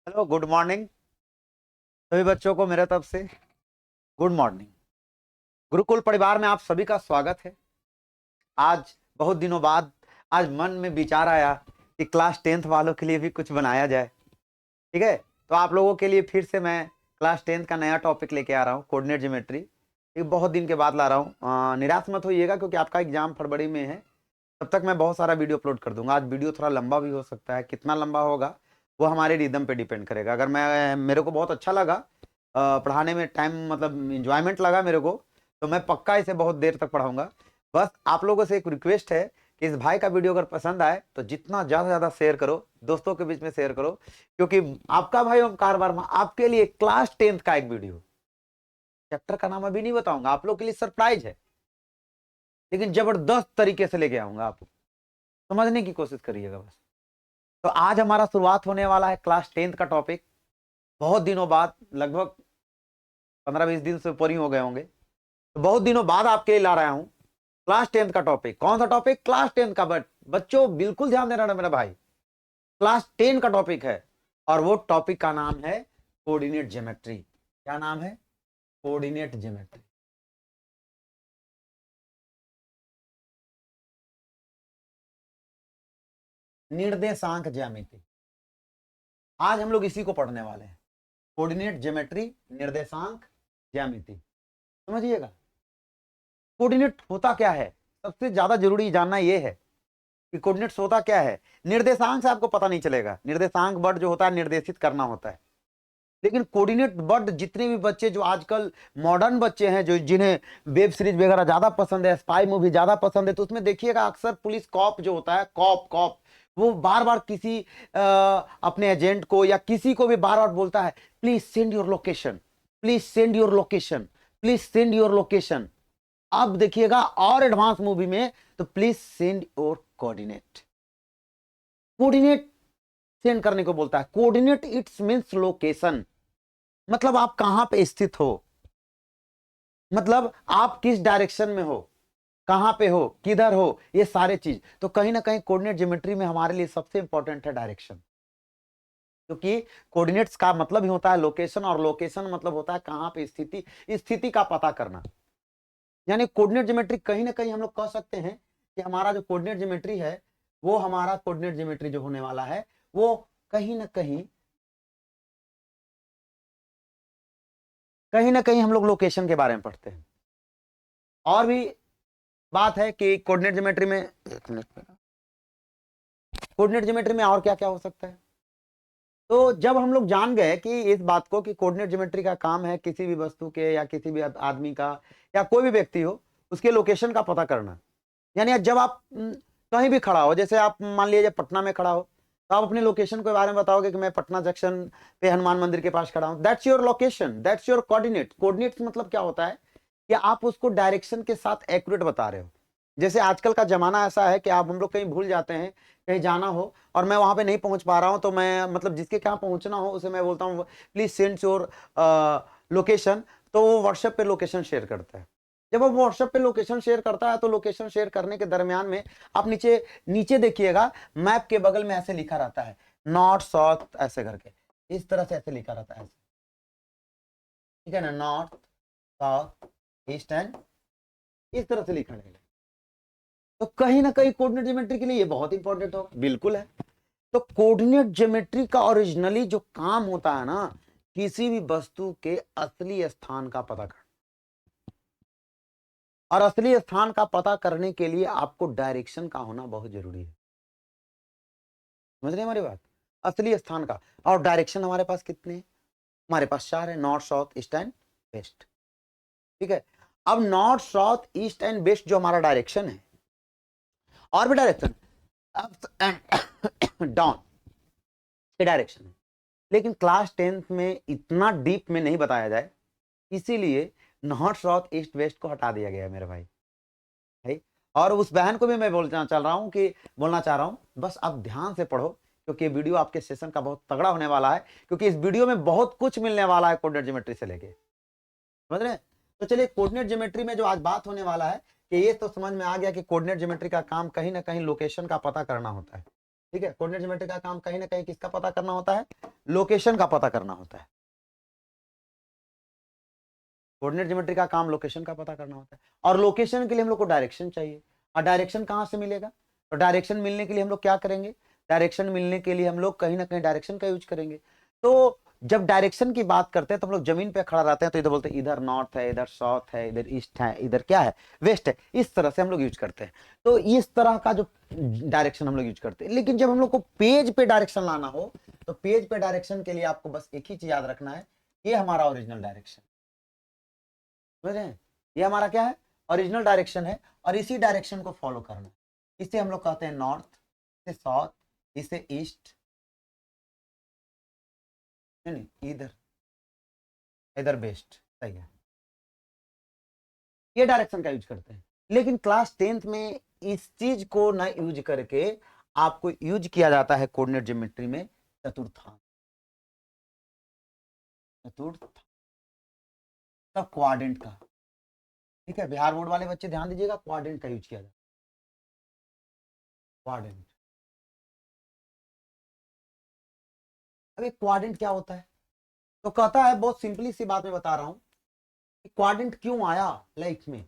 Hello, good morning सभी बच्चों को मेरे तरफ से गुड मॉर्निंग। गुरुकुल परिवार में आप सभी का स्वागत है। आज बहुत दिनों बाद आज मन में विचार आया कि क्लास 10th वालों के लिए भी कुछ बनाया जाए। ठीक है, तो आप लोगों के लिए फिर से मैं क्लास 10th का नया टॉपिक लेके आ रहा हूँ, कोऑर्डिनेट ज्योमेट्री। ये बहुत दिन के बाद ला रहा हूँ। निराश मत होइएगा क्योंकि आपका एग्जाम फरवरी में है। तब तक मैं बहुत सारा वीडियो अपलोड कर दूंगा। आज वीडियो थोड़ा लंबा भी हो सकता है, कितना लंबा होगा वो हमारे रिदम पे डिपेंड करेगा। अगर मेरे को बहुत अच्छा लगा, पढ़ाने में टाइम मतलब इंजॉयमेंट लगा मेरे को, तो मैं पक्का इसे बहुत देर तक पढ़ाऊंगा। बस आप लोगों से एक रिक्वेस्ट है कि इस भाई का वीडियो अगर पसंद आए तो जितना ज़्यादा से ज़्यादा शेयर करो, दोस्तों के बीच में शेयर करो, क्योंकि आपका भाई ओमकार वर्मा आपके लिए क्लास 10th का एक वीडियो, चैप्टर का नाम अभी नहीं बताऊंगा, आप लोग के लिए सरप्राइज है, लेकिन जबरदस्त तरीके से लेके आऊंगा। आप समझने की कोशिश करिएगा बस। तो आज हमारा शुरुआत होने वाला है क्लास 10th का टॉपिक। बहुत दिनों बाद, लगभग 15-20 दिन से ऊपर ही हो गए होंगे, तो बहुत दिनों बाद आपके लिए ला रहा हूं क्लास 10th का टॉपिक। कौन सा टॉपिक? क्लास 10th का। बट बच्चों बिल्कुल ध्यान देना मेरा भाई, क्लास 10 का टॉपिक है और वो टॉपिक का नाम है कोऑर्डिनेट ज्योमेट्री। क्या नाम है? Coordinate geometry. निर्देशांक ज्यामिति। आज हम लोग इसी को पढ़ने वाले हैं, कोऑर्डिनेट ज्योमेट्री, निर्देशांक ज्यामिति। समझिएगा कोऑर्डिनेट होता क्या है। सबसे ज्यादा जरूरी जानना यह है कि कोऑर्डिनेट्स होता क्या है। निर्देशांक से आपको पता नहीं चलेगा, निर्देशांक वर्ड जो होता है निर्देशित करना होता है, लेकिन कोऑर्डिनेट वर्ड जितने भी बच्चे जो आजकल मॉडर्न बच्चे हैं, जो जिन्हें वेब सीरीज वगैरह ज्यादा पसंद है, स्पाई मूवी ज्यादा पसंद है, तो उसमें देखिएगा अक्सर पुलिस कॉप जो होता है, कॉप कॉप, वो बार बार किसी अपने एजेंट को या किसी को भी बार बार बोलता है, please send your location, please send your location, please send your location. अब देखिएगा और एडवांस मूवी में तो please send your coordinate. Coordinate send करने को बोलता है। कोऑर्डिनेट इट्स मींस लोकेशन, मतलब आप कहां पे स्थित हो, मतलब आप किस डायरेक्शन में हो, कहां पे हो, किधर हो, ये सारे चीज। तो कहीं ना कहीं कोऑर्डिनेट ज्योमेट्री में हमारे लिए सबसे इंपॉर्टेंट है डायरेक्शन, क्योंकि कोऑर्डिनेट्स का मतलब ही होता है लोकेशन, और लोकेशन मतलब होता है कहां पे स्थिति, स्थिति का पता करना। यानी कोऑर्डिनेट ज्योमेट्री कहीं ना कहीं हम लोग कह सकते हैं कि हमारा जो कोऑर्डिनेट ज्योमेट्री है, वो हमारा कोऑर्डिनेट ज्योमेट्री जो होने वाला है, वो कहीं ना कहीं हम लोग लोकेशन के बारे में पढ़ते हैं। और भी बात है कि कोऑर्डिनेट ज्योमेट्री में, एक मिनट, कोऑर्डिनेट ज्योमेट्री में और क्या क्या हो सकता है। तो जब हम लोग जान गए कि इस बात को कि कोऑर्डिनेट ज्योमेट्री का काम है किसी भी वस्तु के या किसी भी आदमी का या कोई भी व्यक्ति हो, उसके लोकेशन का पता करना। यानी जब आप कहीं भी खड़ा हो, जैसे आप मान लीजिए पटना में खड़ा हो, तो आप अपने लोकेशन के बारे में बताओगे कि मैं पटना जंक्शन पे हनुमान मंदिर के पास खड़ा हूं। That's your location, that's your coordinate. Coordinates मतलब क्या होता है कि आप उसको डायरेक्शन के साथ एक्यूरेट बता रहे हो। जैसे आजकल का जमाना ऐसा है कि आप हम लोग कहीं भूल जाते हैं, कहीं जाना हो और मैं वहां पे नहीं पहुंच पा रहा हूं, तो मैं मतलब जिसके कहाँ पहुंचना हो उसे मैं बोलता हूँ प्लीज सेंड योर लोकेशन, तो वो व्हाट्सएप पे लोकेशन शेयर करता है। जब वो व्हाट्सएप पे लोकेशन शेयर करता है तो लोकेशन शेयर करने के दरमियान में आप नीचे नीचे देखिएगा, मैप के बगल में ऐसे लिखा रहता है नॉर्थ साउथ, ऐसे करके इस तरह से ऐसे लिखा रहता है, ठीक है ना, नॉर्थ साउथ ईस्ट एंड, इस तरह से लिखा रहेगा। तो कहीं ना कहीं कोऑर्डिनेट ज्योमेट्री के लिए ये बहुत इंपॉर्टेंट होगा, बिल्कुल है। तो कोऑर्डिनेट ज्योमेट्री का ओरिजिनली जो काम होता है ना, किसी भी वस्तु के असली स्थान का पता करना, और असली स्थान का पता करने के लिए आपको डायरेक्शन का होना बहुत जरूरी है। समझ रहे हैं हमारी बात? असली स्थान का। और डायरेक्शन हमारे पास कितने हैं? हमारे पास 4 है, north south east and west. ठीक है, अब north south east and west जो हमारा डायरेक्शन है, और भी डायरेक्शन अप एंड डाउन के डायरेक्शन है, लेकिन क्लास 10th में इतना डीप में नहीं बताया जाए, इसीलिए नॉर्थ साउथ ईस्ट वेस्ट को हटा दिया गया है मेरे भाई। है? और उस बहन को भी मैं बोलना चाह रहा हूं, बस आप ध्यान से पढ़ो, क्योंकि वीडियो आपके सेशन का बहुत तगड़ा होने वाला है, क्योंकि इस वीडियो में बहुत कुछ मिलने वाला है कोऑर्डिनेट ज्योमेट्री से लेके। समझ रहे हैं? तो चलिए, कोऑर्डिनेट ज्योमेट्री में जो आज बात होने वाला है कि ये तो समझ में आ गया कि कोऑर्डिनेट ज्योमेट्री का काम कहीं ना कहीं लोकेशन का पता करना होता है। ठीक है, कोऑर्डिनेट ज्योमेट्री का काम कहीं ना कहीं किसका पता करना होता है, लोकेशन का पता करना होता है। कोऑर्डिनेट ज्योमेट्री का काम लोकेशन का पता करना होता है, और लोकेशन के लिए हम लोग को डायरेक्शन चाहिए, और डायरेक्शन कहां से मिलेगा, तो डायरेक्शन मिलने के लिए हम लोग क्या करेंगे, डायरेक्शन मिलने के लिए हम लोग कहीं ना कहीं डायरेक्शन का यूज करेंगे। तो जब डायरेक्शन की बात करते हैं तो हम लोग जमीन पे खड़ा रहते हैं तो इधर बोलते हैं इधर नॉर्थ है, इधर साउथ है, इधर ईस्ट है, इधर क्या है, वेस्ट है, इस तरह से हम लोग यूज करते हैं। तो इस तरह का जो डायरेक्शन हम लोग यूज करते हैं। लेकिन जब हम लोग को पेज पे डायरेक्शन लाना हो तो पेज पे डायरेक्शन के लिए आपको बस एक ही चीज याद रखना है, ये हमारा ओरिजिनल डायरेक्शन, समझ रहे हैं, ये हमारा क्या है, ओरिजिनल डायरेक्शन है, और इसी डायरेक्शन को फॉलो करना है। इसे हम लोग कहते हैं नॉर्थ, इसे साउथ, इसे ईस्ट, नहीं इधर, इधर वेस्ट, सही है, ये डायरेक्शन का यूज करते हैं। लेकिन क्लास 10th में इस चीज को ना यूज करके आपको यूज किया जाता है कोऑर्डिनेट ज्योमेट्री में चतुर्थांश, चतुर्थ का क्वाड्रेंट का, ठीक है, बिहार बोर्ड वाले बच्चे ध्यान दीजिएगा, क्वाड्रेंट का यूज किया जाता है, क्वाड्रेंट। अब एक क्वाड्रेंट क्या होता है, तो कहता है, बहुत सिंपली सी बात मैं बता रहा हूं कि क्वाड्रेंट क्यों आया लाइफ में,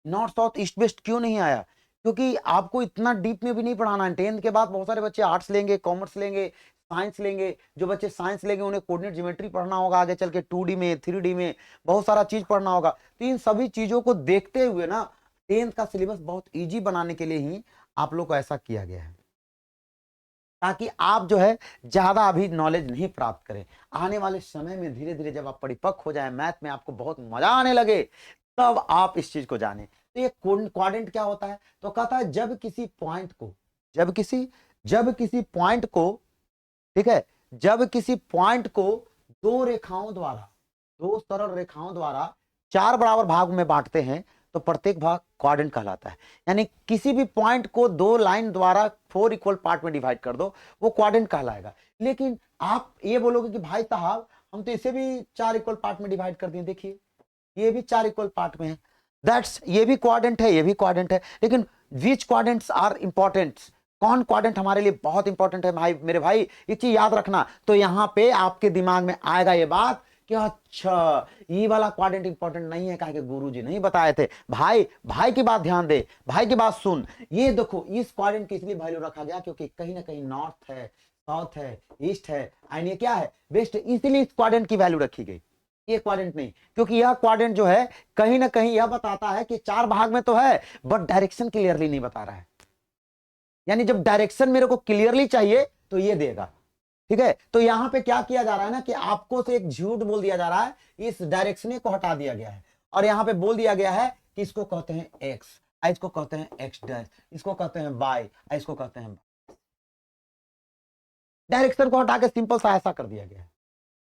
नॉर्थ साउथ ईस्ट वेस्ट क्यों नहीं आया, क्योंकि आपको इतना डीप में भी नहीं पढ़ाना है। 10th के बाद बहुत सारे बच्चे आर्ट्स लेंगे, कॉमर्स लेंगे, साइंस लेंगे। जो बच्चे साइंस लेंगे उन्हें कोऑर्डिनेट ज्योमेट्री पढ़ना होगा, आगे चल के 2D में 3D में बहुत सारा चीज पढ़ना होगा। तो इन सभी चीजों को देखते हुए ना 10th का सिलेबस बहुत ईजी बनाने के लिए ही आप लोग को ऐसा किया गया है, ताकि आप जो है ज्यादा अभी नॉलेज नहीं प्राप्त करें। आने वाले समय में धीरे धीरे जब आप परिपक्व हो जाए, मैथ में आपको बहुत मजा आने लगे, तब आप इस चीज को जाने। तो ये क्वाड्रेंट क्या होता है, तो कहता है जब किसी पॉइंट को, जब किसी पॉइंट को, ठीक है, जब किसी पॉइंट को दो रेखाओं द्वारा, दो सरल रेखाओं द्वारा 4 बराबर भाग में बांटते हैं तो प्रत्येक भाग क्वाड्रेंट कहलाता है। यानी किसी भी पॉइंट को दो लाइन द्वारा 4 इक्वल पार्ट में डिवाइड कर दो, वो क्वाड्रेंट कहलाएगा। लेकिन आप ये बोलोगे कि भाई साहब हम तो इसे भी 4 इक्वल पार्ट में डिवाइड कर दिए, देखिए ये भी 4 इक्वल पार्ट में है, दैट्स, ये भी क्वाड्रेंट है, ये भी क्वाड्रेंट है। लेकिन विच क्वाड्रेंट्स आर इंपॉर्टेंट, कौन क्वाड्रेंट हमारे लिए बहुत इंपॉर्टेंट है भाई, मेरे भाई ये चीज याद रखना। तो यहां पे आपके दिमाग में आएगा ये बात कि अच्छा ये वाला क्वाड्रेंट इंपॉर्टेंट नहीं है, कहा कि गुरुजी नहीं बताए थे। भाई भाई की बात ध्यान दे, भाई की बात सुन। ये देखो इस क्वाड्रेंट की इसलिए वैल्यू रखा गया क्योंकि कहीं ना कहीं नॉर्थ है, साउथ है, ईस्ट है, एंड ये क्या है, वेस्ट, इसलिए इस क्वाड्रेंट की वैल्यू रखी गई, ये क्वाड्रेंट नहीं। क्योंकि यह क्वाड्रेंट जो है कहीं ना कहीं यह बताता है कि 4 भाग में तो है, बट डायरेक्शन क्लियरली नहीं बता रहा है। यानी जब डायरेक्शन मेरे को क्लियरली चाहिए तो ये देगा, ठीक है। तो यहां पे क्या किया जा रहा है ना कि आपको से एक झूठ बोल दिया जा रहा है, इस डायरेक्शन को हटा दिया गया है, और यहां पे बोल दिया गया है कि इसको कहते हैं एक्स, इसको कहते हैं एक्स डैश, इसको कहते हैं वाई, इसको कहते हैं, डायरेक्शन को हटा के सिंपल सा ऐसा कर दिया गया है।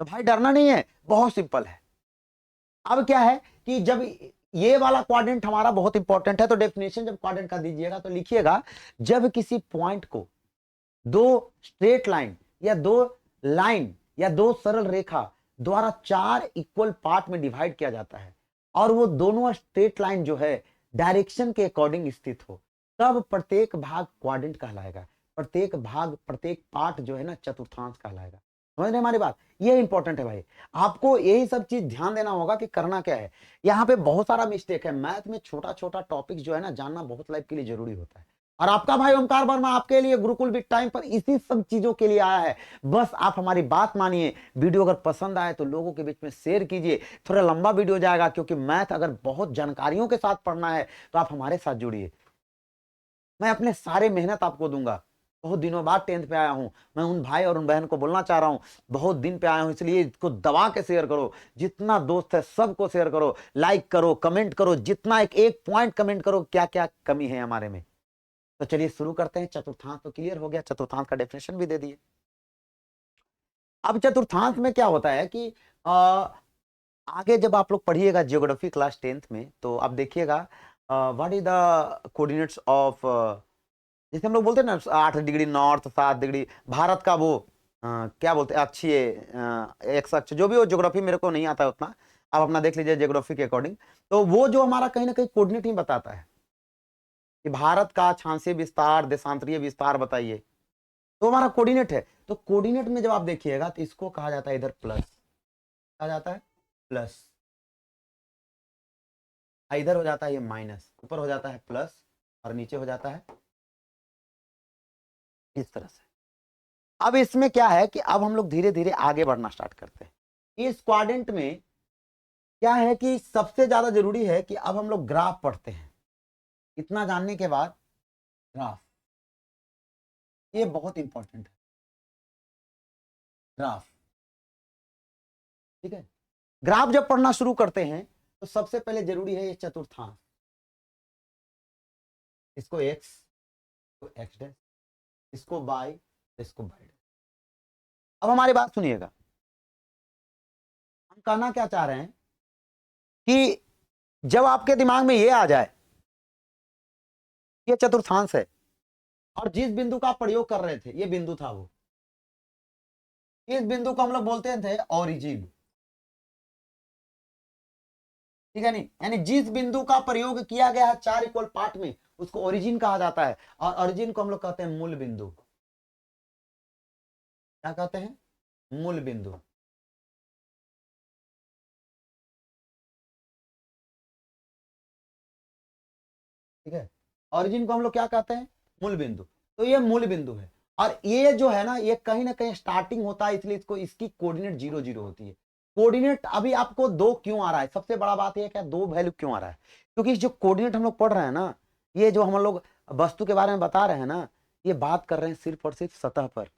तो भाई डरना नहीं है, बहुत सिंपल है। अब क्या है कि जब ये वाला क्वाड्रेंट हमारा बहुत इंपॉर्टेंट है, तो डेफिनेशन जब क्वाड्रेंट का दीजिएगा तो लिखिएगा, जब किसी पॉइंट को दो स्ट्रेट लाइन या दो लाइन या दो सरल रेखा द्वारा 4 इक्वल पार्ट में डिवाइड किया जाता है, और वो दोनों स्ट्रेट लाइन जो है डायरेक्शन के अकॉर्डिंग स्थित हो, तब प्रत्येक भाग क्वाड्रेंट कहलाएगा, प्रत्येक भाग, प्रत्येक पार्ट जो है ना चतुर्थांश कहलाएगा। समझ रहे हमारी बात, ये इंपॉर्टेंट है भाई। आपको यही सब चीज ध्यान देना होगा कि करना क्या है। यहाँ पे बहुत सारा मिस्टेक है, मैथ में छोटा छोटा टॉपिक जो है ना जानना बहुत लाइफ के लिए जरूरी होता है। और आपका भाई ओमकार वर्मा आपके लिए गुरुकुल बिग टाइम पर इसी सब चीजों के लिए आया है। बस आप हमारी बात मानिए, वीडियो अगर पसंद आए तो लोगों के बीच में शेयर कीजिए। थोड़ा लंबा वीडियो जाएगा क्योंकि मैथ अगर बहुत जानकारियों के साथ पढ़ना है तो आप हमारे साथ जुड़िए, मैं अपने सारे मेहनत आपको दूंगा। बहुत दिनों बाद 10th पे आया हूं, मैं उन भाई और उन बहन को बोलना चाह रहा हूं, बहुत दिन पे आया हूं, इसलिए इसको दबा के शेयर करो, जितना दोस्त है सबको शेयर करो, लाइक करो, कमेंट करो, जितना एक पॉइंट कमेंट करो क्या क्या कमी है हमारे में। तो चलिए शुरू करते हैं। चतुर्थांश तो क्लियर हो गया, चतुर्थांश का डेफिनेशन भी दे दिए। अब चतुर्थांश में क्या होता है कि आगे जब आप लोग पढ़िएगा जियोग्राफी क्लास 10th में, तो आप देखिएगा what is the coordinates of, जैसे हम लोग बोलते हैं ना 8 डिग्री नॉर्थ, 7 डिग्री, भारत का वो क्या बोलते हैं अक्षीय, एक्स अक्ष, जो भी हो, ज्योग्राफी मेरे को नहीं आता है उतना, आप अपना देख लीजिए ज्योग्राफी के अकॉर्डिंग। तो वो जो हमारा कहीं ना कहीं कोऑर्डिनेट ही बताता है कि भारत का अक्षांशीय विस्तार, देशांतरीय विस्तार बताइए, तो हमारा कोऑर्डिनेट है। तो कोऑर्डिनेट में जब आप देखिएगा तो इसको कहा जाता है इधर प्लस, कहा जाता है प्लस, इधर हो जाता है ये माइनस, ऊपर हो जाता है प्लस और नीचे हो जाता है इस तरह से। अब इसमें क्या है कि अब हम लोग धीरे धीरे आगे बढ़ना स्टार्ट करते हैं। इस क्वाड्रेंट में क्या है कि सबसे ज्यादा जरूरी है कि अब हम लोग ग्राफ पढ़ते हैं। इतना जानने के बाद ग्राफ, ये बहुत इंपॉर्टेंट है ग्राफ, ठीक है। ग्राफ जब पढ़ना शुरू करते हैं तो सबसे पहले जरूरी है ये चतुर्थांश, इसको एक्स, तो एक्स डैश, इसको बाय, इसको बाय। अब हमारी बात सुनिएगा, हम कहना क्या चाह रहे हैं कि जब आपके दिमाग में ये आ जाए ये चतुर्थांश है और जिस बिंदु का आप प्रयोग कर रहे थे ये बिंदु था वो, इस बिंदु को हम लोग बोलते थे ओरिजिन, ठीक है नहीं, यानी जिस बिंदु का प्रयोग किया गया है 4 इक्वल पार्ट में उसको ओरिजिन कहा जाता है। और ओरिजिन को हम लोग कहते हैं मूल बिंदु। क्या कहते हैं? मूल बिंदु। ठीक है, ओरिजिन को हम लोग क्या कहते हैं? मूल बिंदु। तो ये मूल बिंदु है और ये जो है ना कहीं स्टार्टिंग होता है, इसलिए इसको इसकी कोऑर्डिनेट 0 0 होती है। कोऑर्डिनेट अभी आपको 2 क्यों आ रहा है? सबसे बड़ा बात यह क्या 2 वैल्यू क्यों आ रहा है? क्योंकि जो कोऑर्डिनेट हम लोग पढ़ रहे हैं ना, ये जो हम लोग वस्तु के बारे में बता रहे हैं ना, ये बात कर रहे हैं सिर्फ और सिर्फ सतह पर।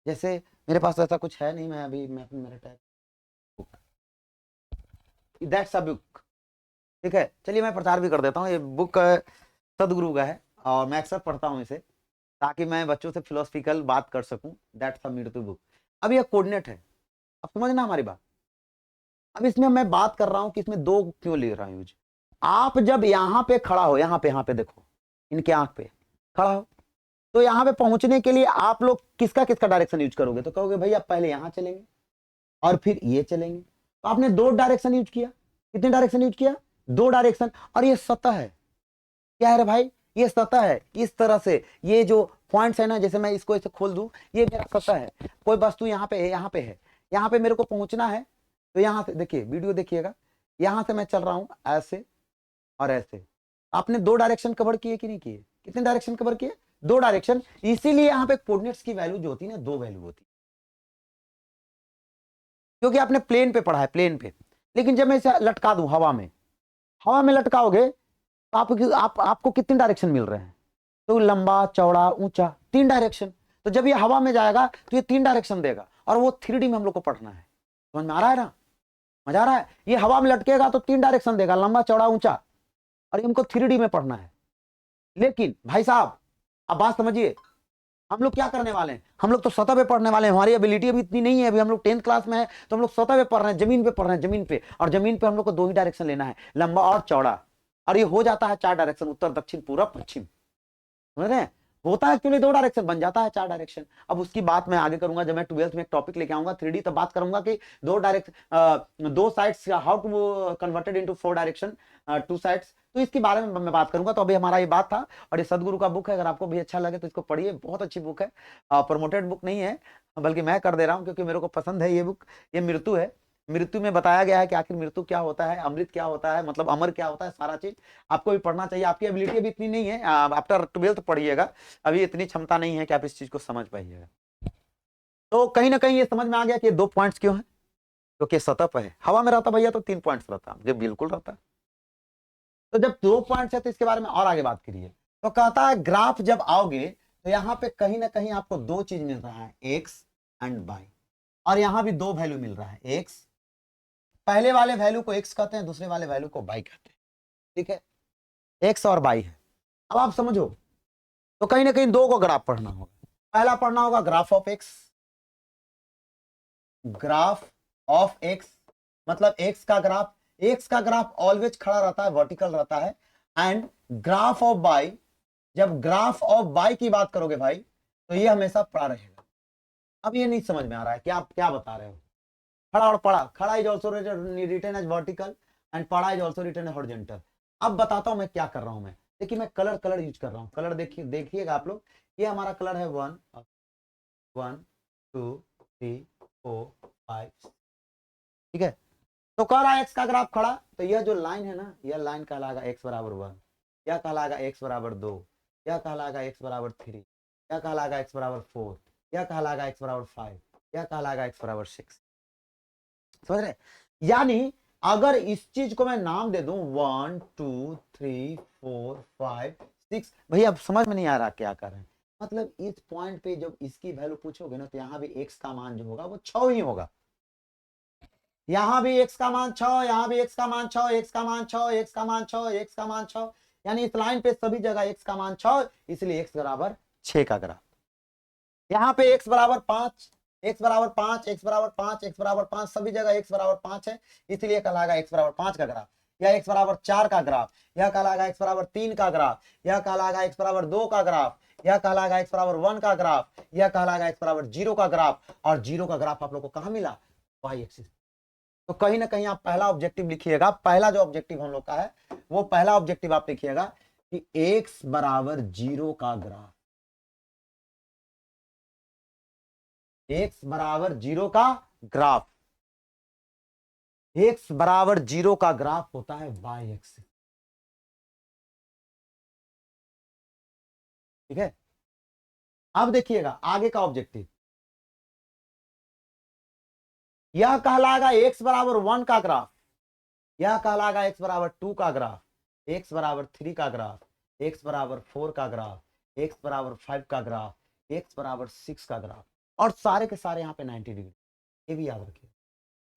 जैसे मेरे पास ऐसा कुछ है नहीं, मैं अभी मैं मेरे type book, that's a book, ठीक है। चलिए मैं प्रचार भी कर देता हूँ, ये बुक सदगुरु का है और मैं अक्सर पढ़ता हूँ इसे ताकि मैं बच्चों से फिलोसफिकल बात कर सकूं। दैट्स अ मृत्यु बुक। अब ये कोऑर्डिनेट है, अब समझना हमारी बात। अब इसमें मैं बात कर रहा हूं कि इसमें 2 क्यों ले रहा हूं यूज। आप जब यहां पे खड़ा हो, यहाँ पे देखो, इनके आंख पे खड़ा हो, तो यहां पे पहुंचने के लिए आप लोग किसका किसका डायरेक्शन यूज करोगे? तो कहोगे भैया पहले यहां चलेंगे और फिर ये चलेंगे। तो आपने 2 डायरेक्शन यूज किया। कितने डायरेक्शन यूज किया? 2 डायरेक्शन। और ये सतह है, क्या है रे भाई? ये सतह है। इस तरह से ये जो पॉइंट्स है ना, जैसे मैं इसको ऐसे खोल दूं, ये मेरा सतह है। कोई वस्तु यहाँ पे है, यहाँ पे है, यहाँ पे मेरे को पहुंचना है। तो यहाँ से देखिए, वीडियो देखिएगा, यहाँ से मैं चल रहा हूँ ऐसे और ऐसे। आपने 2 डायरेक्शन कवर किए कि नहीं किए? कितने डायरेक्शन कवर किए? 2 डायरेक्शन। इसीलिए यहाँ पे कोऑर्डिनेट्स की वैल्यू जो होती है ना, 2 वैल्यू होती है, क्योंकि आपने प्लेन पे पढ़ा है, प्लेन पे। लेकिन जब मैं इसे लटका दूं हवा में, हवा में लटकाओगे तो आपको कितने डायरेक्शन मिल रहे हैं? तो लंबा चौड़ा ऊंचा, 3 डायरेक्शन। तो जब ये हवा में जाएगा तो ये 3 डायरेक्शन देगा और वो 3D में हम लोग को पढ़ना है। समझ में आ रहा है ना? मजा आ रहा है? ये हवा में लटकेगा तो 3 डायरेक्शन देगा, लंबा चौड़ा ऊंचा, और ये हमको 3D में पढ़ना है। लेकिन भाई साहब अब बात समझिए, हम लोग क्या करने वाले हैं? हम लोग तो सतह पे पढ़ने वाले हैं। हमारी एबिलिटी अभी इतनी नहीं है, अभी हम लोग 10th क्लास में है, तो हम लोग सतह पे पढ़ रहे हैं, जमीन पे पढ़ रहे हैं, जमीन पे। और जमीन पे हम लोग को 2 ही डायरेक्शन लेना है, लंबा और चौड़ा। और ये हो जाता है 4 डायरेक्शन, उत्तर दक्षिण पूरब पश्चिम। समझ रहे हैं? होता है क्यों नहीं 2 डायरेक्शन, बन जाता है 4 डायरेक्शन। अब उसकी बात मैं आगे करूंगा, जब मैं 12th में एक टॉपिक लेके आऊंगा 3D, तब बात करूंगा कि 2 direction, 2 sides how to converted into 4 direction, 2 sides. तो इसके बारे में मैं बात करूंगा। तो अभी हमारा ये बात था, और ये सदगुरु का बुक है, अगर आपको भी अच्छा लगे तो इसको पढ़िए, बहुत अच्छी बुक है। प्रमोटेड बुक नहीं है, बल्कि मैं कर दे रहा हूँ क्योंकि मेरे को पसंद है ये बुक। ये मृत्यु है। मृत्यु में बताया गया है कि आखिर मृत्यु क्या होता है, अमृत क्या होता है, मतलब अमर क्या होता है, सारा चीज आपको भी पढ़ना चाहिए। आपकी एबिलिटी अभी इतनी नहीं है, आफ्टर 12th पढ़िएगा, अभी इतनी क्षमता नहीं है कि आप इस चीज को समझ पाइएगा। तो कहीं ना कहीं ये समझ में आ गया कि 2 पॉइंट्स क्यों है, क्योंकि सतह पर है। हवा में रहता भैया तो 3 पॉइंट्स रहता, ये बिल्कुल रहता। तो जब 2 पॉइंट्स है तो इसके बारे में और आगे बात करिए। तो कहता है ग्राफ जब आओगे तो यहाँ पे कहीं ना कहीं आपको 2 चीज मिल रहा है, एक्स एंड वाई। और यहाँ भी 2 वैल्यू मिल रहा है, एक्स, पहले वाले वैल्यू को एक्स कहते हैं, दूसरे वाले वैल्यू को वाई कहते हैं। ठीक है, एक्स और वाई है। अब आप समझो, तो कहीं ना कहीं 2 को ग्राफ पढ़ना होगा। पहला पढ़ना होगा graph of x, graph of x मतलब एक्स का ग्राफ। एक्स का ग्राफ ऑलवेज खड़ा रहता है, वर्टिकल रहता है। एंड ग्राफ ऑफ वाई, जब ग्राफ ऑफ वाई की बात करोगे भाई, तो ये हमेशा पड़ा रहेगा। अब ये नहीं समझ में आ रहा है कि आप क्या बता रहे हो। खड़ा और पड़ा, खड़ा is also written as vertical and पड़ा is also written as horizontal. अब बताता हूं मैं क्या कर रहा हूं। मैं देखिए, मैं कलर यूज कर रहा हूं। कलर देखिए, देखिएगा आप लोग, ये हमारा कलर है 1, 1 2 3 4 5 ठीक है। तो कह रहा है एक्स का ग्राफ खड़ा, तो यह जो लाइन है ना, यह लाइन कहलाएगा एक्स बराबर 1, यह कहलाएगा एक्स बराबर 2, यह कहलाएगा एक्स बराबर 3, यह कहलाएगा एक्स बराबर 4, यह कहलाएगा एक्स बराबर 5, यह कहलाएगा एक्स बराबर 6। समझ रहे? यानी अगर इस चीज को मैं नाम दे दूं 1 2 3 4 5 6, भैया अब समझ में नहीं आ रहा क्या कर रहे हैं। मतलब इस पॉइंट पे जब इसकी वैल्यू पूछोगे ना, तो यहां भी एक्स का मान जो होगा वो 6 ही होगा। यहां भी एक्स का मान 6, यहां भी एक्स का मान 6, एक्स का मान 6, एक्स का मान 6, एक्स का मान 6, यानी इस लाइन पे सभी जगह एक्स का मान 6, इसलिए एक्स बराबर 6 का ग्राफ। यहाँ पे एक्स बराबर 5, एक्स बराबर 5, एक्स बराबर 5, एक्स बराबर 5, सभी जगह एक्स बराबर 5 है, इसलिए कहलाएगा एक्स बराबर 5 का ग्राफ। या एक्स बराबर 4 का ग्राफ, यह कहलाएगा एक्स बराबर 3 का ग्राफ, यह कहलाएगा एक्स बराबर 2 का ग्राफ, यह कहलाएगा एक्स बराबर 1 का ग्राफ, यह कहलाएगा एक्स बराबर 0 का ग्राफ। और 0 का ग्राफ आप लोग को कहां मिला? Y axis. तो कहीं ना कहीं आप पहला ऑब्जेक्टिव लिखिएगा, पहला जो ऑब्जेक्टिव हम लोग का है वो पहला ऑब्जेक्टिव आप लिखिएगा कि एक्स बराबर 0 का ग्राफ, एक्स बराबर 0 का ग्राफ, एक्स बराबर 0 का ग्राफ होता है वाई एक्सिस। ठीक है, अब देखिएगा आगे का ऑब्जेक्टिव, यह कहलाएगा एक्स बराबर 1 का ग्राफ, यह कहलाएगा एक्स बराबर 2 का ग्राफ, एक्स बराबर 3 का ग्राफ, एक्स बराबर 4 का ग्राफ, एक्स बराबर 5 का ग्राफ, एक्स बराबर 6 का ग्राफ, और सारे के सारे यहाँ पे 90 डिग्री। ये भी याद रखिए,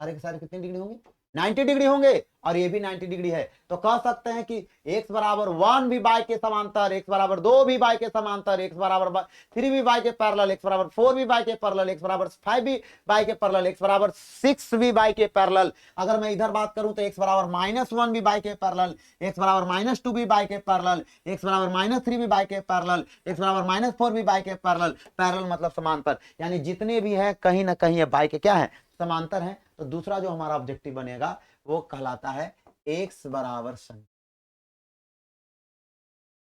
सारे के सारे कितने डिग्री होंगे? 90 डिग्री होंगे, और ये भी 90 डिग्री है। तो कह सकते हैं कि x बराबर 1 भी बाई के समांतर, x बराबर 2 भी बाई के समांतर, x बराबर 3 भी बाई के पैरेलल, x बराबर 4 भी बाई के पैरेलल, x बराबर 5 भी बाई के पैरेलल, x बराबर 6 भी बाई के पैरेलल। अगर मैं इधर बात करूं तो x बराबर -1 भी बाई के पैरेलल, x बराबर -2 भी बाई के पैरेलल, x बराबर -3 भी बाई के पैरेलल, x बराबर -4 भी बाई के पैरेलल। पैरेलल मतलब समांतर, यानी जितने भी हैं कहीं ना कहीं ये बाई के क्या है? समांतर है। तो दूसरा जो हमारा ऑब्जेक्टिव बनेगा वो कहलाता है एक्स बराबर संख्या,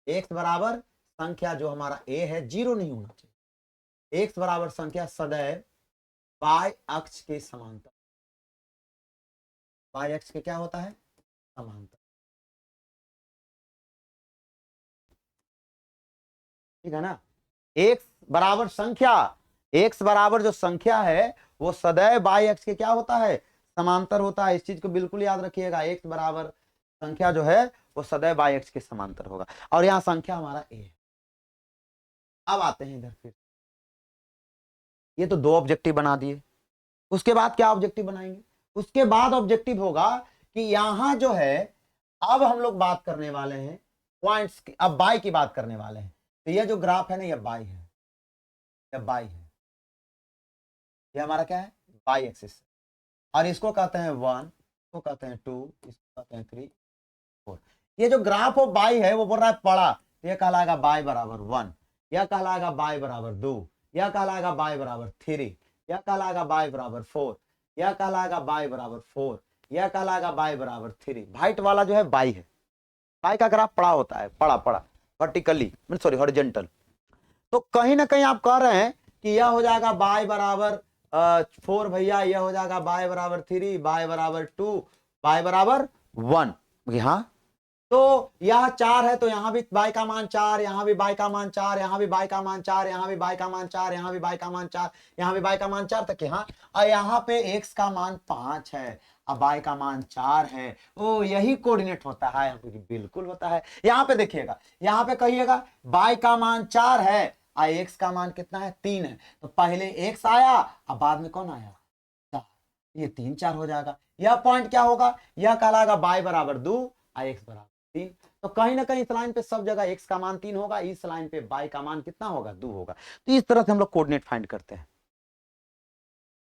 एक्स बराबर संख्या जो हमारा ए है 0 नहीं होना चाहिए। एक्स बराबर संख्या सदैव वाई अक्ष के समांतर, वाई अक्ष के क्या होता है? समांतर। ठीक है ना? एक्स बराबर संख्या, एक्स बराबर जो संख्या है वो सदैव वाई अक्ष के क्या होता है? समांतर होता है। इस चीज को बिल्कुल याद रखिएगा, एक्स बराबर संख्या जो है वो सदैव वाई अक्ष के समांतर होगा। और यहाँ संख्या हमारा ए है। अब आते हैं इधर, फिर ये तो 2 ऑब्जेक्टिव बना दिए, उसके बाद क्या ऑब्जेक्टिव बनाएंगे? उसके बाद ऑब्जेक्टिव होगा कि यहां जो है, अब हम लोग बात करने वाले हैं पॉइंट्स की, अब बाई की बात करने वाले हैं। तो ये जो ग्राफ है ना, ये बाई है, ये बाई है, ये हमारा क्या है? By axis. और इसको कहते हैं 1, इसको कहते हैं 2, इसको कहते हैं 3 4। ये जो ग्राफ ऑफ बाई है वो बोल रहा है पड़ा, तो ये कहलाएगा बाई बराबर 1, यह कहलाएगा बाई बराबर 2, यह कहलाएगा बाई बराबर 3, यह कहलाएगा बाई बराबर 4, यह कहलाएगा बाई बराबर 4, यह कहलाएगा बाई बराबर 3। वाइट वाला जो है बाई है, बाई का ग्राफ पड़ा होता है, पड़ा पड़ा वर्टिकली, सॉरी हॉरिजॉन्टल। तो कहीं ना कहीं आप कह रहे हैं कि यह हो जाएगा बाई बराबर 4 भैया, यह हो जाएगा बाई बराबर 3, बाई बराबर 2, बाई बराबर 1। हाँ, तो यह 4 है तो यहां भी बाई का मान 4, यहां भी बाई का मान 4, यहां भी बाई का मान 4, यहां भी बाई का मान 4, यहां भी बाई का मान 4, यहां भी बाई का मान 4 तक यहाँ। और यहाँ पे x का मान 5 है, अब बाई का मान 4 है। ओ यही कोऑर्डिनेट होता है? बिल्कुल होता है। यहाँ पे देखिएगा, यहाँ पे कहिएगा बाई का मान 4 है और x का मान कितना है? 3 है। तो पहले x आया, अब बाद में कौन आया? 4। ये 3 4 हो जाएगा। यह पॉइंट क्या होगा? यह कहलाएगा बाई बराबर 2 और x बराबर 3। तो कहीं ना कहीं इस लाइन पे सब जगह x का मान 3 होगा, इस लाइन पे बाई का मान कितना होगा? 2 होगा। तो इस तरह से हम लोग कोऑर्डिनेट फाइंड करते हैं।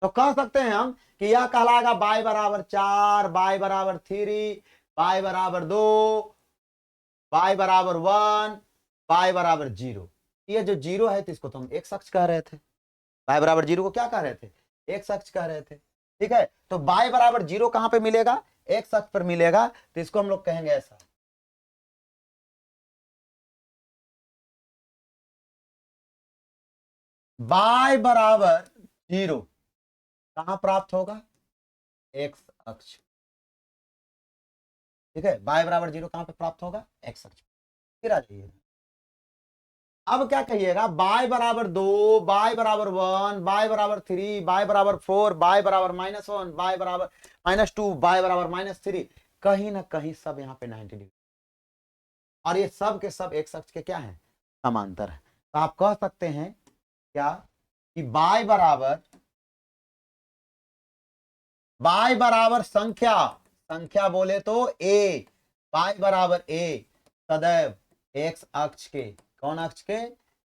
तो कह सकते हैं हम कि यह कहलाएगा बाई बराबर 4, बाई बराबर 3, बाई बराबर 2, बाई बराबर 1, बाई बराबर 0। ये जो 0 है तो इसको तो हम x अक्ष कह रहे थे, बाई बराबर 0 को क्या कह रहे थे? x अक्ष कह रहे थे। ठीक है, तो बाई बराबर 0 कहां पे मिलेगा? x अक्ष पर मिलेगा। तो इसको हम लोग कहेंगे ऐसा, y बराबर 0 कहां प्राप्त होगा? एक्स अक्ष। ठीक है, y बराबर 0 कहां पे प्राप्त होगा? एक्स अक्ष। फिर आ जाइए, अब क्या कहिएगा? y बराबर 2, y बराबर 1, y बराबर 3, y बराबर 4, y बराबर -1, y बराबर -2, y बराबर -3, कहीं ना कहीं सब यहाँ पे 90 डिग्री, और ये सब के सब एक्स अक्ष के क्या है? समांतर है। तो आप कह सकते हैं क्या कि y बराबर संख्या, संख्या बोले तो a, y बराबर a सदैव एक्स अक्ष के, कौन अक्ष के?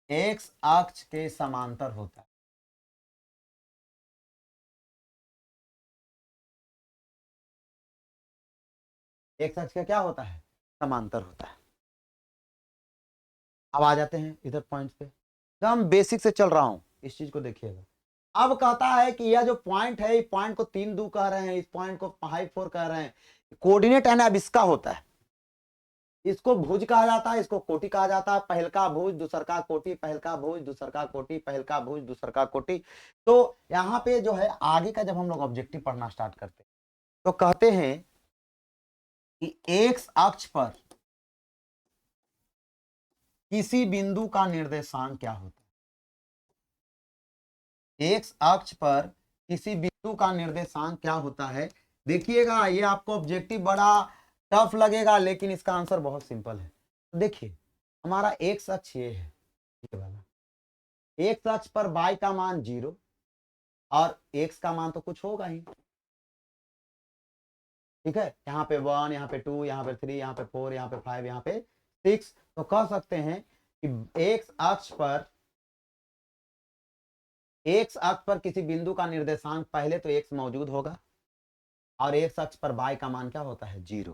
एक्स अक्ष के समांतर होता है। एक्स अक्ष का क्या होता है? समांतर होता है। अब आ जाते हैं इधर पॉइंट पे, तो हम बेसिक से चल रहा हूं, इस चीज को देखिएगा। अब कहता है कि यह जो पॉइंट है, इस पॉइंट को 3 2 कह रहे हैं, इस पॉइंट को 5 4 कह रहे हैं। कोऑर्डिनेट है ना, अब इसका होता है, इसको भुज कहा जाता है, इसको कोटि कहा जाता है। पहल का भुज, दूसर का कोटि, पहल का भुज, दूसर का कोटि, पहल का भुज, दूसर का कोटि। तो यहाँ पे जो है आगे का जब हम लोग ऑब्जेक्टिव पढ़ना स्टार्ट करते हैं तो कहते हैं कि एक्स अक्ष पर किसी बिंदु का निर्देशांक क्या होता है? एक्स अक्ष पर किसी बिंदु का निर्देशांक क्या होता है? देखिएगा, ये आपको ऑब्जेक्टिव बड़ा टफ लगेगा, लेकिन इसका आंसर बहुत सिंपल है। तो देखिए, हमारा एक्स अक्ष ये है, ये वाला एक्स अक्ष पर y का मान 0 और x का मान तो कुछ होगा ही। ठीक है, यहाँ पे 1, यहाँ पे 2, यहाँ पे 3, यहाँ पे 4, यहाँ पे 5, यहाँ पे 6। तो कह सकते हैं कि एक्स अक्ष पर किसी बिंदु का निर्देशांक, पहले तो x मौजूद होगा और एक्स अक्ष पर y का मान क्या होता है? 0।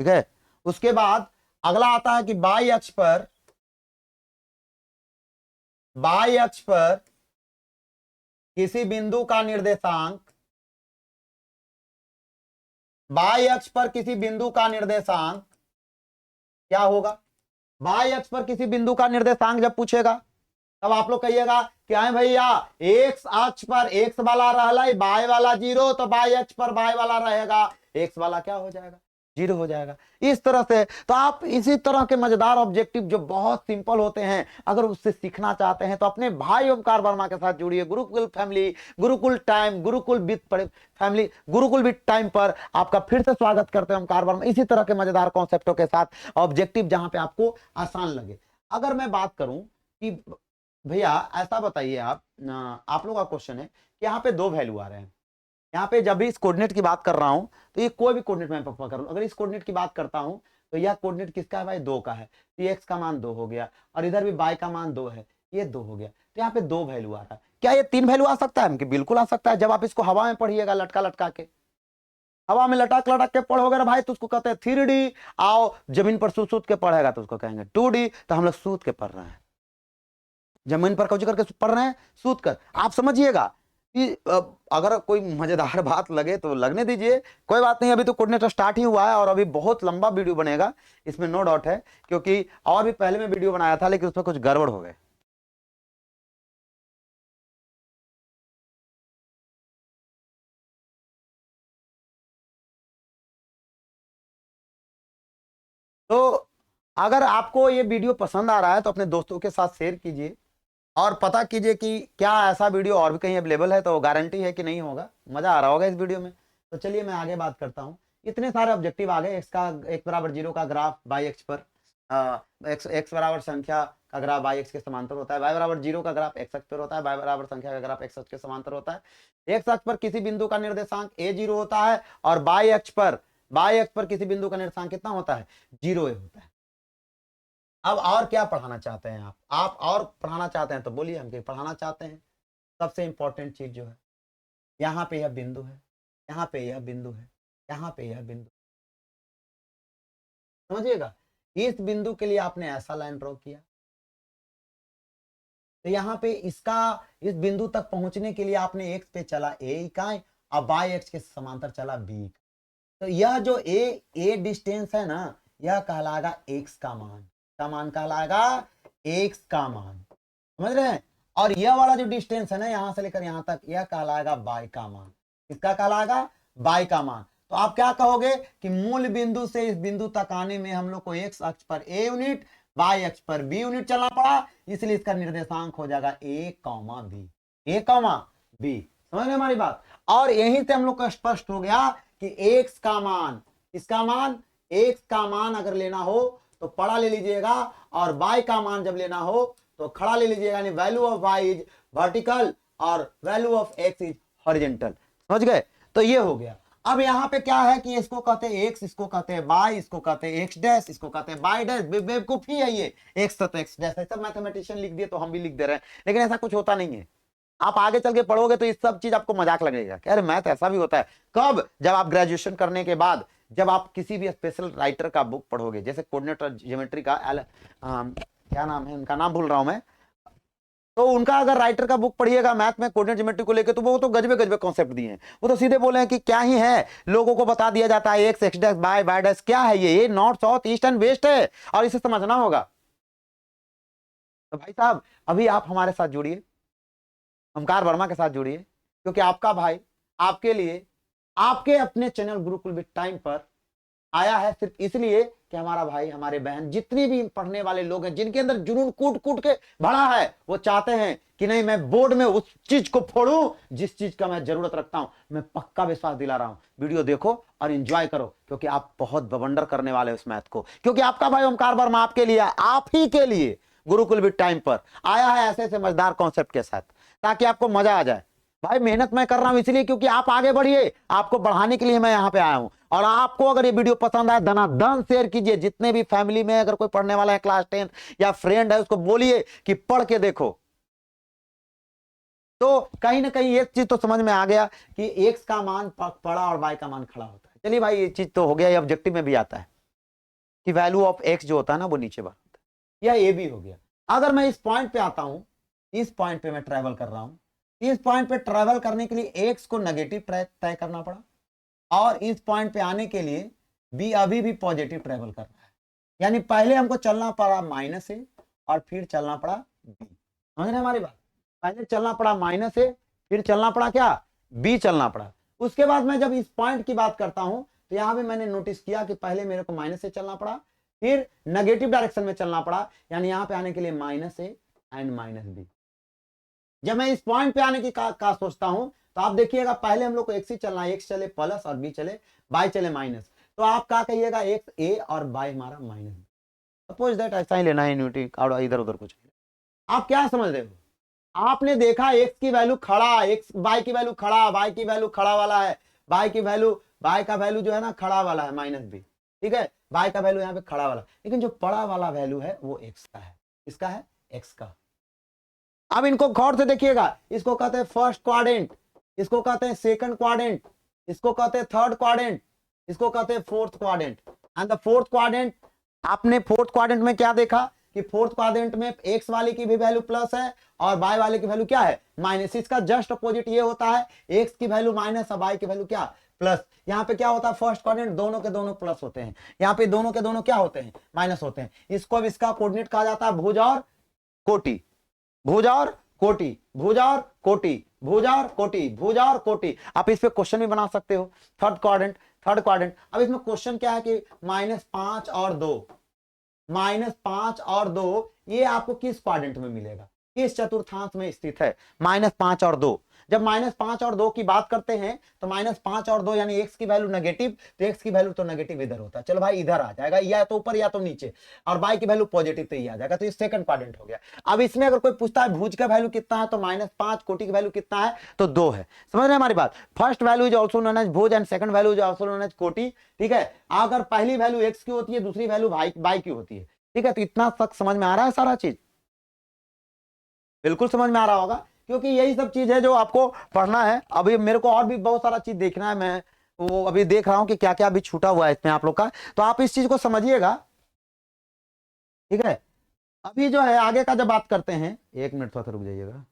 ठीक है, उसके बाद अगला आता है कि y अक्ष पर किसी बिंदु का निर्देशांक, y अक्ष पर किसी बिंदु का निर्देशांक क्या होगा? y अक्ष पर किसी बिंदु का निर्देशांक जब पूछेगा तब आप लोग कहिएगा कि हाँ भैया, एक्स अक्ष पर एक्स वाला रहला, y वाला 0, तो y अक्ष पर y वाला रहेगा, x वाला क्या हो जाएगा? 0 हो जाएगा। इस तरह से तो आप इसी तरह के मजेदार ऑब्जेक्टिव जो बहुत सिंपल होते हैं, अगर उससे सीखना चाहते हैं तो अपने भाई ओमकार वर्मा के साथ जुड़िए। Gurukul family, Gurukul time, Gurukul with family, Gurukul with time पर आपका फिर से स्वागत करते हैं ओमकार वर्मा, इसी तरह के मजेदार कॉन्सेप्टों के साथ ऑब्जेक्टिव जहां पे आपको आसान लगे। अगर मैं बात करूं कि भैया ऐसा बताइए, आप लोग का क्वेश्चन है कि यहाँ पे 2 वैल्यू आ रहे हैं, यहाँ पे जब भी इस कोऑर्डिनेट की बात कर रहा हूं तो ये कोई भी कोऑर्डिनेट मैं पकड़ करूं, अगर इस कोऑर्डिनेट की बात करता हूं तो यह कोऑर्डिनेट किसका है भाई? 2 का है, तो एक्स का मान 2 हो गया, और इधर भी y का मान 2 है, ये 2 हो गया। तो यहाँ पे 2 वैल्यू आ रहा है। क्या ये 3 वैल्यू आ सकता है? कि बिल्कुल आ सकता है। जब आप इसको हवा में पढ़िएगा, लटका लटका के, हवा में लटक लटक के पढ़ोगे ना भाई, तो उसको कहते हैं 3D। आओ जमीन पर सूत के पढ़ेगा तो उसको कहेंगे 2D। तो हम लोग सूत के पढ़ रहे हैं, जमीन पर कौच करके पढ़ रहे हैं, सूत कर। आप समझिएगा कि अगर कोई मजेदार बात लगे तो लगने दीजिए, कोई बात नहीं। अभी तो कोऑर्डिनेटर स्टार्ट ही हुआ है और अभी बहुत लंबा वीडियो बनेगा, इसमें नो डाउट है, क्योंकि और भी पहले में वीडियो बनाया था लेकिन उसमें कुछ गड़बड़ हो गए। तो अगर आपको ये वीडियो पसंद आ रहा है तो अपने दोस्तों के साथ शेयर कीजिए और पता कीजिए कि क्या ऐसा वीडियो और भी कहीं अवेलेबल है, तो गारंटी है कि नहीं होगा, मजा आ रहा होगा इस वीडियो में। तो चलिए मैं आगे बात करता हूँ। इतने सारे ऑब्जेक्टिव आ गए। एक्स बराबर 0 का ग्राफ बाई एक्स पर, एक्स बराबर संख्या का ग्राफ बाई एक्स के समांतर होता है, y बराबर 0 का ग्राफ एक्स अक्ष पर होता है, y बराबर संख्या का ग्राफ एक्स अक्ष के समांतर होता है। एक्स अक्ष पर किसी बिंदु का निर्देशांक a0 होता है और y अक्ष पर किसी बिंदु का निर्देशांक कितना होता है? 0 होता है। अब और क्या पढ़ाना चाहते हैं आप और पढ़ाना चाहते हैं तो बोलिए, हम क्या पढ़ाना चाहते हैं। सबसे इंपॉर्टेंट चीज जो है, यहाँ पे यह बिंदु है, यहाँ पे यह बिंदु है, यहाँ पे यह बिंदु, समझिएगा। इस बिंदु के लिए आपने ऐसा लाइन ड्रॉ किया, तो यहाँ पे इसका, इस बिंदु तक पहुंचने के लिए आपने एक्स पे चला a इकाई और बाई एक्स के समांतर चला b। तो यह जो a डिस्टेंस है ना, यह कहलाएगा x का मान, कहलाएगा x का मान, समझ रहे हैं। और यह वाला जो डिस्टेंस है ना यहां से लेकर यहां तक, यह कहलाएगा बाई का मान। किसका कहलाएगा? बाई का मान। तो आप क्या कहोगे कि मूल बिंदु से इस बिंदु तक आने में हम लोग को एक्स अक्ष पर ए यूनिट, बाई अक्ष पर बी यूनिट चलना पड़ा, इसलिए इसका निर्देशांक हो जाएगा ए कॉमा बी, ए कॉमा बी। समझ रहे हमारी बात? और यहीं से हम लोग का स्पष्ट हो गया कि एक्स का मान, इसका मान, एक्स का मान अगर लेना हो तो पड़ा ले लीजिएगा, और बाई का मान जब लेना हो तो खड़ा ले लीजिएगा, यानी value of Y is vertical और value of X is horizontal. समझ गए? तो ये हो गया। अब यहाँ पे क्या है कि इसको कहते हैं एक्स, इसको कहते हैं बाई, इसको कहते हैं एक्स डैश, इसको कहते हैं बाई डैश। बेवकूफी है ये, एक्स तो एक्स डैश है, सब मैथमेटिशियन लिख दिए तो हम भी लिख दे रहे हैं, लेकिन ऐसा कुछ होता नहीं है। आप आगे चल के पढ़ोगे तो ये सब चीज आपको मजाक लगेगा कि अरे मैथ ऐसा भी होता है। कब? जब आप ग्रेजुएशन करने के बाद, जब आप किसी भी स्पेशल राइटर का बुक पढ़ोगे, जैसे कोऑर्डिनेट और ज्योमेट्री का क्या नाम है, उनका नाम भूल रहा हूं मैं, तो उनका अगर राइटर का बुक पढ़िएगा मैथ में कोऑर्डिनेट ज्योमेट्री को लेकर, तो वो तो गजबे गजबे कॉन्सेप्ट दिए हैं। वो तो सीधे बोले हैं कि क्या ही है, लोगों को बता दिया जाता है X, X dash, Y, Y dash क्या है, ये north south east and west है और इसे समझना होगा। तो भाई साहब अभी आप हमारे साथ जुड़िए, ओमकार वर्मा के साथ जुड़िए, क्योंकि आपका भाई आपके लिए, आपके अपने चैनल गुरुकुल विद टाइम पर आया है सिर्फ इसलिए कि हमारा भाई, हमारे बहन, जितनी भी पढ़ने वाले लोग हैं जिनके अंदर जुनून कूट कूट के भरा है, वो चाहते हैं कि नहीं मैं बोर्ड में उस चीज को फोड़ूं जिस चीज का मैं जरूरत रखता हूं। मैं पक्का विश्वास दिला रहा हूं, वीडियो देखो और एंजॉय करो, क्योंकि आप बहुत बवंडर करने वाले उस मैथ को, क्योंकि आपका भाई ओमकार वर्मा आपके लिए, आप ही के लिए गुरुकुल विद टाइम पर आया है ऐसे समझदार कॉन्सेप्ट के साथ, ताकि आपको मजा आ जाए। भाई मेहनत मैं कर रहा हूं इसलिए क्योंकि आप आगे बढ़िए, आपको बढ़ाने के लिए मैं यहां पे आया हूं। और आपको अगर ये वीडियो पसंद आए धनाधन शेयर कीजिए, जितने भी फैमिली में अगर कोई पढ़ने वाला है क्लास 10 या फ्रेंड है उसको बोलिए कि पढ़ के देखो। तो कहीं ना कहीं एक चीज तो समझ में आ गया कि एक्स का मान पड़ा और वाई का मान खड़ा होता है। चलिए भाई ये चीज तो हो गया, ये ऑब्जेक्टिव में भी आता है कि वैल्यू ऑफ एक्स जो होता है ना वो नीचे बढ़ होता है, या ये भी हो गया। अगर मैं इस पॉइंट पे आता हूं, इस पॉइंट पे मैं ट्रेवल कर रहा हूं, इस पॉइंट पे ट्रेवल करने के लिए एक्स को नेगेटिव तय करना पड़ा, और इस पॉइंट पे आने के लिए बी अभी भी पॉजिटिव ट्रेवल कर रहा है, यानी पहले हमको चलना पड़ा माइनस ए और फिर चलना पड़ा बी। समझ रहे हमारी बात? पहले चलना पड़ा माइनस ए, फिर चलना पड़ा क्या, बी चलना पड़ा। उसके बाद मैं जब इस पॉइंट की बात करता हूं तो यहां पे मैंने नोटिस किया कि पहले मेरे को माइनस से चलना पड़ा, फिर नेगेटिव डायरेक्शन में चलना पड़ा, यानी यहां पे आने के लिए minus A and minus B. जब मैं इस पॉइंट पे आने की का सोचता हूं तो आप देखिएगा पहले हम लोग को एक्स ही चलना है, एक्स चले प्लस और बी चले, बाई चले माइनस। तो आप क्या कहिएगा, एक्स ए और बाई हमारा माइनस। सपोज दैट ऐसा ही लेना है यूनिटी, और इधर उधर कुछ। आप क्या समझ रहे हो? आपने देखा एक्स की वैल्यू खड़ा, एक्स बाई की वैल्यू खड़ा, बाई की वैल्यू खड़ा वाला है, बाई की वैल्यू, बाई का वैल्यू जो है ना खड़ा वाला है माइनस बी, ठीक है, बाई का वैल्यू यहाँ पे खड़ा वाला, लेकिन जो पड़ा वाला वैल्यू है वो एक्स का है। इसका है एक्स का। अब इनको गौर से देखिएगा, इसको कहते हैं फर्स्ट क्वाड्रेंट, इसको कहते हैं सेकंड क्वाड्रेंट, इसको कहते हैं थर्ड क्वाड्रेंट, इसको कहते हैं fourth quadrant. And the fourth quadrant, आपने फोर्थ क्वाड्रेंट में क्या देखा कि फोर्थ क्वाड्रेंट में एक्स वाले की भी वैल्यू प्लस है और बाय वाले की वैल्यू क्या है, माइनस। इसका जस्ट अपोजिट ये होता है, एक्स की वैल्यू माइनस और बाय की वैल्यू क्या, प्लस। यहाँ पे क्या होता है, फर्स्ट क्वाड्रेंट दोनों के दोनों प्लस होते हैं, यहाँ पे दोनों के दोनों क्या होते हैं, माइनस होते हैं। इसको अब इसका कोऑर्डिनेट कहा जाता है भुज और कोटि, भुज और कोटि, भुज और कोटि, भुज और कोटि, भुज और कोटि। आप इस पे क्वेश्चन भी बना सकते हो। Third quadrant, third quadrant. अब इसमें क्वेश्चन क्या है कि -5 और 2, -5 और 2 ये आपको किस क्वाड्रेंट में मिलेगा, किस चतुर्थांश में स्थित है, -5 और 2। जब -5 और 2 की बात करते हैं तो -5 और 2 यानी एक्स की वैल्यू नेगेटिव, तो एक्स की वैल्यू तो नेगेटिव इधर होता है, चलो भाई इधर आ जाएगा, या तो ऊपर या तो नीचे, और बाई की वैल्यू पॉजिटिव तो ये आ जाएगा, तो ये सेकंड क्वाड्रेंट हो गया। अब इसमें अगर कोई पूछता है भुज का वैल्यू कितना है तो -5, कोटि की वैल्यू कितना है तो 2 है। समझ रहे हमारी बात? First value is also known as भुज and second value is also known as कोटि, ठीक है। अगर पहली वैल्यू एक्स की होती है, दूसरी वैल्यू बाई की होती है, ठीक है। तो इतना तक समझ में आ रहा है सारा चीज? बिल्कुल समझ में आ रहा होगा, क्योंकि यही सब चीज है जो आपको पढ़ना है। अभी मेरे को और भी बहुत सारा चीज देखना है, मैं वो अभी देख रहा हूं कि क्या क्या अभी छूटा हुआ है इसमें आप लोग का, तो आप इस चीज को समझिएगा, ठीक है। अभी जो है आगे का जब बात करते हैं, 1 मिनट थोड़ा सा रुक जाइएगा।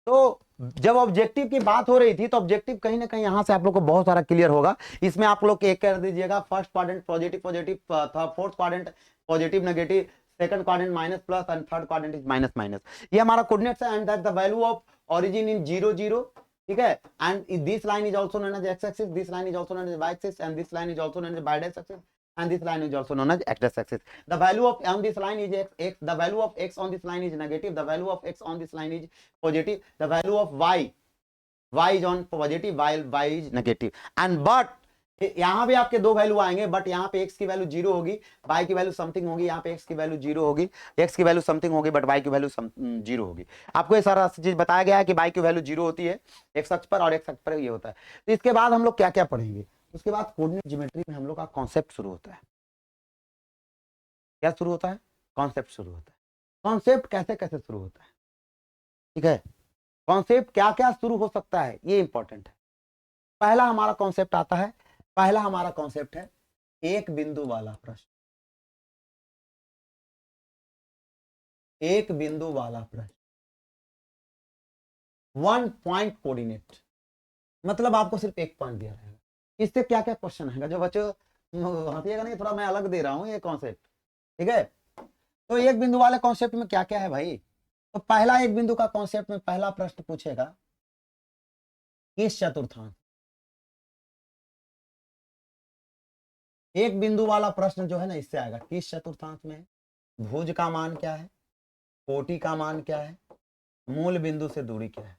तो जब ऑब्जेक्टिव की बात हो रही थी तो ऑब्जेक्टिव कहीं ना कहीं यहां से आप लोग को बहुत सारा क्लियर होगा। इसमें आप लोग एक कर दीजिएगा, first quadrant positive positive, fourth quadrant positive negative, second quadrant minus plus and third quadrant is minus minus. ये हमारा कोऑर्डिनेट्स है and that the value of origin in 0 0, ठीक है, and this line is also known as X axis, this line is also known as Y axis and this line is also known as Y axis and this line is also known as x axis. The value of on this line is x, the value of x on this line is negative, the value of x on this line is positive, the value of y is on positive while y is negative. And but यहाँ भी आपके दो value आएंगे, but यहाँ पे x की value 0 होगी, y की वैल्यू समथिंग होगी, यहाँ पे x की वैल्यू 0 होगी, x की वैल्यू समथिंग होगी बट y की वैल्यू 0 होगी। आपको ये सारा चीज बताया गया है कि y की वैल्यू 0 होती है x अक्ष पर और x अक्ष पर ये होता है। तो इसके बाद हम लोग क्या क्या पढ़ेंगे, उसके बाद कोऑर्डिनेट ज्योमेट्री में हम लोग का कॉन्सेप्ट शुरू होता है। क्या शुरू होता है? कॉन्सेप्ट शुरू होता है। कॉन्सेप्ट कैसे कैसे शुरू होता है, ठीक है, कॉन्सेप्ट क्या क्या शुरू हो सकता है, ये इंपॉर्टेंट है। पहला हमारा कॉन्सेप्ट आता है, पहला हमारा कॉन्सेप्ट है एक बिंदु वाला प्रश्न। एक बिंदु वाला प्रश्न, वन पॉइंट कोऑर्डिनेट, मतलब आपको सिर्फ एक पॉइंट दिया रहेगा। इससे क्या क्या क्वेश्चन है, जो बच्चों हंसिएगा नहीं, थोड़ा मैं अलग दे रहा हूं ये कॉन्सेप्ट, ठीक है। तो एक बिंदु वाले कॉन्सेप्ट में क्या क्या है भाई, तो पहला एक बिंदु का कॉन्सेप्ट में पहला प्रश्न पूछेगा किस चतुर्थांश, एक बिंदु वाला प्रश्न जो है ना इससे आएगा, किस चतुर्थांश में है, भुज का मान क्या है, कोटि का मान क्या है, मूल बिंदु से दूरी क्या है।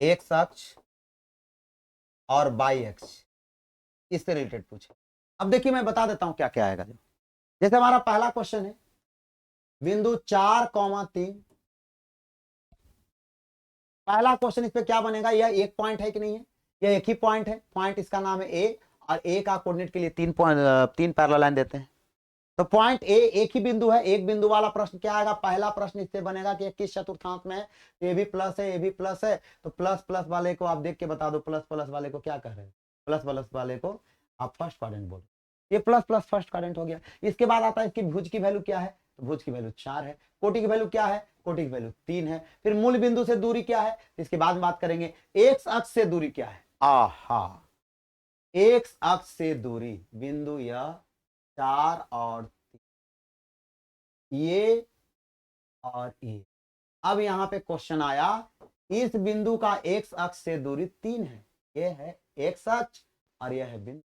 एक्स अक्ष और वाई अक्ष, इससे रिलेटेड पूछे। अब देखिए मैं बता देता हूं क्या क्या आएगा। जैसे हमारा पहला क्वेश्चन है बिंदु 4,3, पहला क्वेश्चन इस पे क्या बनेगा, यह एक पॉइंट है कि नहीं है, यह एक ही पॉइंट है, पॉइंट इसका नाम है ए, और ए का कोऑर्डिनेट के लिए तीन पैरेलल लाइन देते हैं। तो पॉइंट ए एक ही बिंदु है, एक बिंदु वाला प्रश्न क्या आएगा, पहला प्रश्न इससे बनेगा कि किस चतुर्थांश में है, ए भी प्लस है, ए भी प्लस है, तो प्लस प्लस वाले को आप देख के बता दो, प्लस प्लस वाले को क्या कह रहे हैं, प्लस प्लस वाले को आप फर्स्ट क्वाड्रेंट बोलो, ये प्लस प्लस फर्स्ट क्वाड्रेंट हो गया। इसके बाद आता है इसकी भुज की वैल्यू क्या है, तो भुज की वैल्यू 4 है, कोटि की वैल्यू क्या है, कोटि की वैल्यू 3 है, फिर मूल बिंदु से दूरी क्या है, इसके बाद बात करेंगे एक्स अक्ष से दूरी क्या है। आहा, एक्स अक्ष से दूरी बिंदु यह 4 और ये और ये। अब यहां पे क्वेश्चन आया, इस बिंदु का एक्स अक्ष से दूरी 3 है, ये है एक्स अक्ष और यह है बिंदु।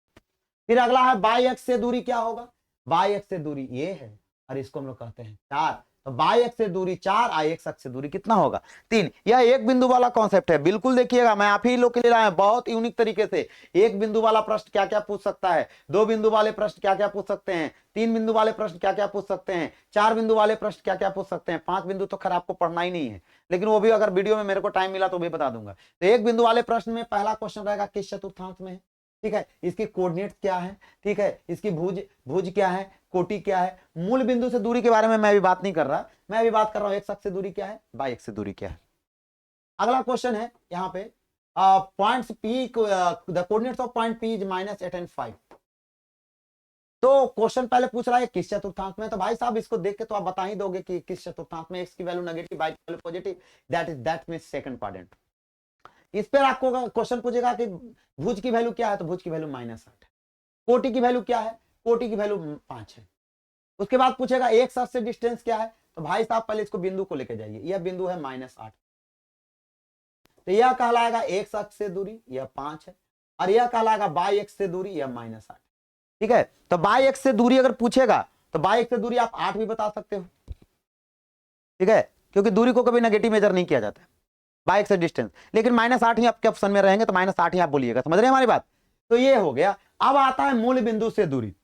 फिर अगला है वाई अक्ष से दूरी क्या होगा, वाई अक्ष से दूरी ये है और इसको हम लोग कहते हैं 4, तो वाई अक्ष से दूरी 4 और एक्स अक्ष से दूरी कितना होगा, 3। यह एक बिंदु वाला कॉन्सेप्ट है, बिल्कुल देखिएगा मैं आप ही लोग के लिए लाया बहुत यूनिक तरीके से। एक बिंदु वाला प्रश्न क्या क्या पूछ सकता है, दो बिंदु वाले प्रश्न क्या क्या पूछ सकते हैं, तीन बिंदु वाले प्रश्न क्या क्या पूछ सकते हैं, चार बिंदु वाले प्रश्न क्या क्या पूछ सकते हैं, 5 बिंदु तो खैर आपको पढ़ना ही नहीं है, लेकिन वो भी अगर वीडियो में मेरे को टाइम मिला तो भी बता दूंगा। तो एक बिंदु वाले प्रश्न में पहला क्वेश्चन रहेगा किस चतुर्थांश में है, ठीक है, इसकी कोऑर्डिनेट क्या है, ठीक है, इसकी भुज क्या है, कोटि क्या है, मूल बिंदु से दूरी के बारे में मैं अभी बात नहीं कर रहा, मैं अभी बात कर रहा हूं एक्स अक्ष से दूरी क्या है, वाई अक्ष से दूरी क्या है। अगला क्वेश्चन है यहाँ पे points P, the coordinates of point P is -8 and 5। तो क्वेश्चन पहले पूछ रहा है किस चतुर्थांश में, तो भाई साहब इसको देख के तो आप बता ही दोगे कि किस चतुर्थांश में, एक्स की वैल्यू नेगेटिव, वाई की value positive, that means second quadrant. इस पर आपको क्वेश्चन पूछेगा कि भुज की वैल्यू क्या है, तो भुज की वैल्यू -8 है, कोटि की वैल्यू क्या है, कोटि की वैल्यू 5 है। उसके बाद पूछेगा एक साथ से डिस्टेंस क्या है, तो भाई साहब पहले इसको बिंदु को लेके जाइए, यह बिंदु है -8, तो यह कहलाएगा एक अक्ष से दूरी, यह 5 है, और यह कहलाएगा वाई अक्ष से दूरी, यह -8, ठीक है। तो वाई अक्ष से दूरी अगर पूछेगा तो वाई अक्ष से दूरी आप 8 भी बता सकते हो, ठीक है, क्योंकि दूरी को कभी नेगेटिव मेजर नहीं किया जाता है, वाई अक्ष से डिस्टेंस, लेकिन -8 ही आपके ऑप्शन में रहेंगे, तो -8 ही आप बोलिएगा, समझ रहे हैं हमारी बात। तो ये हो गया। अब आता है मूल बिंदु से दूरी,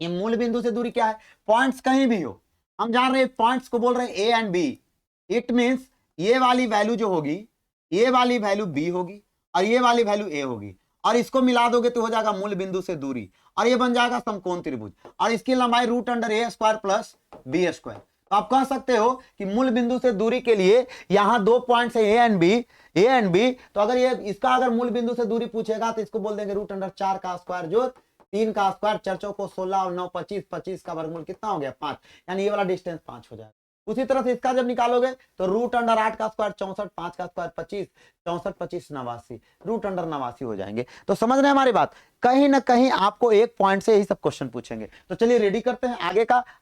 ये मूल बिंदु से दूरी क्या है, पॉइंट्स कहीं भी हो, हम जान रहे हैं पॉइंट्स को बोल रहे हैं A and B, it means ये वाली वैल्यू जो होगी, ये वाली वैल्यू बी होगी और ये वाली वैल्यू ए होगी, और इसको मिला दोगे तो हो जाएगा मूल बिंदु से दूरी, और ये बन जाएगा समकोण त्रिभुज, और इसकी लंबाई √a² प्लस b²। तो आप कह सकते हो कि मूल बिंदु से दूरी के लिए यहां दो पॉइंट्स है ए एंड बी, तो अगर ये इसका अगर मूल बिंदु से दूरी पूछेगा तो इसको बोल देंगे √4 का स्क्वायर जो 3 का स्क्वायर, 4 चौको 16 और 9 25, 25 का वर्गमूल कितना हो गया 5, यानी ये वाला डिस्टेंस 5 हो जाएगा। उसी तरह से इसका जब निकालोगे तो रूट अंडर 8 का स्क्वायर 64, 5 का स्क्वायर 25, 64 25 89, रूट अंडर 89 हो जाएंगे। तो समझ रहे हैं हमारी बात, कहीं ना कहीं आपको एक पॉइंट से ही सब क्वेश्चन पूछेंगे। तो चलिए रेडी करते हैं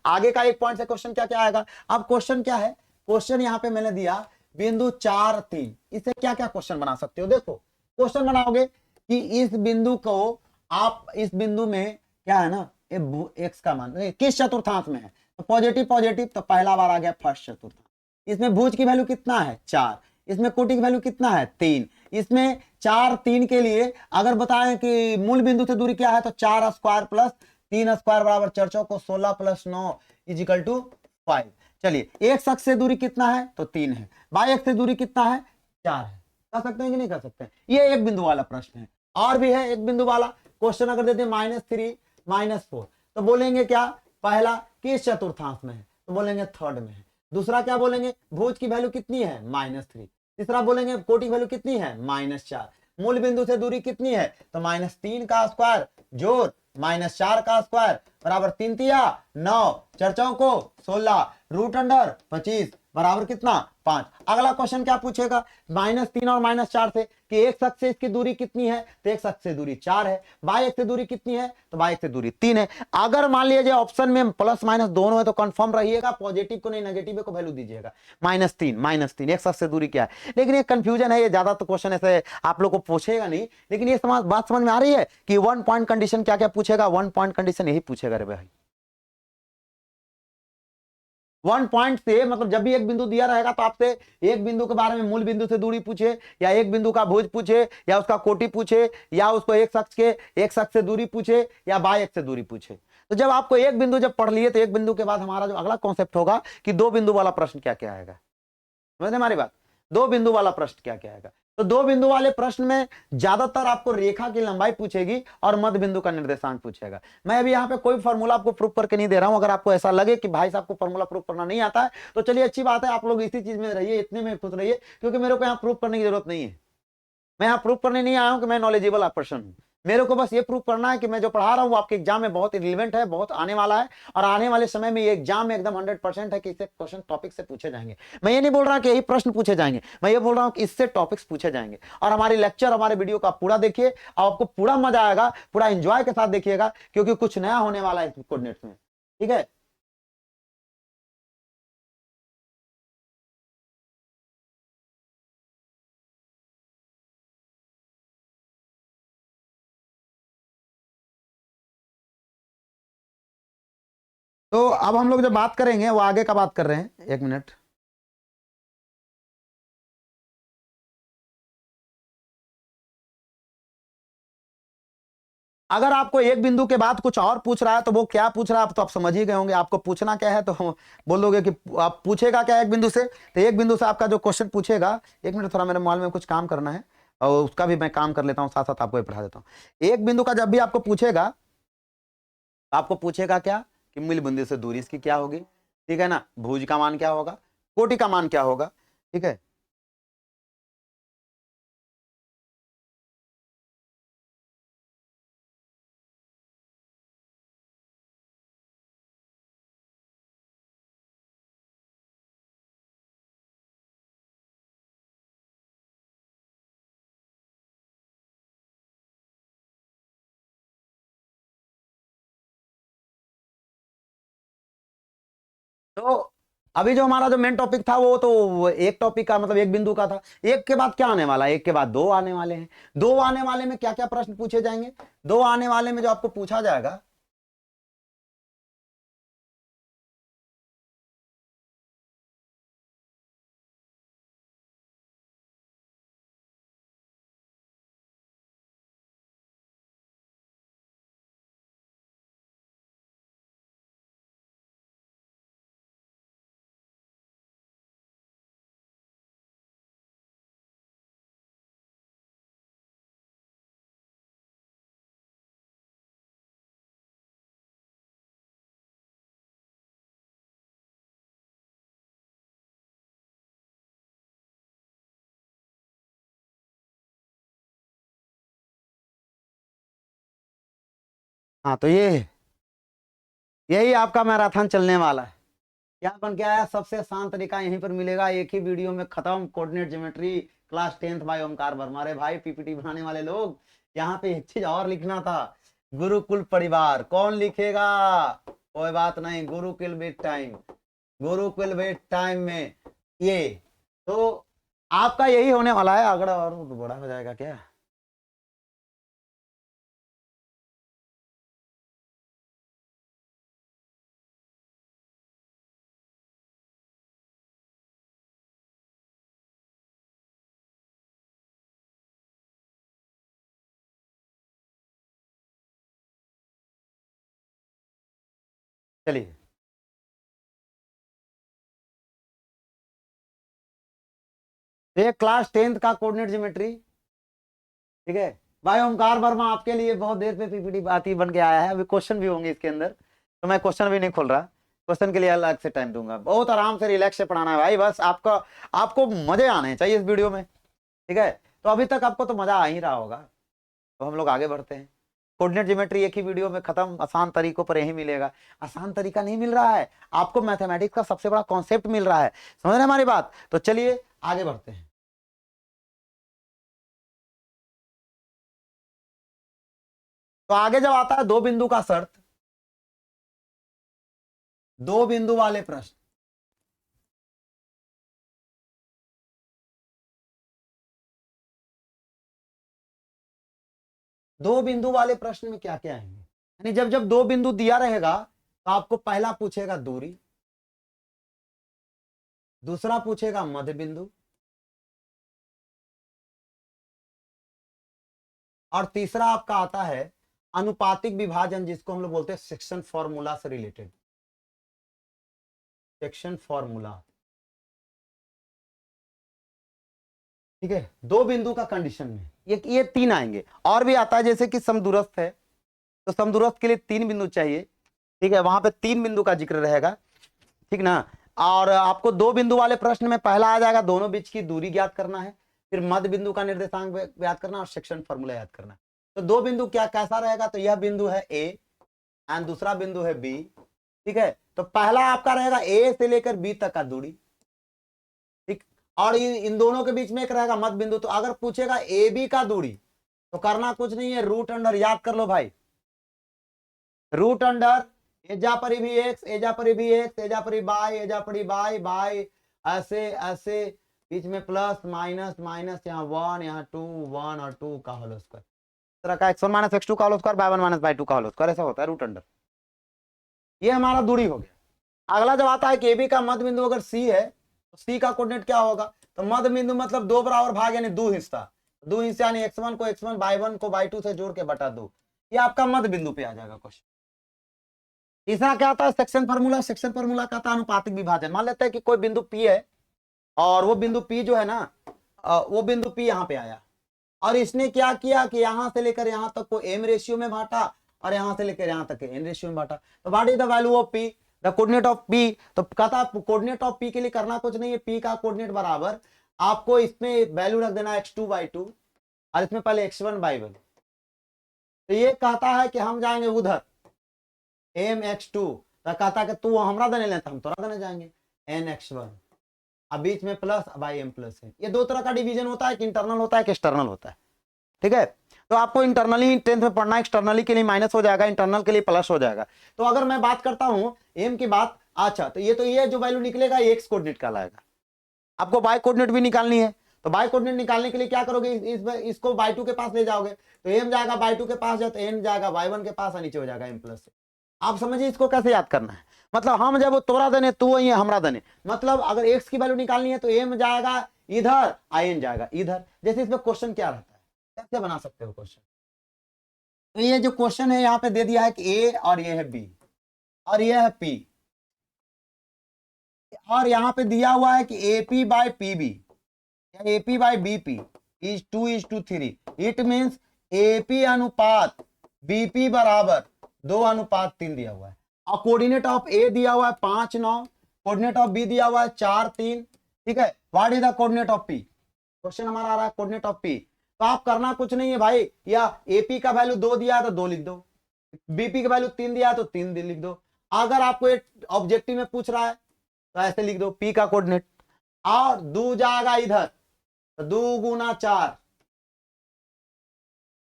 आगे का एक पॉइंट से क्वेश्चन क्या क्या आएगा। अब क्वेश्चन क्या है, क्वेश्चन यहाँ पे मैंने दिया बिंदु 4 3, इसे क्या क्या क्वेश्चन बना सकते हो। देखो क्वेश्चन बनाओगे कि इस बिंदु को आप, इस बिंदु में क्या है ना, एक्स का मान किस चतुर्थांश में है, तो पॉजिटिव पॉजिटिव, तो पहला बार आ गया फर्स्ट चतुर्थांश। इसमें भुज की वैल्यू कितना है 4, इसमें कोटि की वैल्यू कितना है 3, इसमें 4 3 के लिए अगर बताएं कि मूल बिंदु से दूरी क्या है, तो 4 स्क्वायर प्लस 3 स्क्वायर बराबर 4 चौको 16 प्लस 9 इजिकल टू 5। चलिए एक अक्ष से दूरी कितना है, तो 3 है, बाई अक्ष से दूरी कितना है 4 है। कर सकते हैं कि नहीं कर सकते हैं, ये एक बिंदु वाला प्रश्न है। और भी है एक बिंदु वाला क्वेश्चन, अगर देते -3 -4, तो बोलेंगे क्या, पहला किस चतुर्थांश में है, तो बोलेंगे थर्ड में है। दूसरा क्या बोलेंगे, भुज की वैल्यू कितनी है -3। तीसरा बोलेंगे कोटि की वैल्यू कितनी है -4। मूल बिंदु से दूरी कितनी है, तो -3 का स्क्वायर जोड़ -4 का स्क्वायर बराबर 3 तिया 9, 4 चौको 16, रूट अंडर 25 बराबर कितना 5। अगला क्वेश्चन क्या पूछेगा, -3 और -4 से कि एक अक्ष से इसकी दूरी कितनी है, तो एक अक्ष से दूरी 4 है, बाई अक्ष से दूरी कितनी है, तो बाई अक्ष से दूरी 3 है। अगर मान लीजिए ऑप्शन में प्लस माइनस दोनों है तो कंफर्म रहिएगा, पॉजिटिव को नहीं नेगेटिव को वैल्यू दीजिएगा। -3 एक अक्ष से दूरी क्या है। लेकिन ये कंफ्यूजन है, ये ज्यादा तो क्वेश्चन ऐसे आप लोग को पूछेगा नहीं, लेकिन ये बात समझ में आ रही है कि 1 पॉइंट कंडीशन क्या क्या पूछेगा, 1 पॉइंट कंडीशन यही पूछेगा रे भाई। 1 पॉइंट से मतलब जब भी एक बिंदु दिया रहेगा तो आपसे एक बिंदु के बारे में मूल बिंदु से दूरी पूछे, या एक बिंदु का भुज पूछे, या उसका कोटि पूछे, या उसको एक अक्ष से दूरी पूछे, या बाई अक्ष से दूरी पूछे। तो जब आपको एक बिंदु जब पढ़ लिए, तो एक बिंदु के बाद हमारा जो अगला कॉन्सेप्ट होगा कि दो बिंदु वाला प्रश्न क्या क्या आएगा। समझे हमारी बात, दो बिंदु वाला प्रश्न क्या क्या आएगा। तो दो बिंदु वाले प्रश्न में ज्यादातर आपको रेखा की लंबाई पूछेगी और मध्य बिंदु का निर्देशांक पूछेगा। मैं अभी यहाँ पे कोई फॉर्मूला आपको प्रूफ करके नहीं दे रहा हूं। अगर आपको ऐसा लगे कि भाई साहब को फॉर्मूला प्रूफ करना नहीं आता है, तो चलिए अच्छी बात है, आप लोग इसी चीज में रहिए, इतने में खुश रहिए, क्योंकि मेरे को यहाँ प्रूफ करने की जरूरत नहीं है। मैं यहाँ प्रूफ करने नहीं आया हूं कि मैं नॉलेजेबल पर्सन हूं। मेरे को बस ये प्रूफ करना है कि मैं जो पढ़ा रहा हूँ वो आपके एग्जाम में बहुत रिलेवेंट है, बहुत आने वाला है, और आने वाले समय में ये एग्जाम में एकदम 100% है कि इससे क्वेश्चन टॉपिक से पूछे जाएंगे। मैं ये नहीं बोल रहा कि यही प्रश्न पूछे जाएंगे, मैं ये बोल रहा हूँ कि इससे टॉपिक्स पूछे जाएंगे। और हमारे लेक्चर, हमारे वीडियो का पूरा देखिए, आपको पूरा मजा आएगा, पूरा एंजॉय के साथ देखिएगा, क्योंकि कुछ नया होने वाला है कोऑर्डिनेट्स में। ठीक है, तो अब हम लोग जो बात करेंगे वो आगे का बात कर रहे हैं, एक मिनट। अगर आपको एक बिंदु के बाद कुछ और पूछ रहा है तो वो क्या पूछ रहा है तो आप समझ ही गए होंगे। आपको पूछना क्या है, तो बोलोगे कि आप पूछेगा क्या एक बिंदु से, तो एक बिंदु से आपका जो क्वेश्चन पूछेगा, एक मिनट थोड़ा मेरे मोबाइल में कुछ काम करना है और उसका भी मैं काम कर लेता हूँ, साथ साथ आपको भी पढ़ा देता हूँ। एक बिंदु का जब भी आपको पूछेगा, आपको पूछेगा क्या कि मूल बिंदु से दूरी इसकी क्या होगी, ठीक है ना, भुज का मान क्या होगा, कोटि का मान क्या होगा, ठीक है। तो अभी जो हमारा जो मेन टॉपिक था वो तो एक टॉपिक का मतलब एक बिंदु का था। एक के बाद क्या आने वाला है, एक के बाद दो आने वाले हैं। दो आने वाले में क्या क्या प्रश्न पूछे जाएंगे, दो आने वाले में जो आपको पूछा जाएगा, हाँ, तो यही आपका मैराथन चलने वाला है। क्या बन के आया? सबसे आसान तरीका यहीं पर मिलेगा, एक ही वीडियो में खत्म। Coordinate geometry class 10th by Omkar Varma. अरे भाई पीपीटी बनाने वाले लोग, यहाँ पे एक चीज और लिखना था, गुरुकुल परिवार। कौन लिखेगा? कोई बात नहीं, गुरुकुल बेट टाइम, गुरुकुल बेट टाइम में ये तो आपका यही होने वाला है। अगर और बड़ा हो जाएगा क्या? चलिए, तो ये क्लास 10th का कोऑर्डिनेट ज्योमेट्री, ठीक है भाई ओमकार वर्मा, आपके लिए बहुत देर पे पीपीटी आती बन के आया है। अभी क्वेश्चन भी होंगे इसके अंदर, तो मैं क्वेश्चन भी नहीं खोल रहा, क्वेश्चन के लिए अलग से टाइम दूंगा। बहुत आराम से रिलैक्स से पढ़ाना है भाई, बस आपको मजे आने चाहिए इस वीडियो में, ठीक है। तो अभी तक आपको तो मजा आ ही रहा होगा, तो हम लोग आगे बढ़ते हैं। कोऑर्डिनेट ज्योमेट्री एक ही वीडियो में खत्म, आसान तरीकों पर यही मिलेगा। आसान तरीका नहीं मिल रहा है आपको, मैथमेटिक्स का सबसे बड़ा कॉन्सेप्ट मिल रहा है, समझ रहे हैं हमारी बात? तो चलिए आगे बढ़ते हैं। तो आगे जब आता है दो बिंदु का शर्त, दो बिंदु वाले प्रश्न, दो बिंदु वाले प्रश्न में क्या क्या आएंगे? यानी जब जब दो बिंदु दिया रहेगा तो आपको पहला पूछेगा दूरी, दूसरा पूछेगा मध्य बिंदु, और तीसरा आपका आता है अनुपातिक विभाजन, जिसको हम लोग बोलते हैं सेक्शन फॉर्मूला से रिलेटेड, सेक्शन फॉर्मूला, ठीक है। दो बिंदु का कंडीशन में ये तीन आएंगे। और भी आता है जैसे कि समदूरस्थ है, तो समदूरस्थ के लिए तीन बिंदु चाहिए, ठीक है, वहां पे तीन बिंदु का जिक्र रहेगा, ठीक ना। और आपको दो बिंदु वाले प्रश्न में पहला आ जाएगा दोनों बीच की दूरी ज्ञात करना है, फिर मध्य बिंदु का निर्देशांक ज्ञात करना और सेक्शन फॉर्मूला याद करना है। तो दो बिंदु क्या कैसा रहेगा? तो यह बिंदु है ए एंड दूसरा बिंदु है बी, ठीक है। तो पहला आपका रहेगा ए से लेकर बी तक का दूरी, ठीक। और इन दोनों के बीच में एक रहेगा मध्य बिंदु। तो अगर पूछेगा ए बी का दूरी, तो करना कुछ नहीं है, रूट अंडर याद कर लो भाई, रूट अंडर एजा पर भी एक्स, एजा पर भी एक्स, एजा पर बाय, एजा पर बाय बाय, ऐसे ऐसे बीच में प्लस माइनस माइनस, यहाँ वन, यहाँ टू, वन और टू का होल स्क्वायर, तरह का x1 माइनस x2 का whole square, Y one minus Y two का होल स्क्वायर, ऐसा होता है रूट अंडर। ये हमारा दूरी हो गया। अगला जब आता है कि AB का मध्य बिंदु अगर C है, तो C का कोऑर्डिनेट क्या होगा? तो मध्य बिंदु मतलब दो बराबर भाग, यानी दो हिस्सा, दो हिस्से यानी x1 को x1, बाय वन को बाय टू से जोड़ के बटा दो, ये आपका मध्य बिंदु पे आ जाएगा क्वेश्चन। तीसरा क्या आता है? Section formula. सेक्शन फार्मूला का आता है अनुपातिक विभाजन। मान लेते हैं कि कोई बिंदु P है, और वो बिंदु P जो है ना, वो बिंदु P यहाँ पे आया, और इसने क्या किया कि यहां से लेकर यहां तक को m रेशियो में बांटा, और यहां से लेकर यहां तक n रेशियो में बांटा। तो what is the value of p? The coordinate of p। तो कहता कोऑर्डिनेट ऑफ p के लिए करना कुछ नहीं है, p का कोऑर्डिनेट बराबर आपको इसमें वैल्यू रख देना x2/2, और इसमें पहले x1/1। तो ये कहता है कि हम जाएंगे उधर mx2, तो कहता है कि तू हमरा देने लेता, हम तोरा देने जाएंगे nx1, अब बीच में प्लस बाई m प्लस है। ये दो तरह का डिवीजन होता है, कि इंटरनल होता है कि एक्सटर्नल होता है, ठीक है। तो आपको इंटरनली 10th में पढ़ना है, एक्सटर्नली के लिए माइनस हो जाएगा, इंटरनल के लिए प्लस हो जाएगा। तो अगर मैं बात करता हूं एम की बात, अच्छा, तो ये जो वैल्यू निकलेगा ये एक्स कोऑर्डिनेट कहलाएगा। आपको बाय कोऑर्डिनेट भी निकालनी है, तो बाय कोऑर्डिनेट निकालने के लिए क्या करोगे? इसको बाय टू के पास ले जाओगे, तो एम जाएगा बाय टू के पास, जाए तो एन जाएगा बाय वन के पास, और नीचे हो जाएगा एम प्लस से। आप समझिए इसको कैसे याद करना है। मतलब हम जब तोरा देने तू वही हमरा देने, मतलब अगर एक्स की वैल्यू निकालनी है तो एम जाएगा इधर, आई एन जाएगा इधर। जैसे इसमें क्वेश्चन क्या रहता है, कैसे बना सकते हो क्वेश्चन? तो ये जो क्वेश्चन है यहाँ पे दे दिया है कि ए, और ये है बी, और ये है पी, और यहाँ पे दिया हुआ है कि AP by PB, AP by BP is 2:3। It means AP अनुपात बीपी बराबर 2:3 दिया हुआ है। और कोऑर्डिनेट ऑफ ए दिया हुआ है 5:9, कोऑर्डिनेट ऑफ बी दिया हुआ है 4:3, ठीक है। What is the coordinate of P? Question हमारा आ रहा है कोऑर्डिनेट ऑफ पी। तो आप करना कुछ नहीं है भाई, या एपी का वैल्यू 2 दिया है तो 2 लिख दो, बीपी की वैल्यू 3 दिया है तो 3 लिख दो। अगर आपको एक ऑब्जेक्टिव में पूछ रहा है तो ऐसे लिख दो पी का कोऑर्डिनेट, और 2 जाएगा इधर तो 2 गुना 4।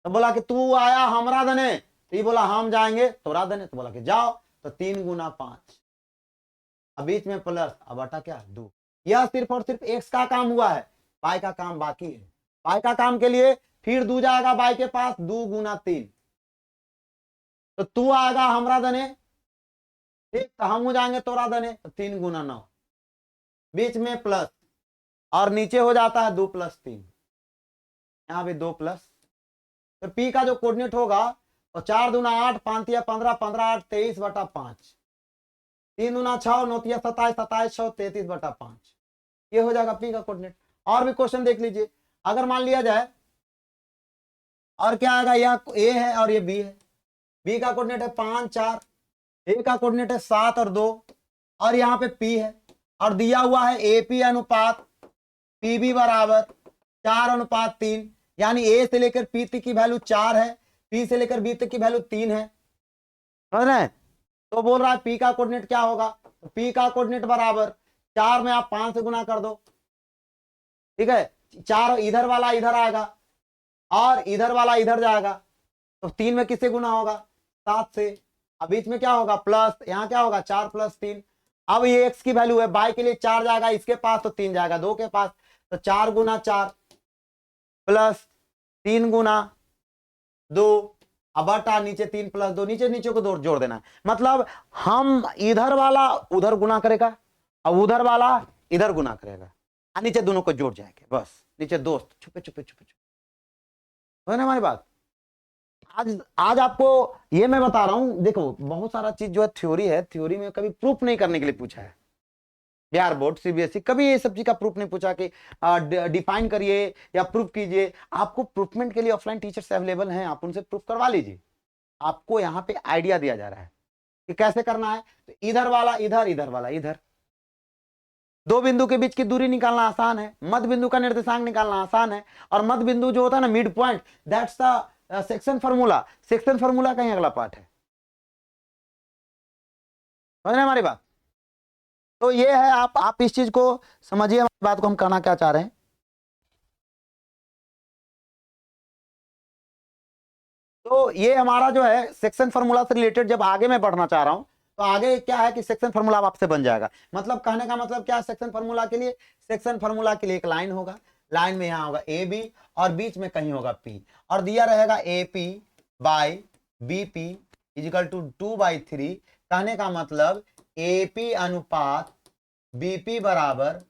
तो बोला कि तू आया हमरा दने, तो ये बोला हम जाएंगे तोरा दने, तो बोला कि जाओ, तो 3 गुना 5, अब बीच में प्लस, अब बटा क्या 2। यह सिर्फ और सिर्फ एक्स का काम हुआ है, वाई का काम बाकी है। वाई का काम के लिए फिर 2 जाएगा वाई के पास, 2 गुना 3, तो तू आएगा हमरा दने, ठीक, तो हम हो जाएंगे तोरा दने, तो 3 गुना 9, बीच में प्लस, और नीचे हो जाता है 2 प्लस 3, यहाँ भी 2 प्लस। तो पी का जो कोऑर्डिनेट होगा तो 4 दूना 8, 5 या 15, 15 8 23 बटा 5, 3 दूना 6, 9 या 27, 27 6 33 बटा 5, ये हो जाएगा पी का कोऑर्डिनेट। और भी क्वेश्चन देख लीजिए, अगर मान लिया जाए, और क्या आएगा, यह ए है और ये बी है, बी का कोऑर्डिनेट है 5 4, ए का कोऑर्डिनेट है 7 और 2, और यहाँ पे पी है, और दिया हुआ है एपी अनुपात पीबी बराबर 4 अनुपात 3, यानी ए से लेकर पी तक की वैल्यू 4 है, पी से लेकर बी तक की वैल्यू 3 है, समझ रहे हैं? तो बोल रहा है पी का कोऑर्डिनेट क्या होगा, तो पी का कोऑर्डिनेट बराबर 4 में आप 5 से गुना कर दो, ठीक है, 4 इधर वाला इधर आएगा और इधर वाला इधर जाएगा, तो 3 में किससे गुना होगा, 7 से, अब बीच में क्या होगा प्लस, यहाँ क्या होगा 4 प्लस 3, अब ये एक्स की वैल्यू है, बाई के लिए 4 जाएगा इसके पास तो 3 जाएगा 2 के पास, तो 4 गुना 4 प्लस 3 गुना 2, अब बटा नीचे 3 प्लस 2, नीचे नीचे को जोड़ देना है, मतलब हम इधर वाला उधर गुना करेगा और उधर वाला इधर गुना करेगा, नीचे दोनों को जोड़ जाएंगे, बस नीचे दोस्त छुपे छुपे छुपे छुपे, है ना हमारी बात। आज आपको ये मैं बता रहा हूं, देखो बहुत सारा चीज जो है थ्योरी है, थ्योरी में कभी प्रूफ नहीं करने के लिए पूछा है, बिहार बोर्ड सीबीएसई कभी ये सब चीज का प्रूफ नहीं पूछा कि डिफाइन करिए या प्रूफ कीजिए। आपको प्रूफमेंट के लिए ऑफलाइन टीचर्स अवेलेबल हैं, आप उनसे प्रूफ करवा लीजिए। आपको यहाँ पे आइडिया दिया जा रहा है कि कैसे करना है, तो इधर वाला इधर, इधर वाला इधर, दो बिंदु के बीच की दूरी निकालना आसान है, मध्य बिंदु का निर्देशांक निकालना आसान है, और मध्य बिंदु जो होता है ना mid point, that's the section formula, section formula का ही अगला पार्ट है, समझ रहे हैं हमारी बात। तो ये है, आप इस चीज को समझिए, हमारी बात को हम कहना क्या चाह रहे हैं। तो ये हमारा जो है सेक्शन फार्मूला से रिलेटेड जब आगे मैं बढ़ना चाह रहा हूं, तो आगे क्या है कि सेक्शन फार्मूला आपसे बन जाएगा, मतलब कहने का मतलब क्या है, सेक्शन फार्मूला के लिए, सेक्शन फार्मूला के लिए एक लाइन होगा, लाइन में यहां होगा ए बी और बीच में कहीं होगा पी, और दिया रहेगा A P by B P equal to 2/3, कहने का मतलब ए पी अनुपात बीपी बराबर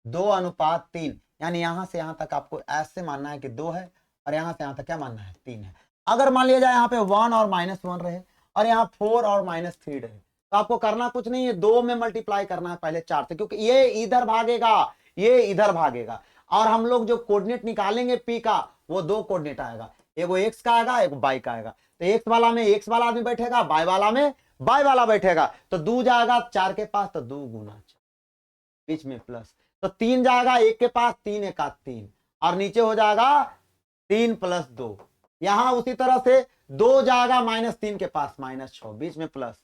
2 अनुपात 3, यानी यहां से यहां तक आपको ऐसे मानना है कि 2 है, और यहां से यहां तक क्या मानना है 3 है। अगर मान लिया जाए यहाँ पे 1 और -1 रहे और यहाँ 4 और -3 रहे, तो आपको करना कुछ नहीं है, 2 में मल्टीप्लाई करना है पहले 4 से, क्योंकि ये इधर भागेगा ये इधर भागेगा, और हम लोग जो कोऑर्डिनेट निकालेंगे पी का वो 2 कोऑर्डिनेट आएगा, एगो एक्स का आएगा एगो बाई का आएगा, तो एक्स वाला में एक्स वाला आदमी बैठेगा, बाई वाला में बाई वाला बैठेगा, तो 2 जाएगा 4 के पास तो 2 गुना 4, बीच में प्लस, तो 3 जाएगा 1 के पास, 3 1 3, और नीचे हो जाएगा 3 प्लस 2, यहां उसी तरह से 2 जाएगा -3 के पास -6, बीच में प्लस,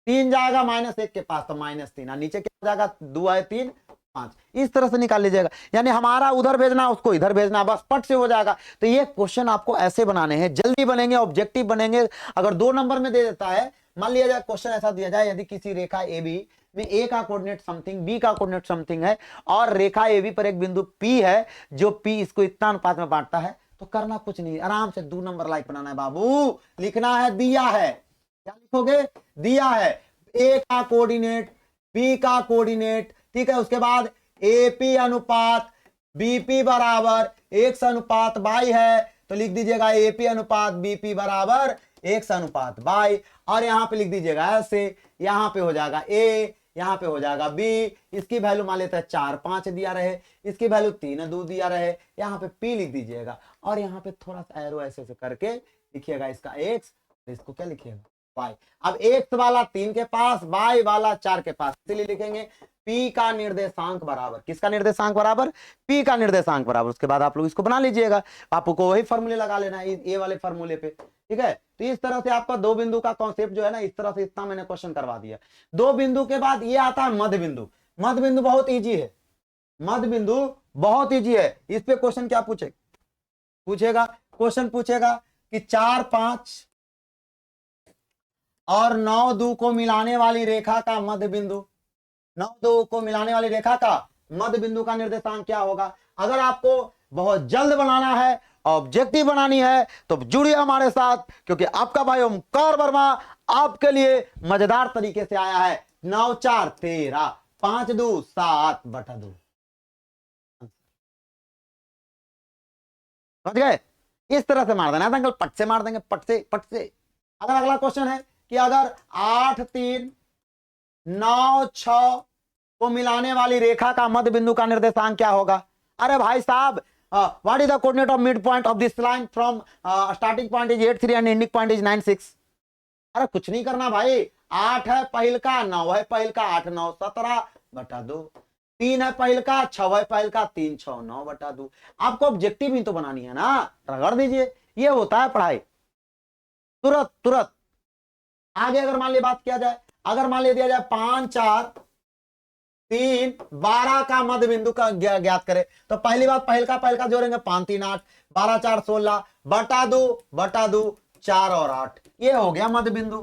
3 जाएगा -1 के पास तो -3, और नीचे क्या हो जाएगा 2 आए 3 5, इस तरह से निकाल लीजिएगा, यानी हमारा उधर भेजना उसको इधर भेजना, बस पट से हो जाएगा। तो ये क्वेश्चन आपको ऐसे बनाने हैं, जल्दी बनेंगे, ऑब्जेक्टिव बनेंगे। अगर 2 नंबर में दे देता है, मान लिया जाए क्वेश्चन ऐसा दिया जाए, यदि किसी रेखा ए बी में ए का कोऑर्डिनेट समथिंग, बी का कोऑर्डिनेट समथिंग है, और रेखा ए बी पर एक बिंदु पी है, जो पी इसको इतना अनुपात में बांटता है, तो करना कुछ नहीं, आराम से 2 नंबर लाइक बनाना है बाबू, लिखना है दिया है, क्या लिखोगे, दिया है ए का कोऑर्डिनेट बी का कोऑर्डिनेट, ठीक है, उसके बाद एपी अनुपात बीपी बराबर एक्स अनुपात बाई है, तो लिख दीजिएगा एपी अनुपात बीपी बराबर एक्स अनुपात बाई, और यहां पे लिख दीजिएगा ऐसे, यहां पे हो जाएगा ए, यहां पे हो जाएगा बी, इसकी वैल्यू मान लेते हैं 4 5 दिया रहे, इसकी वैल्यू 3 2 दिया रहे, यहां पे पी लिख दीजिएगा, और यहां पे थोड़ा सा एरो ऐसे करके लिखिएगा इसका एक्स, इसको क्या लिखिएगा y। अब x वाला 3 के पास, y वाला 4 के पास, इसलिए लिखेंगे p का निर्देशांक बराबर, किसका निर्देशांक बराबर, p का निर्देशांक बराबर। उसके बाद आप लोग इसको बना लीजिएगा, आपको वही फॉर्मूले लगा लेना है ये वाले फॉर्मूले पे, ठीक है। तो इस तरह से आपका दो बिंदु का कॉन्सेप्ट जो है ना, इस तरह से इतना मैंने क्वेश्चन करवा दिया। दो बिंदु के बाद ये आता है मध्य बिंदु। मध्य बिंदु बहुत ईजी है, मध्य बिंदु बहुत ईजी है। इस पे क्वेश्चन क्या पूछेगा, क्वेश्चन पूछेगा कि 4 5 और 9 2 को मिलाने वाली रेखा का मध्य बिंदु, 9 2 को मिलाने वाली रेखा का मध्य बिंदु का निर्देशांक क्या होगा। अगर आपको बहुत जल्द बनाना है, ऑब्जेक्टिव बनानी है, तो जुड़िए हमारे साथ, क्योंकि आपका भाई ओमकार वर्मा आपके लिए मजेदार तरीके से आया है। 9 4 13, 5 2 7 बटा 2, समझ गए। इस तरह से मार देना है अंकल, पट से मार देंगे, पट से। अगर अगला क्वेश्चन है कि अगर 8 3 9 6 को मिलाने वाली रेखा का मध्य बिंदु का निर्देशांक क्या होगा। अरे भाई साहब, what is the coordinate of mid point of this line from starting point is 8 3 and ending point is 9 6। अरे कुछ नहीं करना भाई, 8 है पहल का, 9 है पहल का, 8 9 17 बटा 2, 3 है पहल का, 6 है पहल का, 3 6 9 बटा 2। आपको ऑब्जेक्टिव ही तो बनानी है ना, रगड़ दीजिए, ये होता है पढ़ाई, तुरंत। आगे अगर मान लिया बात किया जाए, अगर मान लिया दिया जाए 5 4 3 12 का मध्य बिंदु का ज्ञात करें, तो पहली बात पहल का जोड़ेंगे, 5 3 8, 12 4 16 बटा 2 4 और 8, ये हो गया मध्य बिंदु।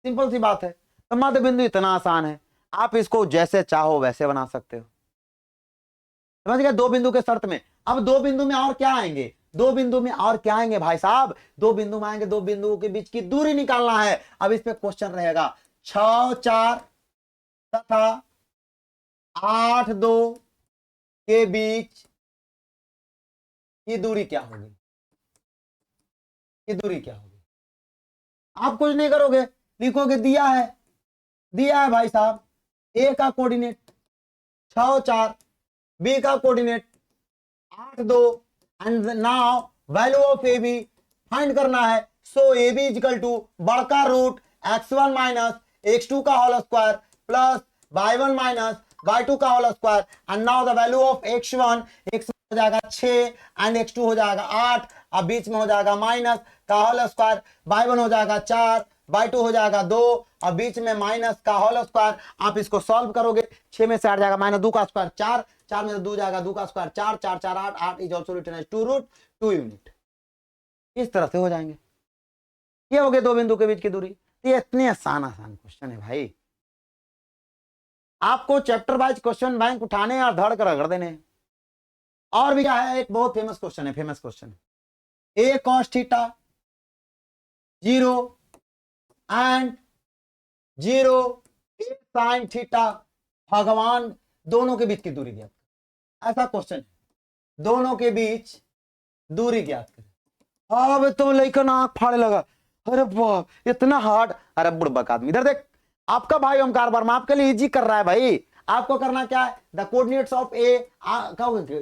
सिंपल सी बात है। तो मध्य बिंदु इतना आसान है, आप इसको जैसे चाहो वैसे बना सकते हो, समझ गए। दो बिंदु के शर्त में। अब दो बिंदु में और क्या आएंगे, दो बिंदु में और क्या आएंगे भाई साहब, दो बिंदु में आएंगे, दो बिंदुओं के बीच की दूरी निकालना है। अब इस पे क्वेश्चन रहेगा 6 4 तथा 8 2 के बीच की दूरी क्या होगी, की दूरी क्या होगी। आप कुछ नहीं करोगे, लिखोगे दिया है भाई साहब, ए का कोऑर्डिनेट 6 4, बी का coordinate 8 2, and now value of A B find करना है। So A B equal to बड़का रूट x1 माइनस x2 का whole square plus y1 minus y2 का whole square, and now the value of x1 हो जाएगा 6 and x2 हो जाएगा 8, अब बीच में हो जाएगा माइनस का होल स्क्वायर, y1 हो जाएगा 4, y2 हो जाएगा 2, अब बीच में माइनस का होल स्क्वायर। आप इसको सॉल्व करोगे, 6 में से 8 जाएगा माइनस 2 का स्क्वायर 4, 4 में से 2 जाएगा 2 का square 4, 4 4 8, 8 is also written as 2 root 2 unit. इस तरह से हो जाएंगे। ये हो गए दो बिंदु के बीच की दूरी। ये इतने आसान क्वेश्चन है भाई, आपको चैप्टर वाइज क्वेश्चन बैंक उठाने और धड़ कर रगड़ देने। और भी क्या है, एक बहुत फेमस क्वेश्चन है, A cos theta 0 and 0 A sine theta, भगवान दोनों के बीच की दूरी ज्ञात करें। ऐसा क्वेश्चन है, दोनों के बीच दूरी ज्ञात करें। अब तो लेकिन आंख फाड़े लगा, अरे बाप इतना हार्ड। अरे बुड़बक आदमी, इधर देख, आपका भाई ओमकार वर्मा आपके लिए इजी कर रहा है भाई। आपको करना क्या है, द कोऑर्डिनेट्स ऑफ ए,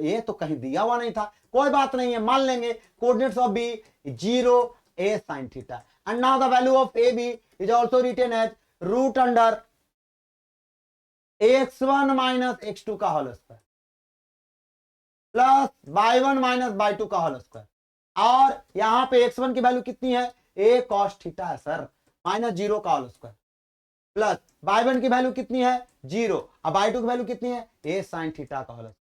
ये तो कहीं दिया हुआ नहीं था, कोई बात नहीं है, मान लेंगे coordinates of B 0 A sine theta, and now the value of A B is also written as root under x1 minus x2 का whole square plus y1 minus y2 का होल स्क्वायर, और यहां पे x1 की value कितनी है, a cos theta है sir, minus 0 का होल स्क्वायर, प्लस y1 की वैल्यू कितनी है 0, अब y2 की वैल्यू कितनी है a sin थीटा का होल स्क्वायर।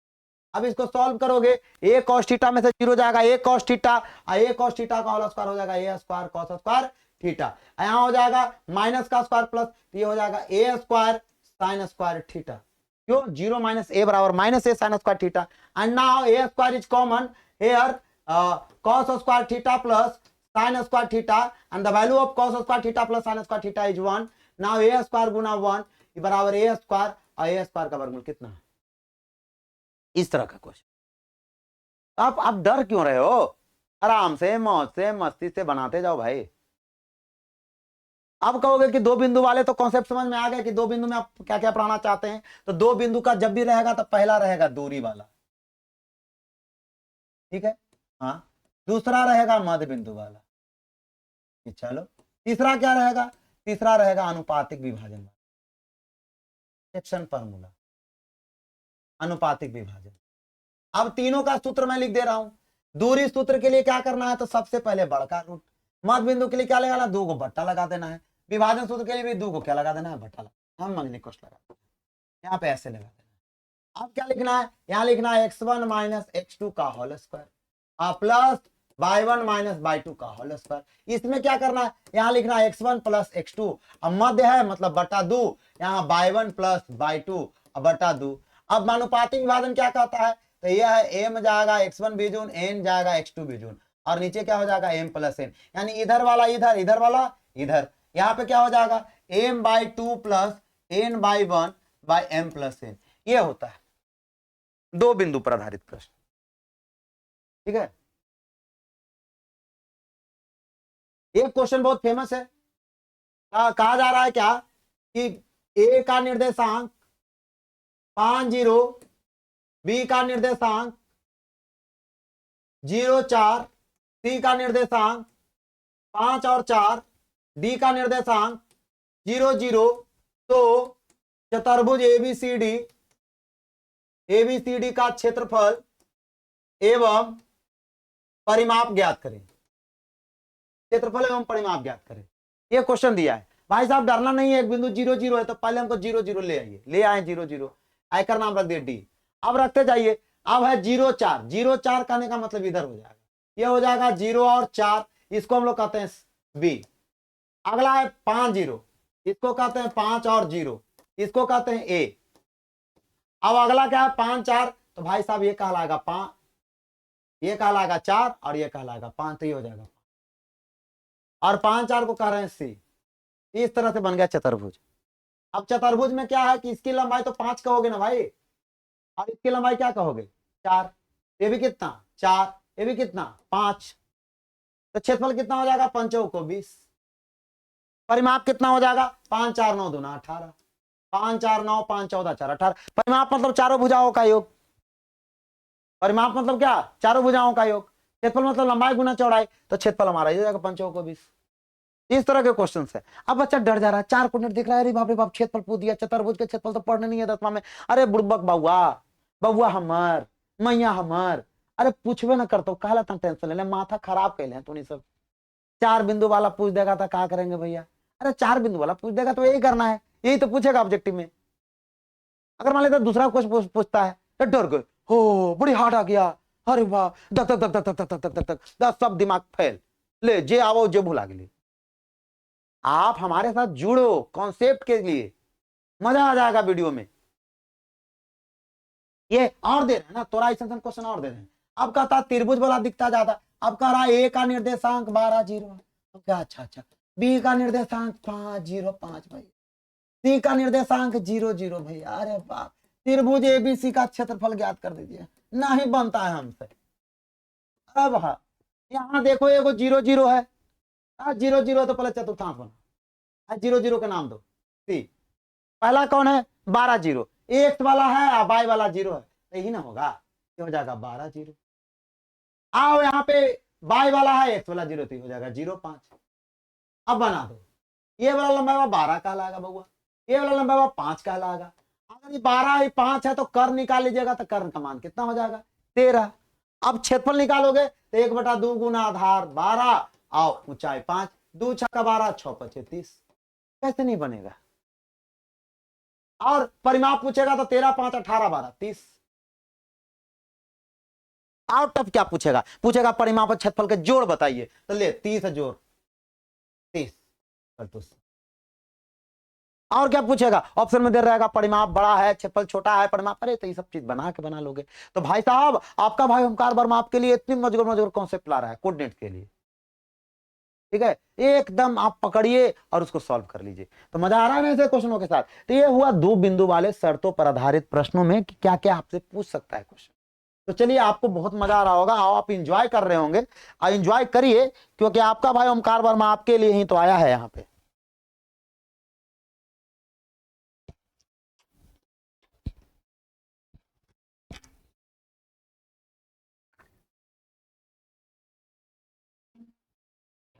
अब इसको सॉल्व करोगे, a cos थीटा में से 0 जाएगा a cos theta, a cos theta का होल स्क्वायर हो जाएगा a square cos square theta, यहां हो जाएगा माइनस का स्क्वायर प्लस, ये हो जाएगा a square sin square theta, क्यों 0 माइनस a बराबर minus a sin square theta, and now a square is common here, cos square theta plus sin square theta, and the value of cos square theta plus sin square theta is 1। Now a square गुना 1 बराबर a square, और a square का वर्गमूल कितना है। इस तरह का क्वेश्चन। आप डर क्यों रहे हो, आराम से मौज से मस्ती से बनाते जाओ भाई। आप कहोगे कि दो बिंदु वाले तो कॉन्सेप्ट समझ में आ गए कि दो बिंदु में आप क्या क्या पढ़ाना चाहते हैं। तो दो बिंदु का जब भी रहेगा तो पहला रहेगा दूरी वाला, ठीक है, हाँ, दूसरा रहेगा मध्य बिंदु वाला, चलो तीसरा क्या रहेगा, तीसरा रहेगा अनुपातिक विभाजन, सेक्शन फॉर्मूला, अनुपातिक विभाजन। अब तीनों का सूत्र मैं लिख दे रहा हूं। दूरी सूत्र के लिए क्या करना है, तो सबसे पहले बड़का रूट, मध्य बिंदु के लिए क्या लगाना, 2 को बट्टा लगा देना है, विभाजन सूत्र के लिए भी 2 को क्या लगा देना है, बट्टा लगा, हम मंगनी कोष्ठ लगा देना, यहाँ पे ऐसे लगा देना। अब क्या लिखना है, यहाँ लिखना है x1 माइनस x2 का whole square plus y1 minus y2 का होल स्क्वायर। इसमें क्या करना है, यहाँ लिखना है x1 प्लस x2, अब मध्य है मतलब बटा 2, यहाँ y1 प्लस y2 बटा 2। अब अनुपातिक विभाजन क्या कहता है, तो यह है m जाएगा x1 बीजून, n जाएगा x2 बीजून, और नीचे क्या हो जाएगा m प्लस n, यानी इधर वाला इधर, इधर वाला इधर, यहाँ पे क्या हो जाएगा m by 2 plus n by 1 by m plus n। ये होता है 2 बिंदु पर आधारित प्रश्न, ठीक है। एक क्वेश्चन बहुत फेमस है, कहा जा रहा है क्या कि a का निर्देशांक 5 0, b का निर्देशांक 0 4, c का निर्देशांक 5 और 4, डी का निर्देशांक 0 0, तो चतुर्भुज एबीसीडी का क्षेत्रफल एवं परिमाप ज्ञात करें, क्षेत्रफल एवं परिमाप ज्ञात करें। ये क्वेश्चन दिया है भाई साहब, डरना नहीं है, एक बिंदु 0 0 है तो पहले हमको 0 0 ले आइए, ले आए 0 0, आयकर नाम रख दिए डी, अब रखते जाइए। अब है 0 4, 0 4 कहने का मतलब इधर हो जाएगा, ये हो जाएगा 0 और 4, इसको हम लोग कहते हैं बी। अगला है 5 0, इसको कहते हैं 5 और 0, इसको कहते हैं ए। अब अगला क्या है 5 4, तो भाई साहब ये कहलाएगा 5, ये कहलाएगा 4 और ये कहलाएगा 5, तो ये हो जाएगा, और 5 4 को कह रहे हैं सी। इस तरह से बन गया चतुर्भुज। अब चतुर्भुज में क्या है कि इसकी लंबाई तो 5 कहोगे ना भाई, और इसकी लंबाई क्या कहोगे 4, ये भी कितना 4, ये भी कितना 5, तो क्षेत्रफल कितना हो जाएगा 5 को 20, परिमाप कितना हो जाएगा 5 4 9 दूना 18, 5 4 9 5 14 4 18। परिमाप मतलब चारों भुजाओं का योग, परिमाप मतलब क्या, चारों भुजाओं का योग। क्षेत्रफल मतलब लंबाई गुना चौड़ाई, तो क्षेत्रफल हमारा ये हो जाएगा 5 को 20। इस तरह के क्वेश्चन है। अब बच्चा डर जा रहा है, 4 कोऑर्डिनेट दिख रहा है, अरे बाप रे बाप क्षेत्रफल पूछ दिया, चतुर्भुज के क्षेत्रफल तो पढ़ने नहीं है 10वां में, अरे बुड़बक बउआ, बउआ हमर मैया हमर, अरे पूछबे ना करतो, कहला तना टेंशन ले, माथा खराब कैले तूने सब। 4 बिंदु वाला पूछ देगा तो क्या करेंगे भैया, अरे 4 बिंदु वाला पूछ देगा तो यही करना है, यही तो पूछेगा ऑब्जेक्टिव में। अगर मान लेता दूसरा क्वेश्चन पूछता है तो डर गए, हो बड़ी हार्ड आ गया, अरे वाह धक धक धक धक धक धक धक धक धक, सब दिमाग फेल, ले जे आओ जे भुला गए। आप हमारे साथ जुड़ो कॉन्सेप्ट के लिए, मजा आ जाएगा वीडियो में। ये और दे रहे हैं ना, थोड़ा ऐसा क्वेश्चन और दे रहे हैं। अब कहता त्रिभुज वाला दिखता जाता, अब कह रहा है ए का निर्देशांक 12 0, अब क्या अच्छा अच्छा, बी का निर्देशांक 5 0 5 भाई, सी का निर्देशांक 0 0 भैया, अरे बाप, त्रिभुज एबीसी का क्षेत्रफल ज्ञात कर दीजिए, नहीं बनता है हमसे। अब हाँ यहाँ देखो एगो 0 0 है, 0 0 तो पहले चतुर्थांश बना, 0 0 का नाम दो सी, पहला कौन है 12 0, एक्स वाला है और वाई वाला 0 है, यही ना होगा, ये हो जाएगा 12 0। आओ यहाँ पे वाई वाला है, एक्स वाला 0, तो हो जाएगा 0 5। अब बना दो, ये वाला लंबा 12 कहलाएगा बउआ, ये वाला लंबा 5 कहलाएगा। अगर ये 12 5 है तो कर्ण निकाल लीजिएगा, तो कर्ण का मान कितना हो जाएगा 13। अब क्षेत्रफल निकालोगे तो 1/2 गुना आधार 12 और ऊंचाई 5, 2 छक्का 12 6 5 30, कैसे नहीं बनेगा। और परिमाप पूछेगा तो 13 5 18 12 30। और तब क्या पूछेगा, पूछेगा परिमाप और क्षेत्रफल के जोड़ बताइए, तो ले 30 जोड़ 30 तो। और क्या पूछेगा, ऑप्शन में दे रहेगा परिमाप बड़ा है क्षेत्रफल छोटा है, परिमाप, अरे तो ये सब चीज बना के बना लोगे। तो भाई साहब आपका भाई ओमकार वर्मा आपके लिए इतनी मजबूर मजबूर कॉन्सेप्ट ला रहा है कोऑर्डिनेट के लिए, ठीक है, एकदम आप पकड़िए और उसको सॉल्व कर लीजिए। तो मजा आ रहा है ना ऐसे क्वेश्चनों के साथ। तो ये हुआ 2 बिंदु वाले शर्तों पर आधारित प्रश्नों में कि क्या क्या आपसे पूछ सकता है क्वेश्चन। तो चलिए आपको बहुत मजा आ रहा होगा, आओ आप इंजॉय कर रहे होंगे, और इंजॉय करिए, क्योंकि आपका भाई ओमकार वर्मा आपके लिए ही तो आया है यहाँ पे।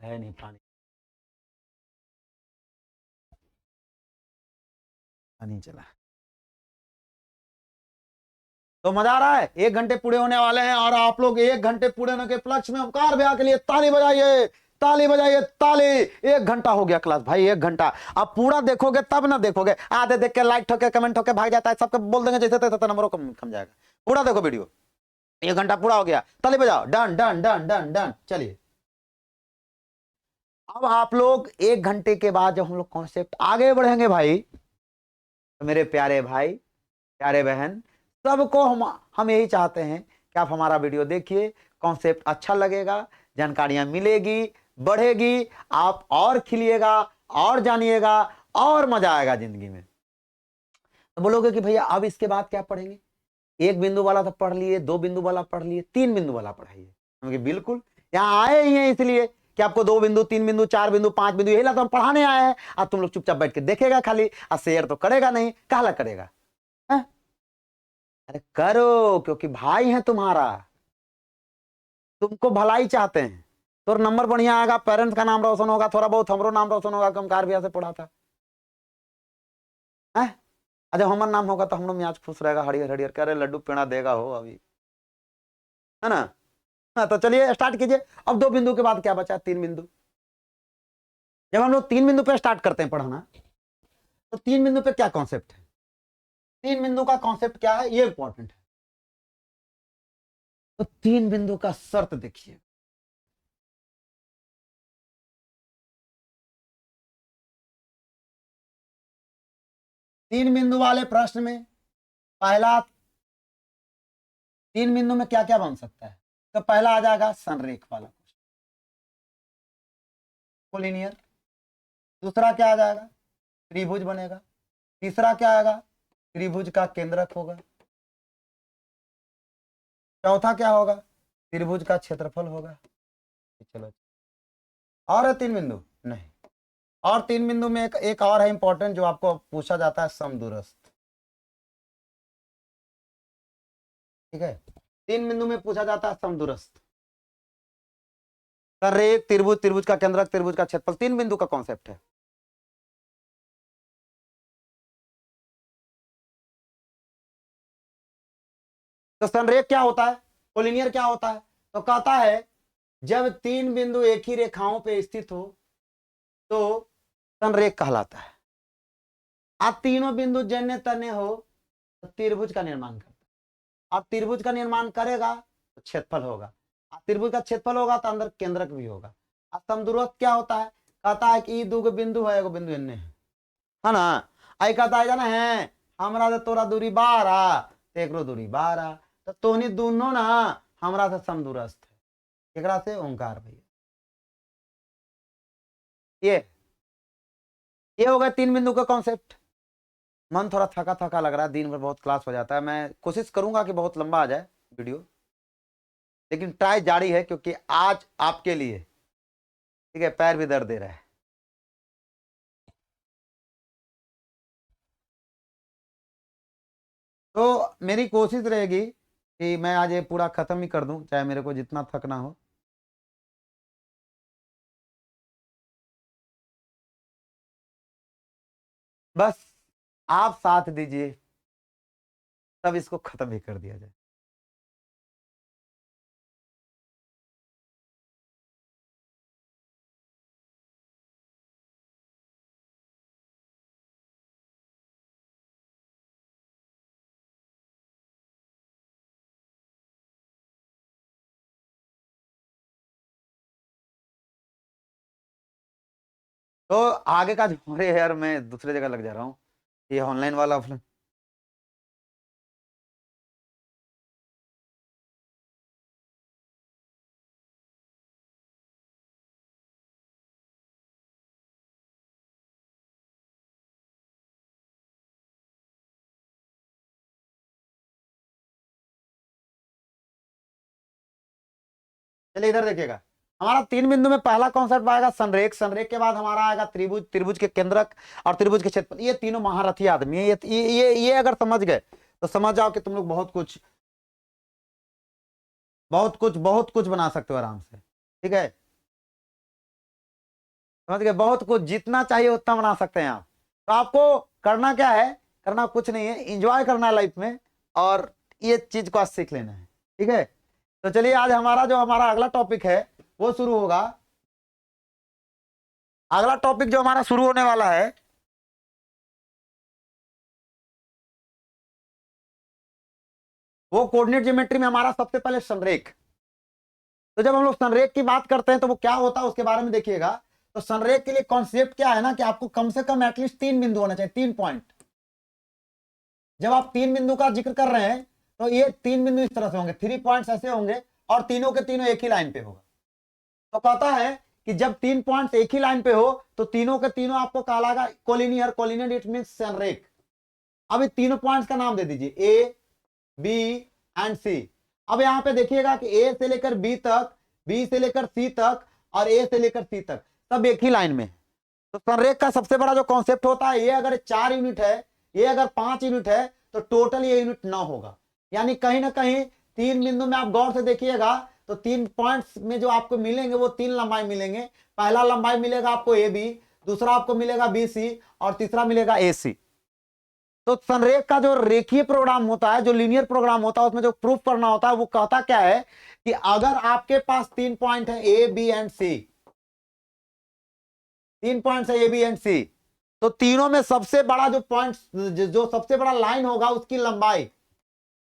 है नहीं पानी। नहीं चला। तो मजा आ रहा है, 1 घंटे पूरे होने वाले हैं और आप लोग 1 घंटे पूरे होने के उपलक्ष्य में ओमकार भैया के लिए ताली बजाइए, ताली बजाइए, ताली। 1 घंटा हो गया क्लास भाई, 1 घंटा। आप पूरा देखोगे तब ना देखोगे, आधे देख के लाइक ठोके कमेंट ठोके भाग जाता है, सबके बोल देंगे जैसे तैसे नंबरों कम जाएगा। पूरा देखो वीडियो, 1 घंटा पूरा हो गया, ताली बजाओ, done done done done done. चलिए अब आप लोग 1 घंटे के बाद जब हम लोग कॉन्सेप्ट आगे बढ़ेंगे भाई, तो मेरे प्यारे भाई प्यारे बहन सबको हम यही चाहते हैं कि आप हमारा वीडियो देखिए, कॉन्सेप्ट अच्छा लगेगा, जानकारियां मिलेगी, बढ़ेगी, आप और खिलिएगा और जानिएगा और मजा आएगा जिंदगी में। तो बोलोगे कि भैया अब इसके बाद क्या पढ़ेंगे, 1 बिंदु वाला तो पढ़ लिए, 2 बिंदु वाला पढ़ लिए, 3 बिंदु वाला पढ़ाइए। हम बिल्कुल यहाँ आए ही हैं इसलिए कि आपको 2 बिंदु, 3 बिंदु, 4 बिंदु, 5 बिंदु यही ला तो हम पढ़ाने आए हैं। अब तुम लोग चुपचाप बैठ के देखेगा खाली, और शेयर तो करेगा नहीं, कहला करेगा। अरे करो, क्योंकि भाई है तुम्हारा, तुमको भलाई चाहते हैं। तो नंबर बढ़िया आएगा, पेरेंट्स का नाम रोशन होगा, थोड़ा बहुत हमरो नाम रोशन होगा, ओमकार भैया से पढ़ा था। जब हमारा नाम होगा तो हम लोग मियाज खुश रहेगा, हरियर हरियर कह रहे लड्डू पेड़ा देगा हो अभी, है ना। हाँ तो चलिए स्टार्ट कीजिए। अब 2 बिंदु के बाद क्या बचा, 3 बिंदु। जब हम लोग 3 बिंदु पे स्टार्ट करते हैं पढ़ाना, तो 3 बिंदु पे क्या कॉन्सेप्ट है, 3 बिंदु का कॉन्सेप्ट क्या है, ये इंपॉर्टेंट है। तो 3 बिंदु का शर्त देखिए, तीन बिंदु वाले प्रश्न में पहला 3 बिंदु में क्या क्या बन सकता है। तो पहला आ जाएगा संरेख वाला क्वेश्चन, कोलिनियर। दूसरा क्या आ जाएगा, त्रिभुज बनेगा। तीसरा क्या आएगा, त्रिभुज का केंद्रक होगा। चौथा क्या होगा, त्रिभुज का क्षेत्रफल होगा। चलो और है 3 बिंदु नहीं, और 3 बिंदु में एक और है इंपॉर्टेंट जो आपको पूछा जाता है, समदूरस्थ। ठीक है, 3 बिंदु में पूछा जाता है समदूरस्थ, संरेख, त्रिभुज, त्रिभुज का केंद्रक, त्रिभुज का क्षेत्रफल, 3 बिंदु का कॉन्सेप्ट है। तो संरेख क्या होता है, कोलिनियर क्या होता है, तो कहता है जब 3 बिंदु एक ही रेखाओं पे स्थित हो तो संरेख कहलाता है। आप तीनों बिंदु जन्य तन्य हो तो त्रिभुज का निर्माण करता है। अब त्रिभुज का निर्माण करेगा तो क्षेत्रफल होगा, अब त्रिभुज का क्षेत्रफल होगा तो अंदर केंद्रक भी होगा। अब समदूरस्थ क्या होता है, कहता है कि 2 बिंदु है, एगो बिंदु एन्ने है ना। आई कहता है जाना है हमरा से तोरा दूरी 12 तो एकरो दूरी 12, तो तोहनी दोनों ना हमरा से समदूरस्थ है। एकरा से ओंकार भैया, ये हो गया 3 बिंदु का कॉन्सेप्ट। मन थोड़ा थका थका लग रहा है, दिन भर बहुत क्लास हो जाता है, मैं कोशिश करूंगा कि बहुत लंबा आ जाए वीडियो, लेकिन ट्राई जारी है क्योंकि आज आपके लिए, ठीक है, पैर भी दर्द दे रहा है। तो मेरी कोशिश रहेगी कि मैं आज ये पूरा खत्म ही कर दूं, चाहे मेरे को जितना थकना हो। बस आप साथ दीजिए, तब इसको खत्म ही कर दिया जाए। तो आगे का जो, अरे यार मैं दूसरे जगह लग जा रहा हूँ, ये ऑनलाइन वाला ऑफलाइन। चलिए इधर देखिएगा, हमारा 3 बिंदु में पहला कॉन्सेप्ट आएगा संरेख, संरेख के बाद हमारा आएगा त्रिभुज, त्रिभुज के केंद्रक और त्रिभुज के क्षेत्रफल। ये तीनों महारथी आदमी है, ये अगर समझ गए तो समझ जाओ कि तुम लोग बहुत कुछ बहुत कुछ बहुत कुछ बना सकते हो आराम से। ठीक है, समझ गए, बहुत कुछ जितना चाहिए उतना बना सकते हैं आप। तो आपको करना क्या है करना कुछ नहीं है, एंजॉय करना है लाइफ में, और ये चीज को आज सीख लेना है, ठीक है। तो चलिए आज हमारा अगला टॉपिक है वो शुरू होगा। अगला टॉपिक जो हमारा शुरू होने वाला है वो कोऑर्डिनेट ज्योमेट्री में हमारा सबसे पहले संरेख। तो जब हम लोग संरेख की बात करते हैं तो वो क्या होता है उसके बारे में देखिएगा। तो संरेख के लिए कॉन्सेप्ट क्या है ना कि आपको कम से कम एटलीस्ट 3 बिंदु होना चाहिए, 3 पॉइंट। जब आप 3 बिंदु का जिक्र कर रहे हैं तो ये 3 बिंदु इस तरह से होंगे, 3 पॉइंट्स ऐसे होंगे और तीनों के तीनों एक ही लाइन पे होगा। तो कहता है कि जब 3 पॉइंट्स एक ही लाइन पे हो तो तीनों के तीनों आपको कहलाएगा कोलिनियर। कोलिनियर इट मींस संरेख। अब इन तीनों पॉइंट्स का नाम दे दीजिए ए, बी एंड सी। अब यहां पे देखिएगा कि ए से लेकर बी तक, बी से लेकर सी तक और ए से लेकर सी तक सब एक ही लाइन में है। तो संरेख का सबसे बड़ा जो कॉन्सेप्ट होता है, ये अगर 4 यूनिट है, ये अगर 5 यूनिट है तो टोटल ये यूनिट 9 होगा। यानी कहीं ना कहीं 3 बिंदु में आप गौर से देखिएगा तो 3 पॉइंट्स में जो आपको मिलेंगे वो 3 लंबाई मिलेंगे। पहला लंबाई मिलेगा आपको ए बी, दूसरा आपको मिलेगा बी सी और तीसरा मिलेगा ए सी। तो संरेख का जो रेखीय प्रोग्राम होता है, जो लीनियर प्रोग्राम होता है, उसमें जो प्रूफ करना होता है वो कहता क्या है कि अगर आपके पास 3 पॉइंट है A B and C, 3 points है ए बी एंड सी, तो तीनों में सबसे बड़ा जो पॉइंट, जो सबसे बड़ा लाइन होगा उसकी लंबाई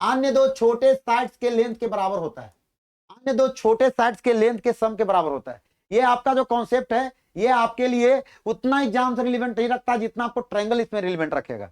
अन्य दो छोटे साइड्स के लेंथ के बराबर होता है। अन्य दो छोटे साइड्स के लेंथ के सम के बराबर होता है। ये आपका जो कॉन्सेप्ट है ये आपके लिए उतना एग्जाम से रिलेवेंट नहीं रखता जितना आपको ट्रायंगल इसमें रिलेवेंट रखेगा।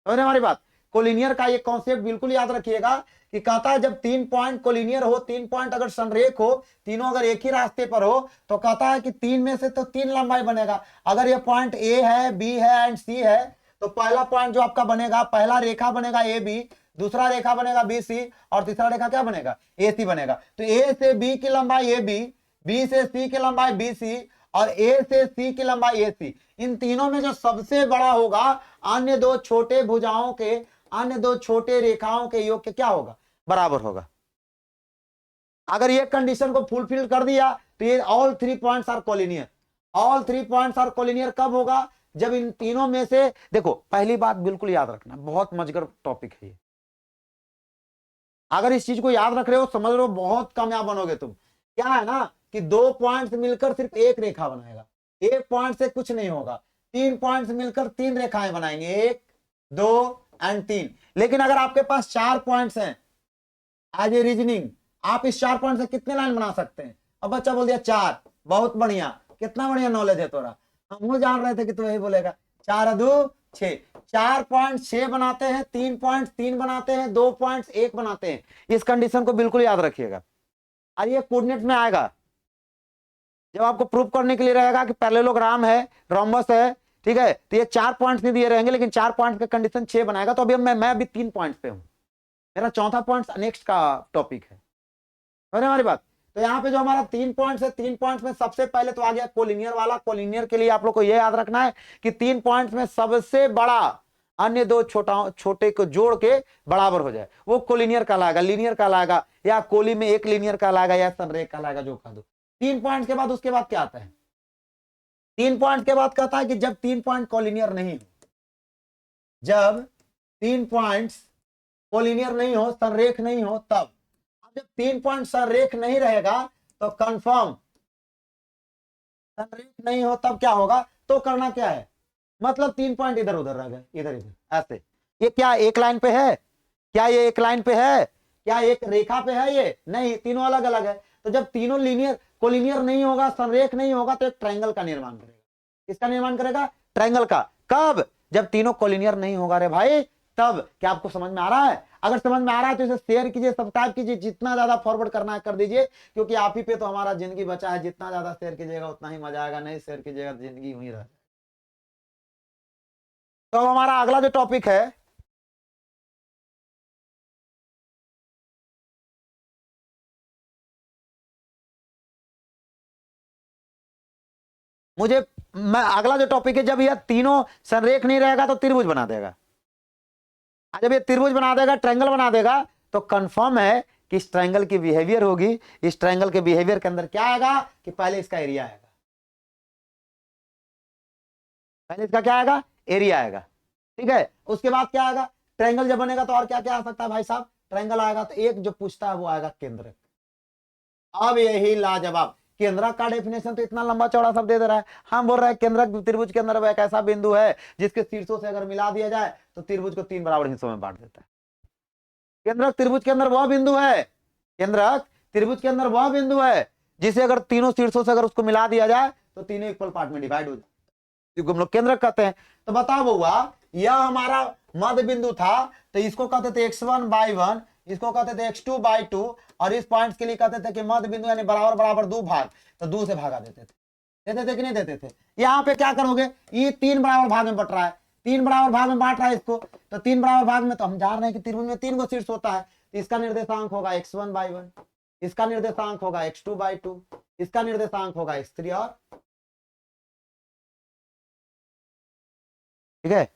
समझ हमारी बात। कोलिनियर का ये कॉन्सेप्ट बिल्कुल याद रखिएगा कि कहता है जब 3 पॉइंट कोलिनियर हो, 3 पॉइंट अगर संरेख हो, तीनों अगर एक ही रास्ते पर हो तो कहता है कि 3 में से तो 3 लंबाई बनेगा। अगर ये पॉइंट ए है, बी है एंड सी है तो पहला पॉइंट जो आपका बनेगा, पहला रेखा बनेगा ए बी, दूसरा रेखा बनेगा बी सी और तीसरा रेखा क्या बनेगा, ए सी बनेगा। तो ए से बी की लंबाई ए बी से सी की लंबाई बी सी और ए से सी की लंबाई ए सी। इन तीनों में जो सबसे बड़ा होगा अन्य दो छोटे भुजाओं के, अन्य दो छोटे रेखाओं के योग के क्या होगा, बराबर होगा। अगर ये कंडीशन को फुलफिल कर दिया तो ये all 3 points are collinear. All 3 points are collinear कब होगा, जब इन तीनों में से, देखो पहली बात बिल्कुल याद रखना, बहुत मजेदार टॉपिक है ये। अगर इस चीज को याद रख रहे हो, समझ रहे हो, बहुत कामयाब बनोगे तुम। क्या है ना कि 2 पॉइंट्स मिलकर सिर्फ एक रेखा बनाएगा, 1 पॉइंट से कुछ नहीं होगा। 3 पॉइंट्स मिलकर 3 रेखाएं बनाएंगे, 1 2 एंड 3। लेकिन अगर आपके पास 4 पॉइंट्स हैं, एज ए रीजनिंग आप इस 4 पॉइंट से कितने लाइन बना सकते हैं। अब बच्चा बोल दिया 4, बहुत बढ़िया, कितना बढ़िया नॉलेज है तोरा। हम जान रहे थे कि तू यही बोलेगा, 4 2 6, 4 पॉइंट 6 बनाते हैं, 3 पॉइंट 3 बनाते हैं, 2 पॉइंट 1 बनाते हैं। इस कंडीशन को बिल्कुल याद रखिएगा। और ये कोऑर्डिनेट में आएगा जब आपको प्रूव करने के लिए रहेगा कि पैरेललोग्राम है, रोम्बस है, ठीक है। तो ये 4 पॉइंट्स नहीं दिए रहेंगे लेकिन 4 पॉइंट का कंडीशन 6 बनाएगा। तो अभी मैं अभी 3 पॉइंट्स पे हूं, मेरा चौथा पॉइंट नेक्स्ट का टॉपिक है। समझ हमारी बात। तो यहाँ पे जो हमारा 3 पॉइंट्स है, 3 पॉइंट्स में सबसे पहले तो आ गया कोलिनियर वाला। कोलिनियर के लिए आप लोग को यह याद रखना है कि 3 पॉइंट्स में सबसे बड़ा अन्य दो छोटे को जोड़ के बराबर हो जाए वो कोलिनियर कहलाएगा, लीनियर कहलाएगा, या कोली में एक लीनियर कहलाएगा या संरेख कहलाएगा, जो कह दो। 3 पॉइंट्स के बाद उसके बाद क्या आता है, 3 पॉइंट के बाद कहता है कि जब 3 पॉइंट कोलिनियर नहीं हो, जब 3 पॉइंट्स कोलिनियर नहीं हो, संरेख नहीं हो, तब। जब 3 पॉइंट संरेख नहीं रहेगा तो कंफर्म, संरेख नहीं हो तब क्या होगा, तो करना क्या है, मतलब 3 पॉइंट इधर उधर रह गए, इधर इधर ऐसे। ये क्या एक लाइन पे है, क्या ये एक लाइन पे है, क्या एक रेखा पे है, ये नहीं, तीनों अलग अलग है। तो जब तीनों लीनियर कोलिनियर नहीं होगा, संरेख नहीं होगा, तो एक ट्रायंगल का निर्माण करेगा। किसका निर्माण करेगा, ट्रायंगल का। कब, जब तीनों कोलिनियर नहीं होगा रे भाई, तब। क्या आपको समझ में आ रहा है? अगर समझ में आ रहा है तो इसे शेयर कीजिए, सब्सक्राइब कीजिए, जितना ज्यादा फॉरवर्ड करना है कर दीजिए, क्योंकि आप ही पे तो हमारा जिंदगी बचा है। जितना ज्यादा शेयर कीजिएगा उतना ही मजा आएगा, नहीं शेयर कीजिएगा तो जिंदगी वहीं रह। तो हमारा अगला जो टॉपिक है, मैं अगला जो टॉपिक है, जब यह तीनों संरेख नहीं रहेगा तो त्रिभुज बना देगा। जब ये त्रिभुज बना देगा, ट्रायंगल बना देगा, तो कंफर्म है कि इस ट्रायंगल की बिहेवियर होगी। इस ट्रायंगल के बिहेवियर के अंदर क्या आएगा कि पहले इसका एरिया आएगा, पहले इसका क्या आएगा, एरिया आएगा। ठीक है। उसके बाद क्या आएगा, ट्रायंगल जब बनेगा तो और क्या क्या आ सकता है भाई साहब, ट्रायंगल आएगा तो एक जो पूछता है वो आएगा केंद्रक। अब यही लाजवाब, केंद्रक का डेफिनेशन तो इतना लंबा चौड़ा सब दे रहा है। हम बोल रहे हैं केंद्रक त्रिभुज के अंदर एक ऐसा बिंदु है जिसके शीर्षों से अगर मिला दिया जाए तो त्रिभुज को 3 बराबर हिस्सों में बांट देता है। केंद्रक त्रिभुज के अंदर वह बिंदु है, केंद्रक त्रिभुज के अंदर वह बिंदु है जिसे अगर तीनों शीर्षों से अगर उसको मिला दिया जाए तो तीनों इक्वल पार्ट में डिवाइड हो जाए, हम लोग केंद्रक कहते हैं। तो बताओ बउआ, यह हमारा मध्य बिंदु था, तो इसको कहते थे x1/1, इसको कहते थे x2/2, और इस पॉइंट्स के लिए कहते थे कि मध्य बिंदु यानी बराबर बराबर 2 भाग, तो 2 से भागा देते थे कि नहीं देते थे। यहाँ पे क्या करोगे, ये 3 बराबर भाग में बट रहा है, 3 बराबर भाग में बांट रहा है इसको, तो 3 बराबर भाग में तो हम जान रहे हैं कि त्रिभुज में 3 को शीर्ष होता है, तो इसका निर्देशांक होगा x1/1, इसका निर्देशांक होगा x2/2, इसका निर्देशांक होगा x3, और ठीक है।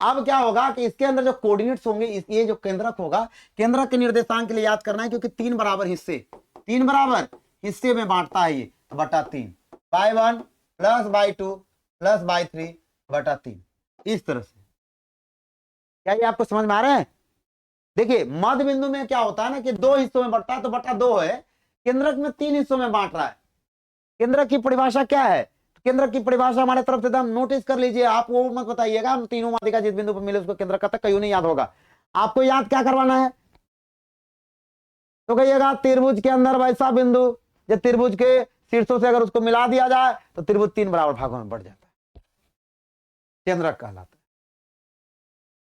अब क्या होगा कि इसके अंदर जो कोऑर्डिनेट्स होंगे, ये जो केंद्रक होगा, केंद्रक के निर्देशांक के लिए याद करना है, क्योंकि 3 बराबर हिस्से, 3 बराबर हिस्से में बांटता है ये, बटा 3/1 प्लस बाई 2 प्लस बाई 3/3, इस तरह से। क्या ये आपको समझ में आ रहा है? देखिए मध्य बिंदु में क्या होता है ना कि 2 हिस्सों में बंटता है, तो बटा 2 है, केंद्रक में 3 हिस्सों में बांट रहा है। केंद्रक की परिभाषा क्या है, केंद्रक की परिभाषा हमारे तरफ से एकदम नोटिस कर लीजिए, आप वो मत बताइएगा हम तीनों माध्यिका जिस बिंदु पर मिले उसको केंद्रक कहता है, कहीं नहीं याद होगा। आपको याद क्या करवाना है, तो कहिएगा त्रिभुज के अंदर वैसा बिंदु जब त्रिभुज के शीर्षों से अगर उसको मिला दिया जाए तो त्रिभुज 3 बराबर भागों में बढ़ जाता है, केंद्रक कहलाता है।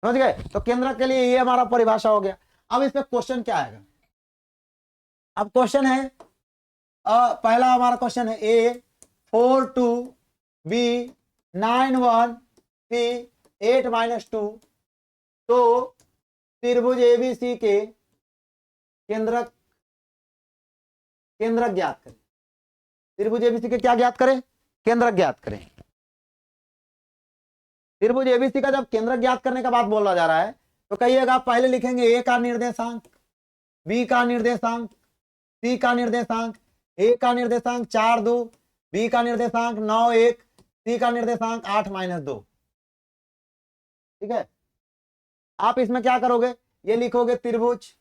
समझ गए? तो केंद्रक के लिए ये हमारा परिभाषा हो गया। अब इस पे क्वेश्चन क्या आएगा, अब क्वेश्चन है पहला हमारा क्वेश्चन है A4 2 B 9 1 C 8 -2, तो त्रिभुज ABC के केंद्रक ज्ञात करें। त्रिभुज ABC के क्या ज्ञात करें, केंद्रक ज्ञात करें। त्रिभुज ABC का जब केंद्रक ज्ञात करने का बात बोला जा रहा है तो कहिएगा पहले लिखेंगे A का निर्देशांक, B का निर्देशांक, C का निर्देशांक, A का निर्देशांक 4 2, B का निर्देशांक 9 1, C का निर्देशांक 8 -2। ठीक है, आप इसमें क्या करोगे, ये लिखोगे त्रिभुज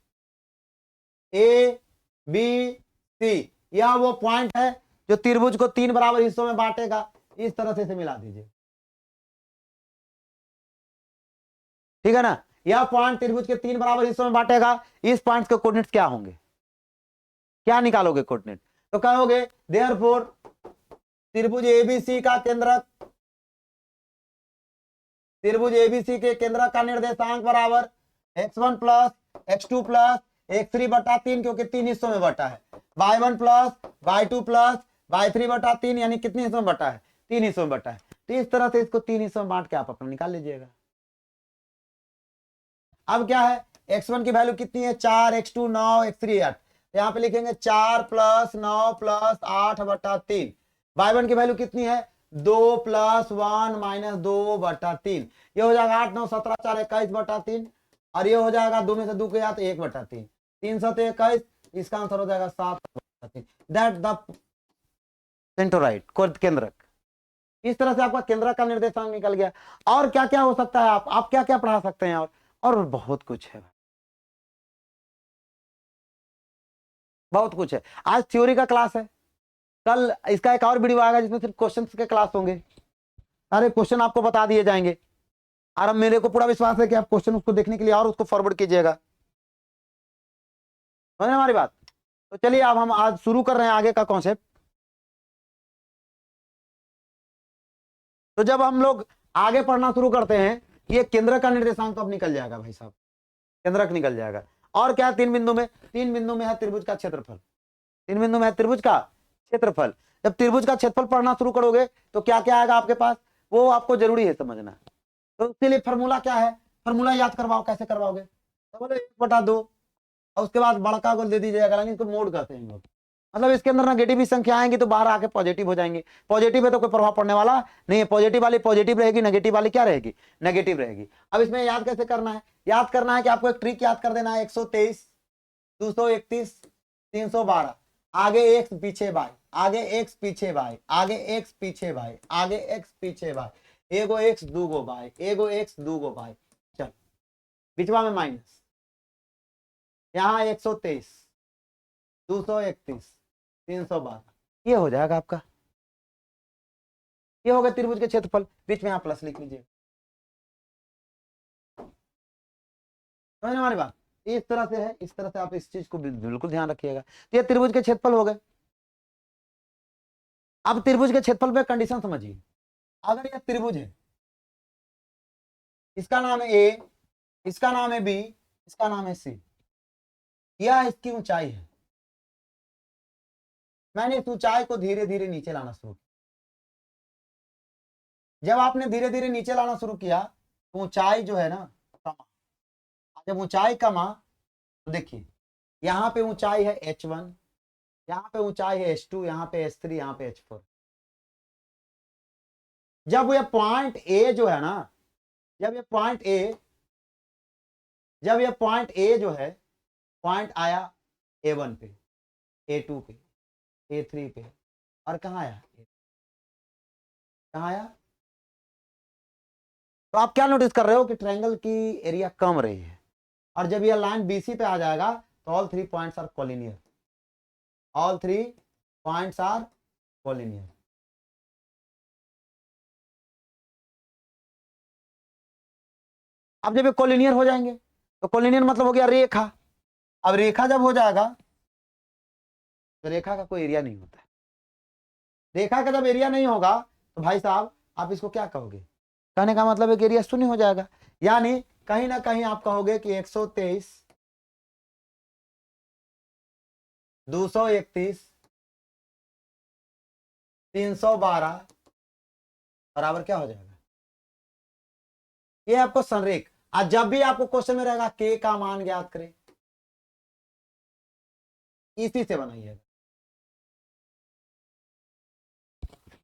ABC, यह वो पॉइंट है जो त्रिभुज को 3 बराबर हिस्सों में बांटेगा, इस तरह से इसे मिला दीजिए। ठीक है ना, यह पॉइंट त्रिभुज के 3 बराबर हिस्सों में बांटेगा, इस पॉइंट के कोऑर्डिनेट्स क्या होंगे, क्या निकालोगे कोऑर्डिनेट, तो कहोगे देयरफॉर त्रिभुज ABC का केंद्रक, त्रिभुज ABC के केंद्रक का निर्देशांक बराबर x1 plus x2 plus x3/3, क्योंकि 3 हिस्सों में बटा है, y1 plus y2 plus y3/3, यानी कितने हिस्सों में बटा है, 3 हिस्सों में बटा है। तो इस तरह से इसको 3 हिस्सों में बांट के आप अपना निकाल लीजिएगा। अब क्या है, x1 की वैल्यू कितनी है 4, x2 9, x3 8, यहाँ पे लिखेंगे 4 + 9 + 8/3। y1 की वैल्यू कितनी है 2 + 1 - 2/3, ये हो जाएगा 8 9 17 4 21/3, और ये हो जाएगा 2 में से 2 गया तो 1/3, 3 7 21, इसका आंसर हो जाएगा 7/3। दैट द सेंटरोइड केंद्रक। इस तरह से आपका केंद्रक का निर्देशांक निकल गया। और क्या क्या हो सकता है, आप क्या क्या पढ़ा सकते हैं, और बहुत कुछ है, बहुत कुछ है। आज थ्योरी का क्लास है, कल इसका एक और वीडियो आएगा जिसमें सिर्फ क्वेश्चंस के क्लास होंगे, सारे क्वेश्चन आपको बता दिए जाएंगे, और अब मेरे को पूरा विश्वास है कि आप क्वेश्चन उसको देखने के लिए और उसको फॉरवर्ड कीजिएगा। समझे हमारी बात? तो चलिए अब हम आज शुरू कर रहे हैं आगे का कॉन्सेप्ट। तो जब हम लोग आगे पढ़ना शुरू करते हैं, ये केंद्रक का निर्देशांक तो अब निकल जाएगा भाई साहब, केंद्रक निकल जाएगा। और क्या, 3 बिंदु में, 3 बिंदु में है त्रिभुज का क्षेत्रफल, 3 बिंदु में है त्रिभुज का क्षेत्रफल। जब त्रिभुज का क्षेत्रफल पढ़ना शुरू करोगे तो क्या क्या आएगा आपके पास, वो आपको जरूरी है समझना। तो उसके लिए फॉर्मूला क्या है, फॉर्मूला याद करवाओ, कैसे करवाओगे, तो बोले 1/2, और उसके बाद बड़का को दे दीजिएगा, इसको मोड कहते हैं लोग, मतलब इसके अंदर नेगेटिव संख्या आएंगी तो बाहर आके पॉजिटिव हो जाएंगे। पॉजिटिव है तो कोई प्रभाव पड़ने वाला नहीं है, पॉजिटिव वाली पॉजिटिव रहेगी, नेगेटिव वाली क्या रहेगी, नेगेटिव रहेगी। अब इसमें याद कैसे करना है, याद करना है कि आपको एक ट्रिक याद कर देना है, 123 231 312, आगे x पीछे y, आगे x पीछे y, आगे x पीछे y, आगे x पीछे y, एगो एक्स दूगो वाई, एगो एक्स दूगो वाई। चल बिचवा में माइनस, यहाँ 123, 231, 312, ये हो जाएगा आपका। ये हो गया त्रिभुज के क्षेत्रफल। बीच में आप प्लस लिख लीजिए। समझ हमारी बात, इस तरह से है, इस तरह से आप इस चीज को बिल्कुल ध्यान रखिएगा। तो ये त्रिभुज के क्षेत्रफल हो गए। अब त्रिभुज के क्षेत्रफल पे कंडीशन समझिए। अगर यह त्रिभुज है, इसका नाम है ए, इसका नाम है बी, इसका नाम है सी, यह इसकी ऊंचाई है। मैंने इस ऊंचाई को धीरे धीरे नीचे लाना शुरू किया। जब आपने धीरे धीरे नीचे लाना शुरू किया तो ऊंचाई जो है ना कमा। जब ऊंचाई कमा तो देखिए यहाँ पे ऊंचाई है h1, यहाँ पे ऊंचाई है h2, यहाँ पे h3, यहाँ पे h4। जब ये पॉइंट ए जो है ना, जब ये पॉइंट ए, जब ये पॉइंट ए जो है, पॉइंट आया A1 पे, A2 पे, A3 पे, और कहाँ आया, कहाँ आया? तो आप क्या नोटिस कर रहे हो कि ट्रायंगल की एरिया कम रही है। और जब यह लाइन BC पे आ जाएगा तो all 3 points are collinear, all 3 points are collinear. अब जब ये कोलिनियर हो जाएंगे तो कोलिनियर मतलब हो गया रेखा। अब रेखा जब हो जाएगा तो रेखा का कोई एरिया नहीं होता है। रेखा का जब एरिया नहीं होगा तो भाई साहब आप इसको क्या कहोगे? कहने का मतलब एक एरिया शून्य हो जाएगा। यानी कहीं ना कहीं आप कहोगे कि 123, 231, 312 बराबर क्या हो जाएगा? ये आपको संरेख। आज जब भी आपको क्वेश्चन में रहेगा के का मान ज्ञात करें, इसी से बनाइएगा।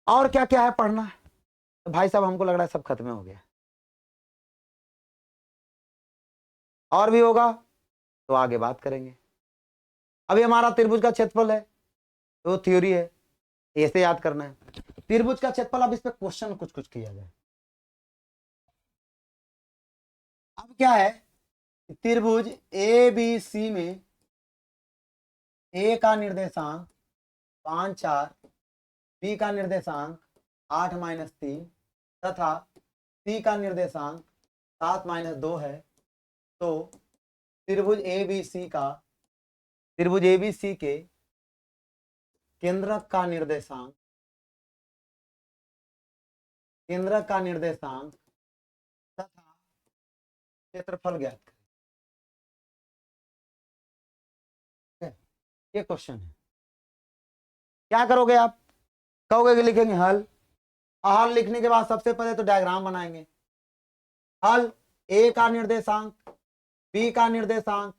और क्या क्या है पढ़ना है तो भाई साहब हमको लग रहा है सब खत्म हो गया। और भी होगा तो आगे बात करेंगे। अभी हमारा त्रिभुज का क्षेत्रफल है तो थ्योरी है, ऐसे याद करना है त्रिभुज का क्षेत्रफल। अब इस पे क्वेश्चन कुछ कुछ किया जाए। अब क्या है, त्रिभुज ABC में ए का निर्देशांक 5, 4, बी का निर्देशांक 8 - 3 तथा सी का निर्देशांक 7 - 2 है। तो त्रिभुज ABC के केंद्रक का निर्देशांक, केंद्रक का निर्देशांक तथा क्षेत्रफल ज्ञात करें। ये क्वेश्चन है। क्या करोगे आप? कहोगे कि लिखेंगे हल। हल लिखने के बाद सबसे पहले तो डायग्राम बनाएंगे। हल, ए का निर्देशांक, बी का निर्देशांक,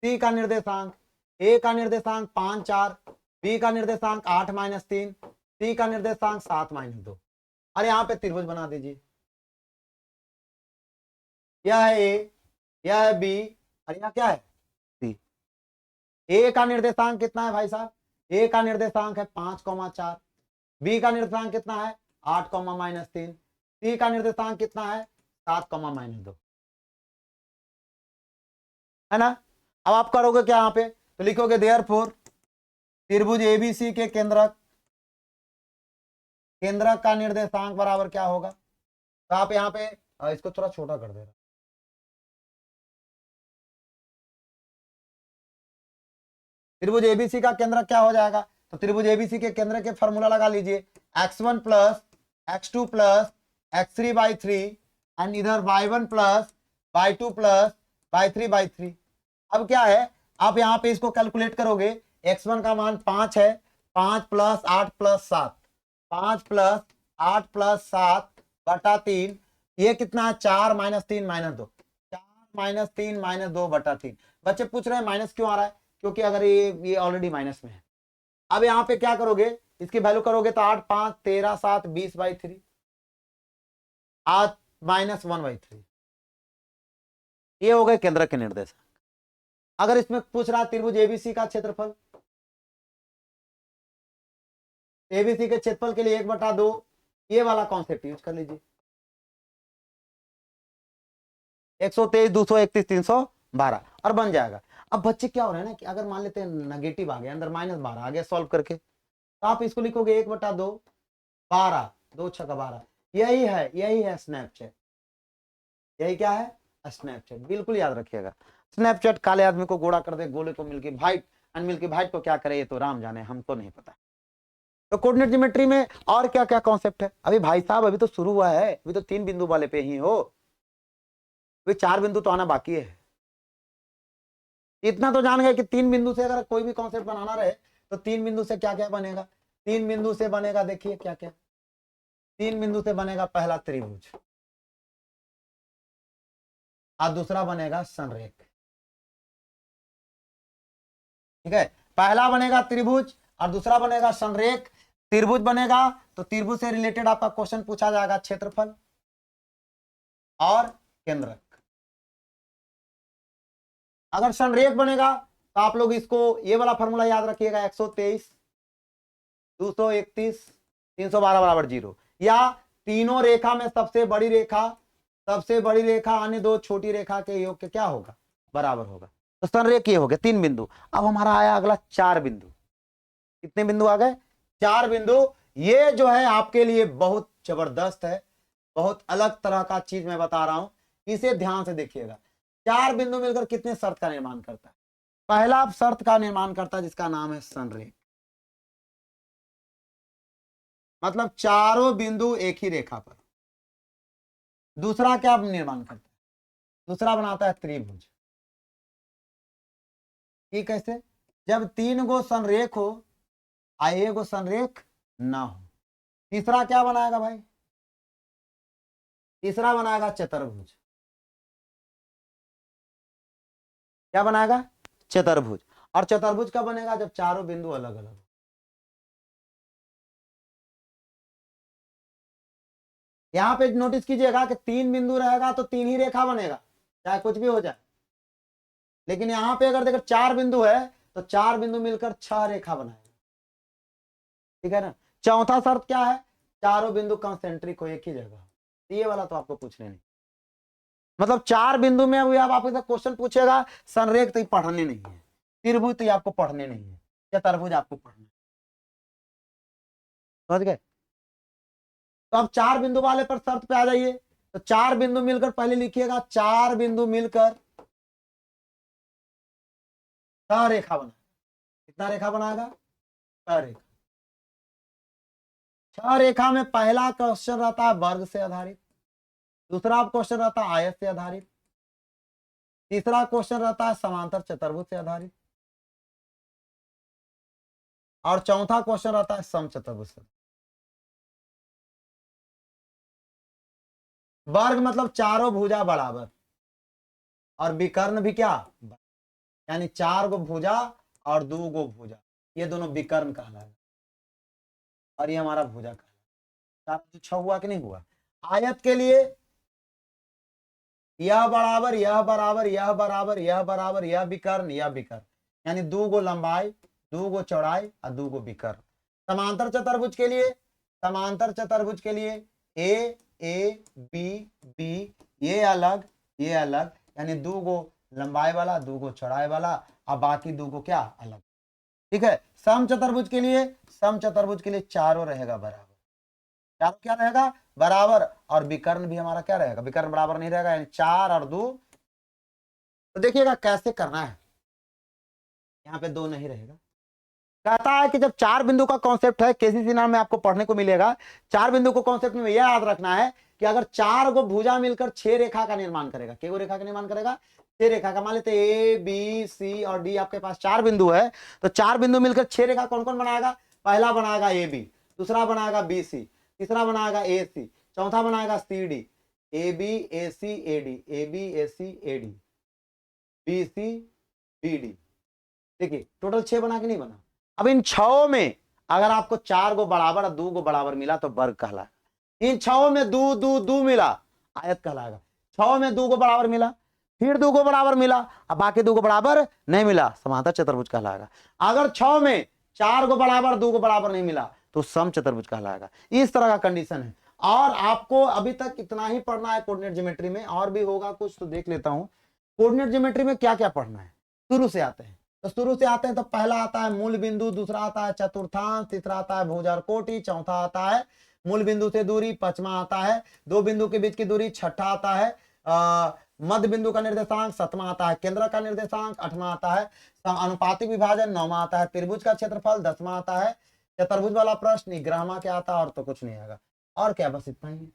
सी का निर्देशांक, ए का निर्देशांक 5, 4, बी का निर्देशांक 8 - 3, सी का निर्देशांक 7 - 2। अरे यहाँ पे त्रिभुज बना दीजिए। यह है ए, यह है बी, और यह क्या है सी। ए का निर्देशांक कितना है भाई साहब? ए का निर्देशांक है 5, 4, बी का निर्देशांक कितना है 8, -3, सी का निर्देशांक कितना है 7, -2, है ना। अब आप करोगे क्या यहाँ पे? तो लिखोगे देयरफॉर त्रिभुज ABC के केंद्रक, केंद्रक का निर्देशांक बराबर क्या होगा? तो आप यहाँ पे इसको थोड़ा छोटा कर दे रहा। त्रिभुज ABC का केंद्रक क्या हो जाएगा? तो त्रिभुज ABC के केंद्र के फॉर्मूला लगा लीजिए, x1 + x2 + x3/3 एंड इधर y1 + y2 + y3/3। अब क्या है, आप यहाँ पे इसको कैलकुलेट करोगे। x1 का मान 5 है, 5 + 8 + 7, 5 + 8 + 7 बटा 3, ये कितना है 4 - 3 - 2, 4 - 3 - 2 बटा 3। बच्चे पूछ रहे हैं माइनस क्यों आ रहा है? क्योंकि अगर ये ऑलरेडी माइनस में है। अब यहाँ पे क्या करोगे, इसकी वैल्यू करोगे तो 8, 5, 13, 7, 20/3, 8 - 1/3। ये हो गए केंद्र के निर्देश। अगर इसमें पूछ रहा है त्रिभुज ABC का क्षेत्रफल, ABC के क्षेत्रफल के लिए 1/2 ये वाला कॉन्सेप्ट यूज कर लीजिए। 123, 231, 312 और बन जाएगा। अब बच्चे क्या हो रहे हैं ना कि अगर मान लेते हैं नेगेटिव आ गया, अंदर -12 आ गया सॉल्व करके, तो आप इसको लिखोगे 1/2, 12, 2 छक्का 12। यही है स्नैपचैट। यही क्या है? स्नैपचैट। बिल्कुल याद रखिएगा। स्नैपचैट काले आदमी को गोरा कर दे, गोले को मिल्की वाइट, अनमिल्की वाइट को क्या करे ये तो राम जाने, हमको नहीं पता। तो कोऑर्डिनेट ज्योमेट्री में और क्या क्या कॉन्सेप्ट है? अभी भाई साहब अभी तो शुरू हुआ है, अभी तो 3 बिंदु वाले पे ही हो, अभी 4 बिंदु तो आना बाकी है। इतना तो जान गए कि 3 बिंदु से अगर कोई भी कॉन्सेप्ट बनाना रहे तो 3 बिंदु से क्या क्या बनेगा? 3 बिंदु से बनेगा, देखिए क्या क्या। 3 बिंदु से बनेगा पहला त्रिभुज, और दूसरा बनेगा संरेख। ठीक है, पहला बनेगा त्रिभुज और दूसरा बनेगा संरेख। त्रिभुज बनेगा तो त्रिभुज से रिलेटेड आपका क्वेश्चन पूछा जाएगा, क्षेत्रफल और केंद्रक। अगर संरेख बनेगा तो आप लोग इसको ये वाला फॉर्मूला याद रखिएगा, 123, 231, 312 बराबर 0, या तीनों रेखा में सबसे बड़ी रेखा अन्य दो छोटी रेखा के योग के क्या होगा? बराबर होगा। तो संरेख ये हो गया 3 बिंदु। अब हमारा आया अगला 4 बिंदु। कितने बिंदु आ गए? 4 बिंदु। ये जो है आपके लिए बहुत जबरदस्त है, बहुत अलग तरह का चीज मैं बता रहा हूं, इसे ध्यान से देखिएगा। 4 बिंदु मिलकर कितने शर्त का निर्माण करता है? पहला शर्त का निर्माण करता है जिसका नाम है संरेख, मतलब चारों बिंदु एक ही रेखा पर। दूसरा क्या निर्माण करता है? दूसरा बनाता है त्रिभुज। ये कैसे? जब 3 गो संरेख हो और 1 गो संरेख ना हो। तीसरा क्या बनाएगा भाई? तीसरा बनाएगा चतुर्भुज। क्या बनाएगा? चतुर्भुज। और चतुर्भुज कब बनेगा? जब चारों बिंदु अलग अलग हो। यहां पे नोटिस कीजिएगा कि 3 बिंदु रहेगा तो 3 ही रेखा बनेगा, चाहे कुछ भी हो जाए। लेकिन यहां पे अगर देखो 4 बिंदु है तो 4 बिंदु मिलकर 6 रेखा बनाएगा। ठीक है ना? चौथा शर्त क्या है? चारों बिंदु कंसेंट्रिक हो, एक ही जगह। ये वाला तो आपको पूछने नहीं, मतलब 4 बिंदु में अभी आप आपसे क्वेश्चन पूछेगा, संरेख तो पढ़ने नहीं है, त्रिभुज तो आपको पढ़ने नहीं है, चतुर्भुज आपको पढ़ना है। समझ गए? तो अब 4 बिंदु वाले पर शर्त पे आ जाइए। तो 4 बिंदु मिलकर पहले लिखिएगा, 4 बिंदु मिलकर 6 रेखा बना। कितना रेखा बनाएगा? 6 रेखा। 6 रेखा में पहला क्वेश्चन रहता है वर्ग से आधारित, दूसरा क्वेश्चन रहता है आयत से आधारित, तीसरा क्वेश्चन रहता है समांतर चतुर्भुज से आधारित, और चौथा क्वेश्चन रहता है समचतुर्भुज से। वर्ग मतलब चारों भुजा बराबर, और विकर्ण भी क्या? यानी 4 गो भुजा और 2 गो भुजा, ये दोनों विकर्ण कहलाएगा, और ये हमारा भुजा कहलाएगा। 6 हुआ कि नहीं हुआ? आयत के लिए यह बराबर, यह बराबर, यह बराबर, यह बराबर, यह विकर्ण, यह विकर्ण, यानी 2 गो लंबाई, 2 गो चौड़ाई और 2 गो विकर्ण। समांतर चतुर्भुज के लिए, समांतर चतुर्भुज के लिए ए बी बी, ये अलग, यानी 2 गो लंबाई वाला, 2 गो चौड़ाई वाला, और बाकी 2 गो क्या? अलग। ठीक है। समचतुर्भुज के लिए, समचतुर्भुज के लिए चारों रहेगा बराबर। चारों क्या रहेगा? बराबर। और विकर्ण भी हमारा क्या रहेगा? विकर्ण बराबर नहीं रहेगा, यानी 4 और 2। तो देखिएगा कैसे करना है, यहाँ पे 2 नहीं रहेगा। कहता है कि जब 4 बिंदु का कॉन्सेप्ट है, केसीसी नाम में आपको पढ़ने को मिलेगा। 4 बिंदु को कॉन्सेप्ट में यह याद रखना है कि अगर 4 गो भुजा मिलकर 6 रेखा का निर्माण करेगा, कितनी रेखा का निर्माण करेगा? 6 रेखा का। मान लेते ए बी सी और डी, आपके पास 4 बिंदु है, तो 4 बिंदु मिलकर 6 रेखा कौन कौन बनाएगा? पहला बनाएगा ए बी, दूसरा बनाएगा बी सी, तीसरा बनाएगा ए सी, चौथा बनाएगा C D. A B A C A D, A B A C A D, B C B D. देखिए टोटल 6 बना के नहीं बना। अब इन 6 में अगर आपको 4 गो बराबर और 2 गो बराबर मिला तो वर्ग कहलाएगा। इन 6 में 2 2 2 मिला, आयत कहलाएगा। 6 में 2 गो बराबर मिला, फिर 2 गो बराबर मिला, अब बाकी 2 गो बराबर नहीं मिला, समांतर चतुर्भुज कहलाएगा। अगर 6 में 4 गो बराबर 2 गो बराबर नहीं मिला तो सम चतुर्भुज कहलाएगा। इस तरह का कंडीशन है। और आपको अभी तक इतना ही पढ़ना है कोऑर्डिनेट ज्योमेट्री में, और भी होगा कुछ तो देख लेता हूं। कोऑर्डिनेट ज्योमेट्री में क्या क्या पढ़ना है, शुरू से आते हैं। तो शुरू से आते हैं तो पहला आता है मूल बिंदु, दूसरा आता है चतुर्थांश, तीसरा आता है भुजा और कोटि, चौथा आता है मूल बिंदु से दूरी, पांचवा आता है दो बिंदु के बीच की दूरी, छठा आता है मध्य बिंदु का निर्देशांक, सातवां आता है केंद्र का निर्देशांक, आठवां आता है अनुपातिक विभाजन, नौवां आता है त्रिभुज का क्षेत्रफल, दसवां आता है चतुर्भुज वाला प्रश्न, ग्रामा क्या आता है, और तो कुछ नहीं आएगा। और क्या, बस इतना ही है।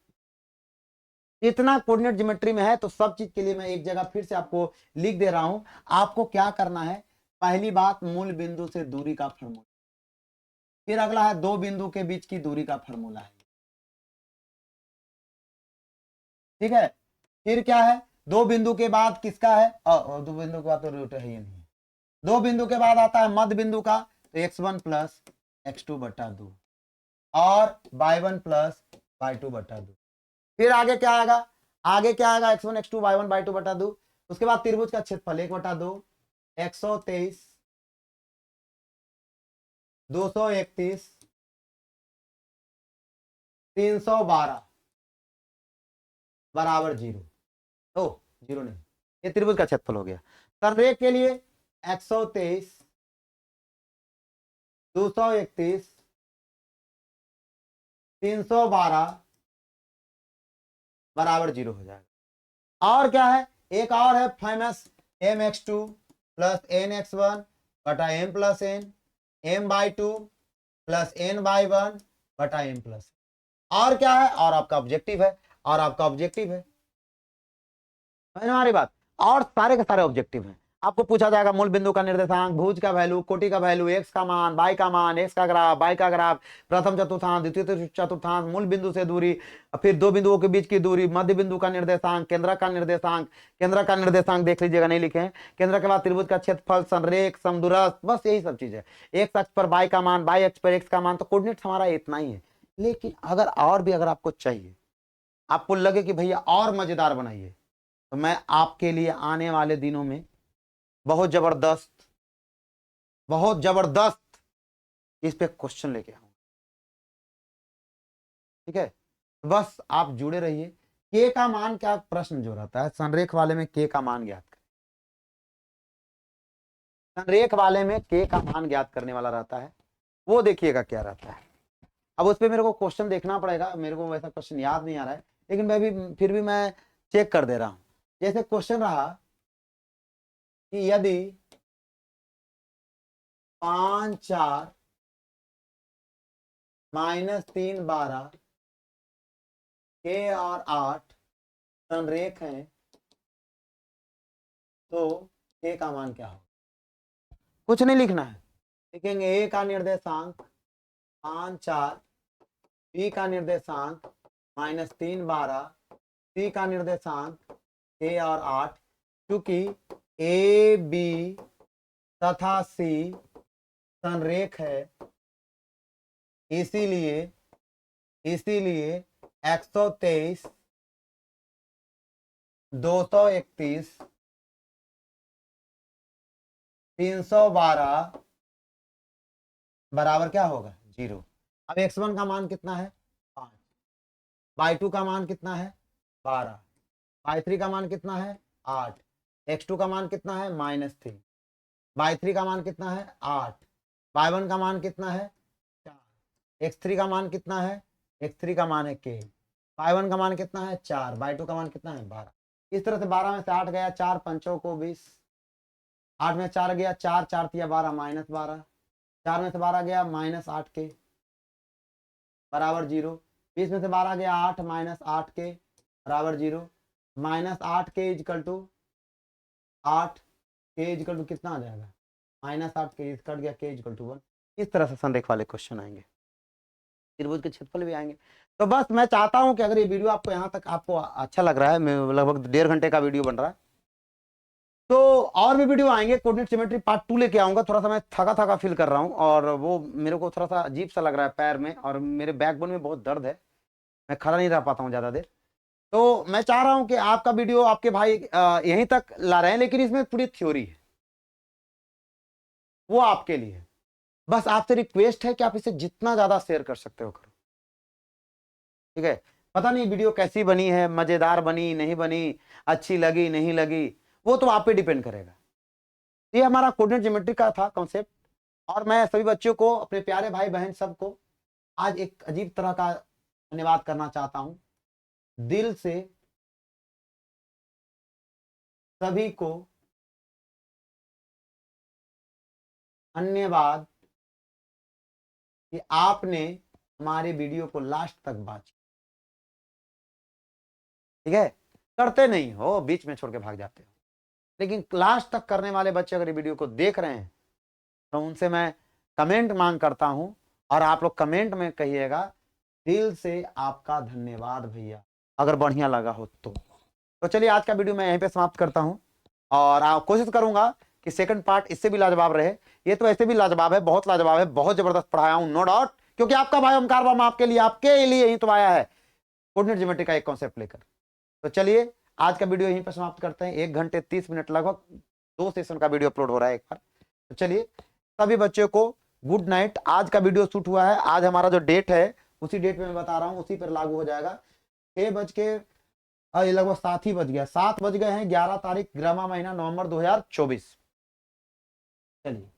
इतना कोऑर्डिनेट ज्योमेट्री में है। तो सब चीज के लिए मैं एक जगह फिर से आपको लिख दे रहा हूं। आपको क्या करना है, पहली बात मूल बिंदु से दूरी का फॉर्मूला, फिर अगला है दो बिंदु के बीच की दूरी का फॉर्मूला है, ठीक है। फिर क्या है, दो बिंदु के बाद किसका है, दो बिंदु के बाद तो रूट है ही नहीं। दो बिंदु के बाद आता है मध्य बिंदु का, तो x1 प्लस x2 बटा 2 और y1 प्लस y2 बटा 2। फिर आगे क्या आएगा, आगे क्या आएगा, x1 x2 y1 y2 बटा 2। उसके बाद त्रिभुज का क्षेत्रफल 1 बटा 2, 123, 231, 312 बराबर 0। ओ 0 नहीं, ये त्रिभुज का क्षेत्रफल हो गया। संरेख के लिए 123, 231, 312 बराबर 0 हो जाएगा। और क्या है, एक और है फेमस, mx2 प्लस nx1 बटा m plus n, m/2 plus n/1 बटा m प्लस। और क्या है, और आपका ऑब्जेक्टिव है, और आपका ऑब्जेक्टिव है, समझ में हमारी बात। और सारे के सारे ऑब्जेक्टिव हैं। आपको पूछा जाएगा मूल बिंदु का निर्देशांक, भुज का वैल्यू, कोटि का वैल्यू, एक्स का मान, बाई का मान, एक्स का ग्राफ, बाई का ग्राफ, प्रथम चतुर्थांश, द्वितीय चतुर्थांश, मूल बिंदु से दूरी, फिर दो बिंदुओं के बीच की दूरी, मध्य बिंदु का निर्देशांक, केंद्र का निर्देशांक, केंद्र का निर्देशांक देख लीजिएगा, नहीं लिखे हैं। केंद्र के बाद त्रिभुज का क्षेत्रफल, संरेख, समदूरस्थ, बस यही सब चीज है। एक्स अक्ष पर बाई का मान, बाई अक्ष पर एक्स का मान। तो कोऑर्डिनेट हमारा इतना ही है। लेकिन अगर और भी अगर आपको चाहिए, आपको लगे कि भैया और मजेदार बनाइए, तो मैं आपके लिए आने वाले दिनों में बहुत जबरदस्त, बहुत जबरदस्त इस पे क्वेश्चन लेके आऊंगा, ठीक है। बस आप जुड़े रहिए। के का मान क्या प्रश्न जो रहता है संरेख वाले में, के का मान ज्ञात करें। संरेख वाले में के का मान ज्ञात करने वाला रहता है, वो देखिएगा क्या रहता है। अब उस पर मेरे को क्वेश्चन देखना पड़ेगा, मेरे को वैसा क्वेश्चन याद नहीं आ रहा है, लेकिन मैं भी फिर भी मैं चेक कर दे रहा हूं। जैसे क्वेश्चन रहा कि यदि 5 4 -3 12 के और 8 संरेख हैं, तो के का मान क्या हो। कुछ नहीं लिखना है, लिखेंगे ए का निर्देशांक 5 4, बी का निर्देशांक -3 12, सी का निर्देशांक के और 8। क्योंकि ए बी तथा सी संरेख है, इसीलिए 123, 231, 312 बराबर क्या होगा 0। अब x1 का मान कितना है 5, y2 का मान कितना है 12, y3 का मान कितना है 8, x2 का मान कितना है -3, y3 का मान कितना है 8, y1 का मान कितना है 4, x3 का मान कितना है, x3 का मान है k, y1 का मान कितना है 4, y2 का मान कितना है 12। इस तरह से 12 में से 8 गया, 4 पंचों को 20, 8 में 4 गया, 4 4 तिया 12 -12, 4 में से 12 गया -8 के बराबर 0, 20 में से 12 गया 8 -8 के बराबर 0, -8 के इजकल टू 8 के इजकल टू कितना आ जाएगा -8 के कट गया के इजकल टू 1। इस तरह से संरेख वाले क्वेश्चन आएंगे, त्रिभुज के क्षेत्रफल भी आएंगे। तो बस मैं चाहता हूं कि अगर ये वीडियो आपको यहाँ तक आपको अच्छा लग रहा है, लगभग 1.5 घंटे का वीडियो बन रहा है, तो और भी वीडियो आएंगे। कोऑर्डिनेट ज्योमेट्री पार्ट 2 लेके आऊंगा। थोड़ा सा मैं थका थका फील कर रहा हूँ, और वो मेरे को थोड़ा सा अजीब सा लग रहा है पैर में, और मेरे बैकबोन में बहुत दर्द है, मैं खड़ा नहीं रह पाता हूँ ज्यादा देर। तो मैं चाह रहा हूँ कि आपका वीडियो आपके भाई यहीं तक ला रहे हैं, लेकिन इसमें पूरी थ्योरी है, वो आपके लिए है। बस आपसे रिक्वेस्ट है कि आप इसे जितना ज्यादा शेयर कर सकते हो करो, ठीक है। पता नहीं वीडियो कैसी बनी है, मजेदार बनी नहीं बनी, अच्छी लगी नहीं लगी, वो तो आप पे डिपेंड करेगा। ये हमारा कोऑर्डिनेट ज्योमेट्री का था कॉन्सेप्ट। और मैं सभी बच्चों को, अपने प्यारे भाई बहन सबको आज एक अजीब तरह का धन्यवाद करना चाहता हूं, दिल से सभी को धन्यवाद कि आपने हमारे वीडियो को लास्ट तक वॉच। ठीक है, करते नहीं हो, बीच में छोड़ के भाग जाते हो, लेकिन लास्ट तक करने वाले बच्चे अगर वीडियो को देख रहे हैं तो उनसे मैं कमेंट मांग करता हूं, और आप लोग कमेंट में कहिएगा दिल से आपका धन्यवाद भैया, अगर बढ़िया लगा हो तो चलिए आज का वीडियो मैं यहीं पे समाप्त करता हूं, और कोशिश करूंगा कि सेकंड पार्ट इससे भी लाजवाब रहे। ये तो ऐसे भी लाजवाब है, बहुत लाजवाब है, बहुत जबरदस्त पढ़ाया हूं, नो डाउट, क्योंकि आपका भाई ओमकार वर्मा आपके लिए ही तो आया है कोऑर्डिनेट ज्योमेट्री का एक कॉन्सेप्ट लेकर। तो चलिए आज का वीडियो यहीं पर समाप्त करते हैं। 1 घंटे 30 मिनट लगभग 2 सेशन का वीडियो अपलोड हो रहा है एक बार। तो चलिए सभी बच्चों को गुड नाइट। आज का वीडियो शूट हुआ है, आज हमारा जो डेट है उसी डेट में मैं बता रहा हूँ, उसी पर लागू हो जाएगा। 6 बज के लगभग 7 ही बज गया, 7 बज गए हैं, 11 तारीख 11वां महीना नवंबर 2024। चलिए।